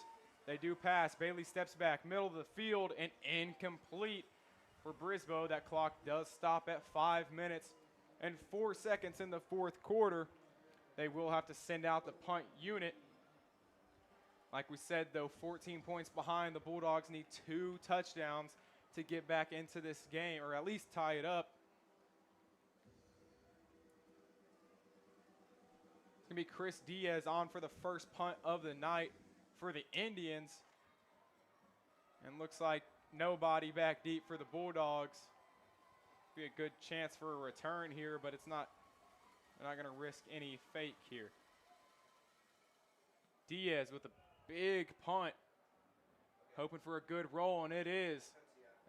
They do pass. Bailey steps back, middle of the field, and incomplete for Brisboe. That clock does stop at 5 minutes and 4 seconds in the 4th quarter. They will have to send out the punt unit. Like we said, though, 14 points behind. The Bulldogs need 2 touchdowns to get back into this game, or at least tie it up. going to be Chris Diaz on for the first punt of the night for the Indians. And looks like nobody back deep for the Bulldogs. Be a good chance for a return here, but it's not. They're not going to risk any fake here. Diaz with a big punt, hoping for a good roll, and it is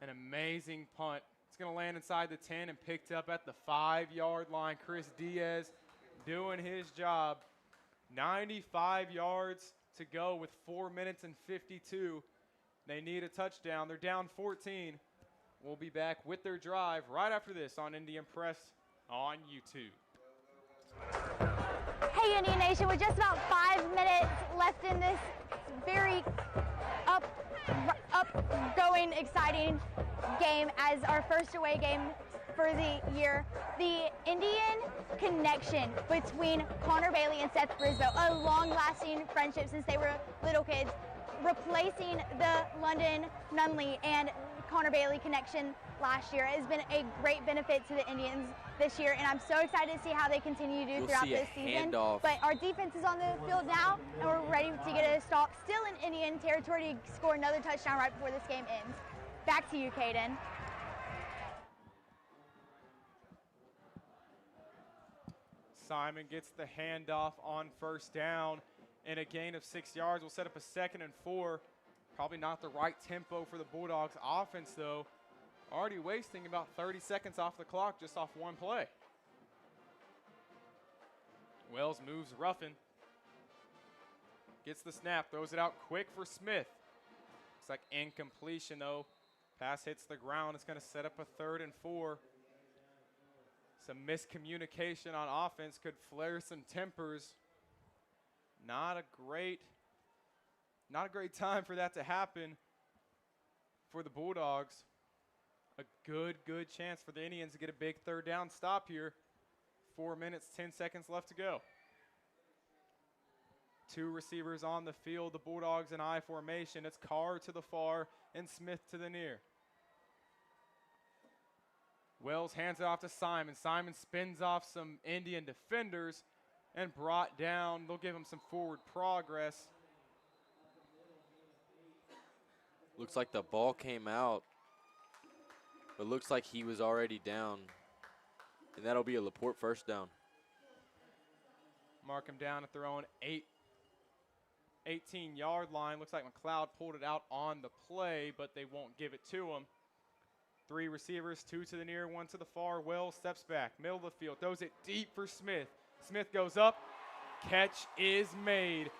an amazing punt. It's going to land inside the 10 and picked up at the 5-yard line. Chris Diaz doing his job. 95 yards to go with 4 minutes and 52. They need a touchdown. They're down 14. We'll be back with their drive right after this on Indian Press on YouTube. Hey, Indian Nation, with just about 5 minutes left in this very upgoing, exciting game as our first away game for the year. The Indian connection between Connor Bailey and Seth Brisbow, a long-lasting friendship since they were little kids, replacing the London Nunley and Connor Bailey connection last year has been a great benefit to the Indians this year, and I'm so excited to see how they continue to do throughout this season. But our defense is on the field now, and we're ready to get a stop, still in Indian territory, to score another touchdown right before this game ends. Back to you, Caden. Simon gets the handoff on first down, and a gain of 6 yards will set up a 2nd and 4. Probably not the right tempo for the Bulldogs offense, though. Already wasting about 30 seconds off the clock just off one play. Wells moves Ruffin. Gets the snap, throws it out quick for Smith. Looks like incompletion, though. Pass hits the ground. It's going to set up a 3rd and 4. Some miscommunication on offense could flare some tempers. Not a great time for that to happen for the Bulldogs. A good chance for the Indians to get a big 3rd down stop here. 4 minutes, 10 seconds left to go. 2 receivers on the field. The Bulldogs in I formation. It's Carr to the far and Smith to the near. Wells hands it off to Simon. Simon spins off some Indian defenders and brought down. They'll give him some forward progress. Looks like the ball came out, but looks like he was already down. And that'll be a LaPorte first down. Mark him down at their own 18-yard line. Looks like McLeod pulled it out on the play, but they won't give it to him. 3 receivers, 2 to the near, 1 to the far. Wells steps back, middle of the field, throws it deep for Smith. Smith goes up, catch is made.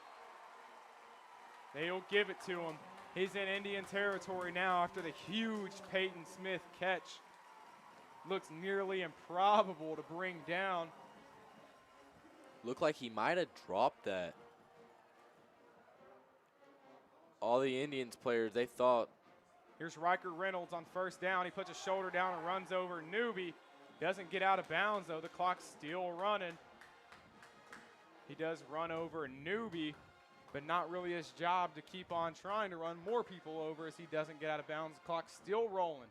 They'll give it to him. He's in Indian territory now after the huge Peyton Smith catch. Looks nearly improbable to bring down. Looked like he might have dropped that. All the Indians players, they thought. Here's Riker Reynolds on first down. He puts a shoulder down and runs over Newby. Doesn't get out of bounds, though. The clock's still running. He does run over Newby, but not really his job to keep on trying to run more people over as he doesn't get out of bounds. The clock's still rolling.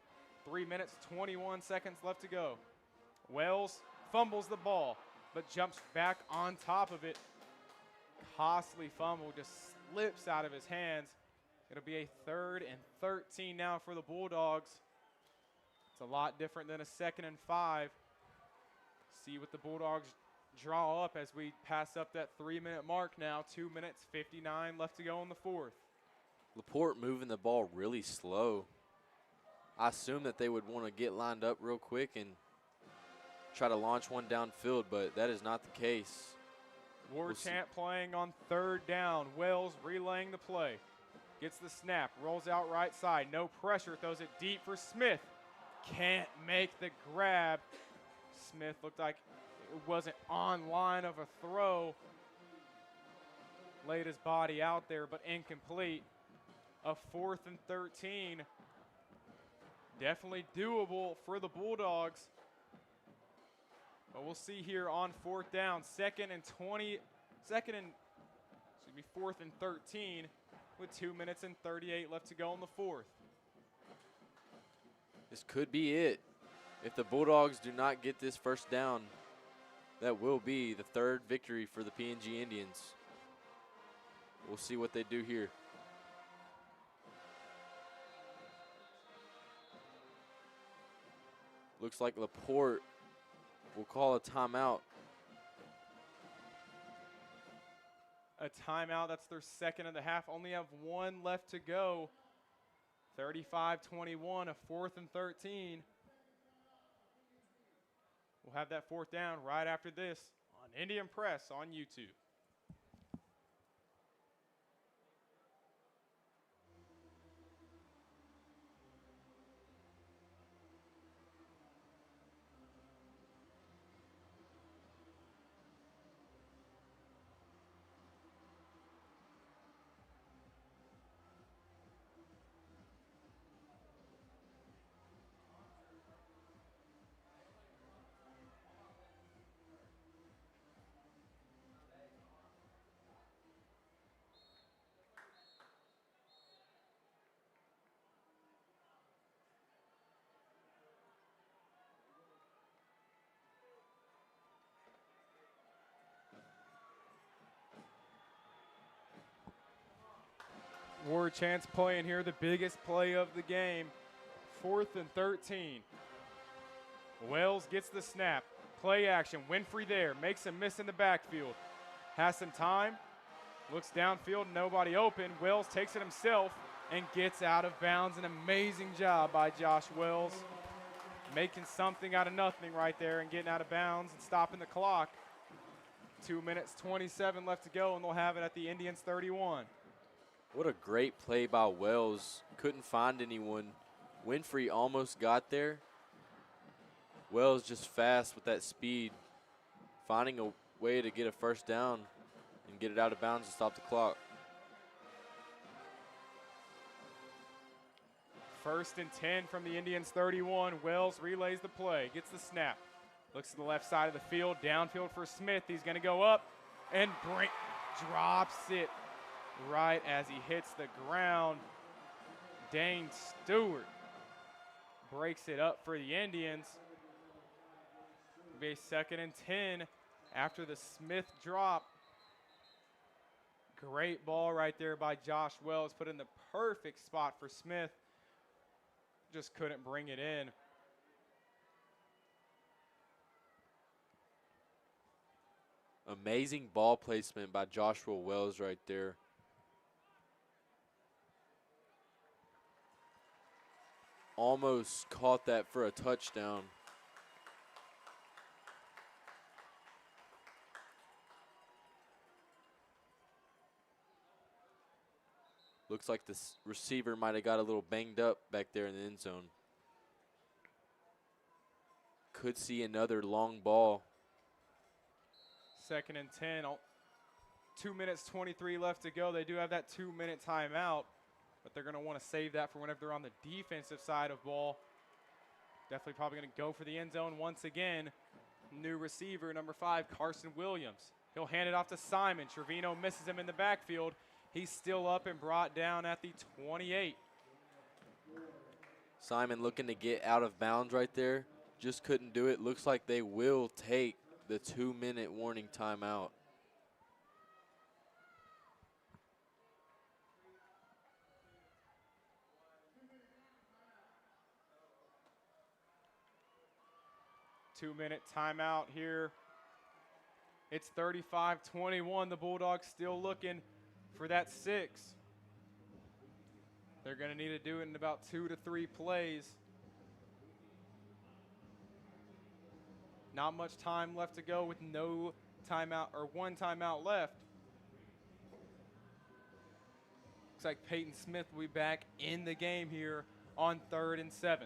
3 minutes, 21 seconds left to go. Wells fumbles the ball, but jumps back on top of it. Costly fumble, just slips out of his hands. It'll be a 3rd and 13 now for the Bulldogs. It's a lot different than a 2nd and 5. See what the Bulldogs draw up as we pass up that 3-minute mark now. 2 minutes, 59 left to go in the 4th. LaPorte moving the ball really slow. I assume that they would want to get lined up real quick and try to launch one downfield, but that is not the case. Warchant playing on 3rd down. Wells relaying the play. Gets the snap, rolls out right side. No pressure, throws it deep for Smith. Can't make the grab. Smith looked like it wasn't on line of a throw. Laid his body out there, but incomplete. A 4th and 13. Definitely doable for the Bulldogs. But we'll see here on 4th down. 4th and 13 with 2 minutes and 38 left to go in the 4th. This could be it. If the Bulldogs do not get this first down, that will be the third victory for the PNG Indians. We'll see what they do here. Looks like Laporte will call a timeout. A timeout, that's their second of the half. Only have one left to go. 35-21, a 4th and 13. We'll have that 4th down right after this on Indian Press on YouTube. War Chance playing here, the biggest play of the game. 4th and 13. Wells gets the snap. Play action. Winfrey there. Makes a miss in the backfield. Has some time. Looks downfield. Nobody open. Wells takes it himself and gets out of bounds. An amazing job by Josh Wells. Making something out of nothing right there and getting out of bounds and stopping the clock. 2 minutes, 27 left to go, and they'll have it at the Indians 31. What a great play by Wells. Couldn't find anyone. Winfrey almost got there. Wells just fast with that speed, finding a way to get a first down and get it out of bounds and stop the clock. 1st and 10 from the Indians 31. Wells relays the play, gets the snap. Looks to the left side of the field, downfield for Smith. He's going to go up and drops it right as he hits the ground. Dane Stewart breaks it up for the Indians. It'll be a 2nd and 10 after the Smith drop. Great ball right there by Josh Wells, put in the perfect spot for Smith. Just couldn't bring it in. Amazing ball placement by Joshua Wells right there. Almost caught that for a touchdown. Looks like the receiver might have got a little banged up back there in the end zone. Could see another long ball. 2nd and 10. 2 minutes, 23 left to go. They do have that 2-minute timeout, but they're going to want to save that for whenever they're on the defensive side of ball. Definitely probably going to go for the end zone once again. New receiver, number 5, Carson Williams. He'll hand it off to Simon. Trevino misses him in the backfield. He's still up and brought down at the 28. Simon looking to get out of bounds right there. Just couldn't do it. Looks like they will take the 2-minute warning timeout. Two-minute timeout here. It's 35-21. The Bulldogs still looking for that 6. They're going to need to do it in about 2 to 3 plays. Not much time left to go with no timeout or 1 timeout left. Looks like Peyton Smith will be back in the game here on 3rd and 7.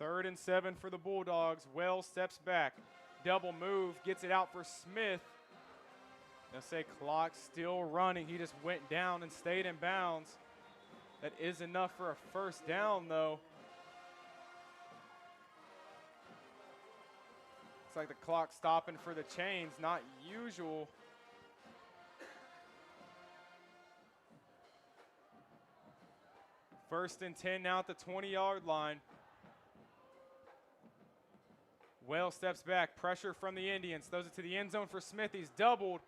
3rd and 7 for the Bulldogs. Wells steps back. Double move, gets it out for Smith. They'll say clock still running. He just went down and stayed in bounds. That is enough for a first down, though. Looks like the clock stopping for the chains, not usual. First and 10 now at the 20-yard line. Wells steps back, pressure from the Indians, throws it to the end zone for Smith. He's doubled,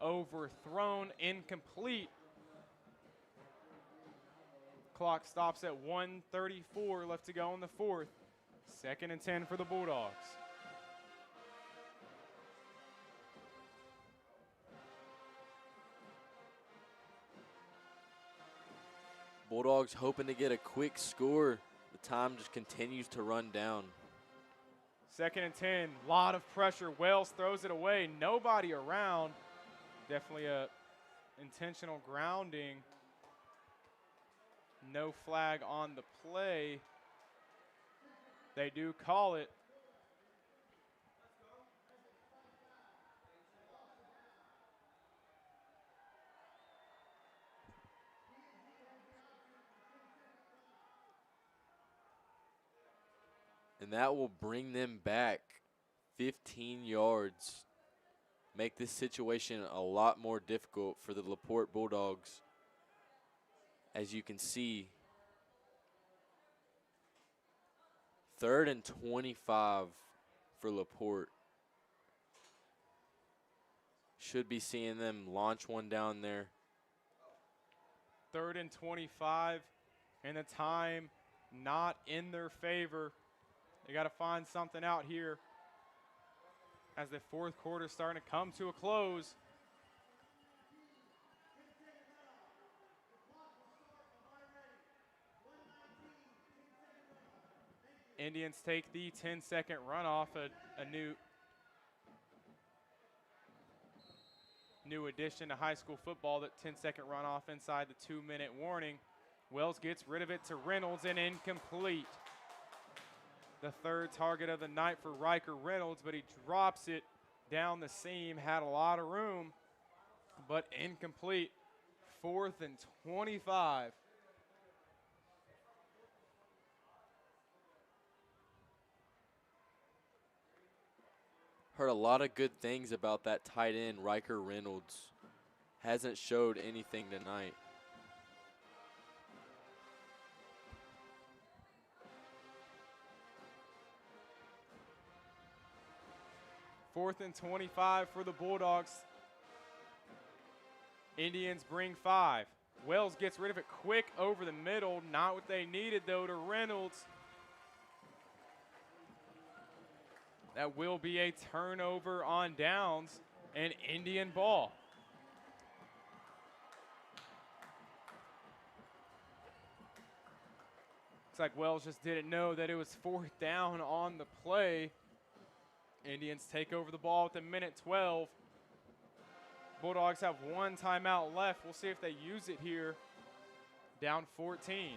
overthrown, incomplete. Clock stops at 1:34 left to go in the 4th. 2nd and 10 for the Bulldogs. Bulldogs hoping to get a quick score. The time just continues to run down. 2nd and 10, lot of pressure. Wells throws it away, nobody around. Definitely a intentional grounding. No flag on the play. They do call it. And that will bring them back 15 yards. Make this situation a lot more difficult for the La Porte Bulldogs. As you can see, 3rd and 25 for La Porte. Should be seeing them launch one down there. 3rd and 25, and the time not in their favor. They got to find something out here as the 4th quarter is starting to come to a close. Indians take the 10-second runoff, a new addition to high school football, that 10-second runoff inside the 2-minute warning. Wells gets rid of it to Reynolds and incomplete. The 3rd target of the night for Riker Reynolds, but he drops it down the seam, had a lot of room, but incomplete. 4th and 25. Heard a lot of good things about that tight end, Riker Reynolds. Hasn't showed anything tonight. Fourth and 25 for the Bulldogs. Indians bring 5. Wells gets rid of it quick over the middle. Not what they needed, though, to Reynolds. That will be a turnover on downs and Indian ball. Looks like Wells just didn't know that it was 4th down on the play. Indians take over the ball with a minute 12. Bulldogs have 1 timeout left. We'll see if they use it here. Down 14.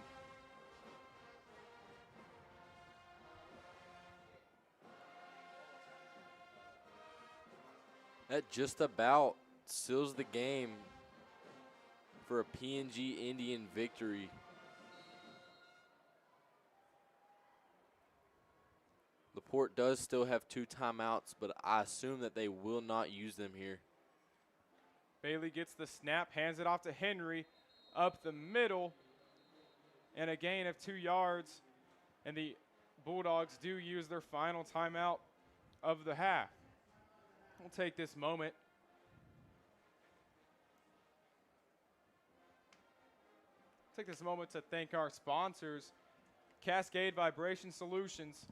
That just about seals the game for a PNG Indian victory. LaPorte does still have 2 timeouts, but I assume that they will not use them here. Bailey gets the snap, hands it off to Henry, up the middle, and a gain of 2 yards. And the Bulldogs do use their final timeout of the half. We'll take this moment to thank our sponsors, Cascade Vibration Solutions,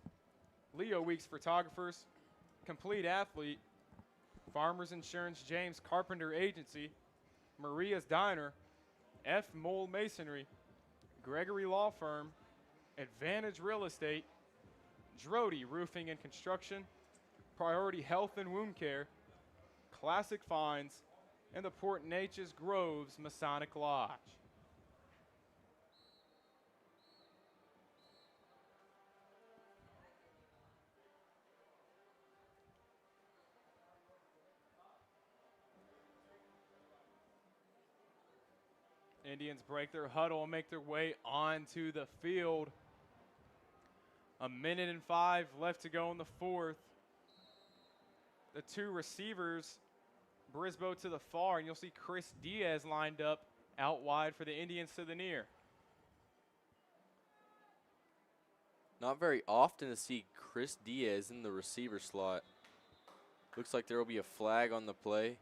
Leo Weeks Photographers, Complete Athlete, Farmers Insurance James Carpenter Agency, Maria's Diner, F. Mole Masonry, Gregory Law Firm, Advantage Real Estate, Drody Roofing and Construction, Priority Health and Wound Care, Classic Finds, and the Port Neches Groves Masonic Lodge. Indians break their huddle and make their way onto the field. 1:05 left to go in the fourth. The two receivers, Brisboe to the far, and you'll see Chris Diaz lined up out wide for the Indians to the near. Not very often to see Chris Diaz in the receiver slot. Looks like there will be a flag on the play.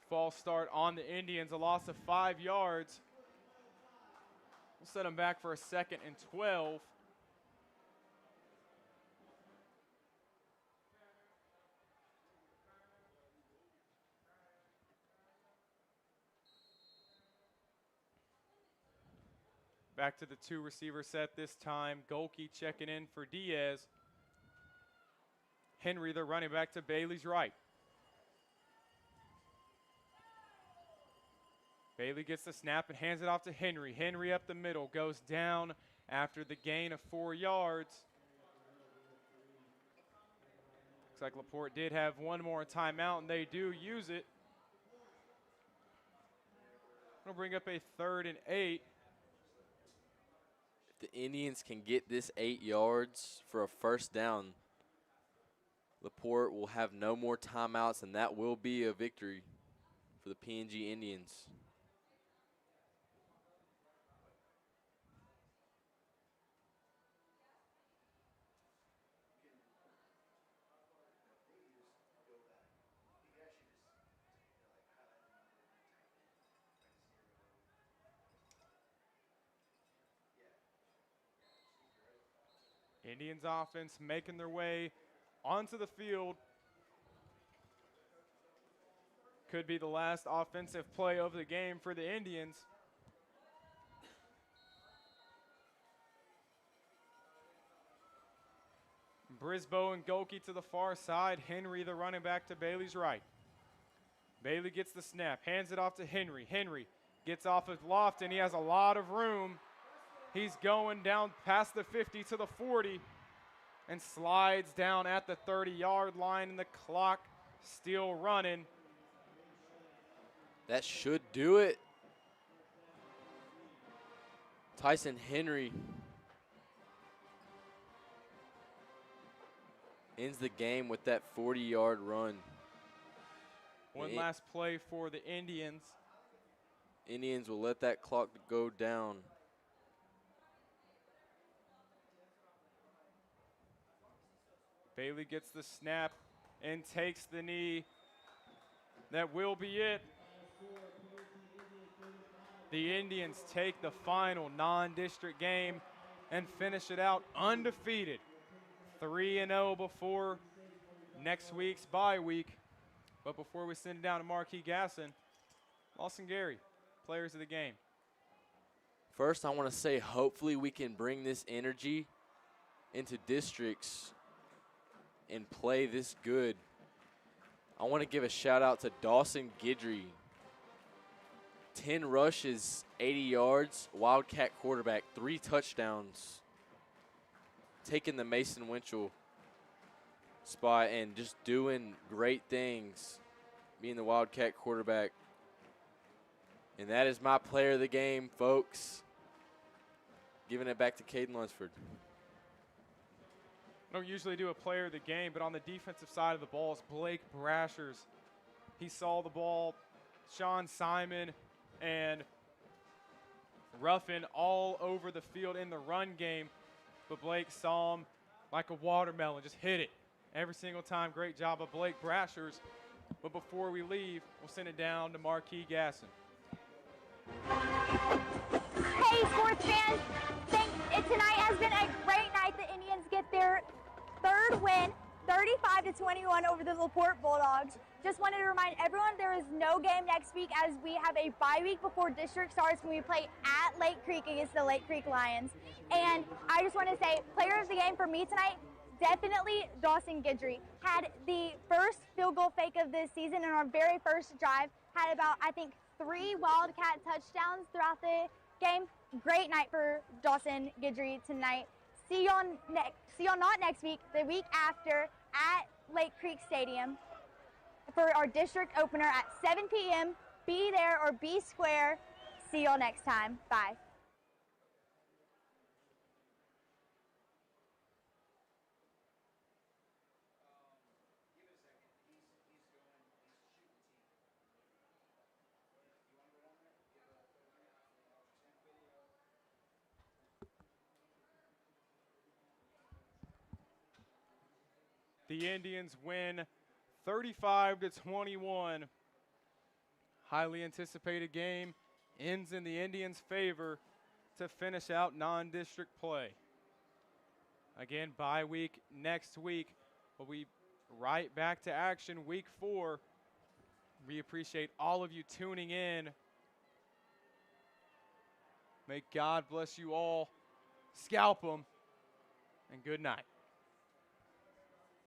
False start on the Indians, a loss of 5 yards. We'll set them back for a 2nd and 12. Back to the two receiver set this time. Golke checking in for Diaz. Henry, the running back, to Bailey's right. Bailey gets the snap and hands it off to Henry. Henry up the middle, goes down after the gain of 4 yards. Looks like Laporte did have one more timeout, and they do use it. We'll bring up a 3rd and 8. If the Indians can get this 8 yards for a first down, Laporte will have no more timeouts, and that will be a victory for the PNG Indians. Indians offense making their way onto the field. Could be the last offensive play of the game for the Indians. Brisboe and Golke to the far side. Henry, the running back, to Bailey's right. Bailey gets the snap, hands it off to Henry. Henry gets off his loft, and he has a lot of room. He's going down past the 50 to the 40 and slides down at the 30-yard line, and the clock still running. That should do it. Tyson Henry ends the game with that 40-yard run. One last play for the Indians. Indians will let that clock go down. Bailey gets the snap and takes the knee. That will be it. The Indians take the final non-district game and finish it out undefeated. 3-0 before next week's bye week. But before we send it down to Marquis Gasson, Lawson Gary, players of the game. First, I want to say hopefully we can bring this energy into districts and play this good. I want to give a shout out to Dawson Guidry. 10 rushes, 80 yards, Wildcat quarterback, 3 touchdowns. Taking the Mason Winchell spot and just doing great things, being the Wildcat quarterback. And that is my player of the game, folks. Giving it back to Caden Lunsford. I don't usually do a player of the game, but on the defensive side of the ball is Blake Brashers. He saw the ball, Sean Simon and Ruffin all over the field in the run game, but Blake saw him like a watermelon, just hit it every single time. Great job of Blake Brashers. But before we leave, we'll send it down to Marquis Gasson. Hey, sports fans. Tonight has been a great night. The Indians get their 3rd win, 35-21 over the Laporte Bulldogs. Just wanted to remind everyone there is no game next week as we have a bye week before district starts when we play at Lake Creek against the Lake Creek Lions. And I just want to say, player of the game for me tonight, definitely Dawson Guidry. Had the first field goal fake of this season in our very first drive. Had about, I think, 3 Wildcat touchdowns throughout the game. Great night for Dawson Guidry tonight. See y'all not next week, the week after at Lake Creek Stadium. for our district opener at 7 p.m. Be there or be square. See y'all next time. Bye. The Indians win 35-21. Highly anticipated game ends in the Indians' favor to finish out non-district play. Again, bye week next week. We'll be right back to action week 4. We appreciate all of you tuning in. May God bless you all. Scalp 'em, and good night.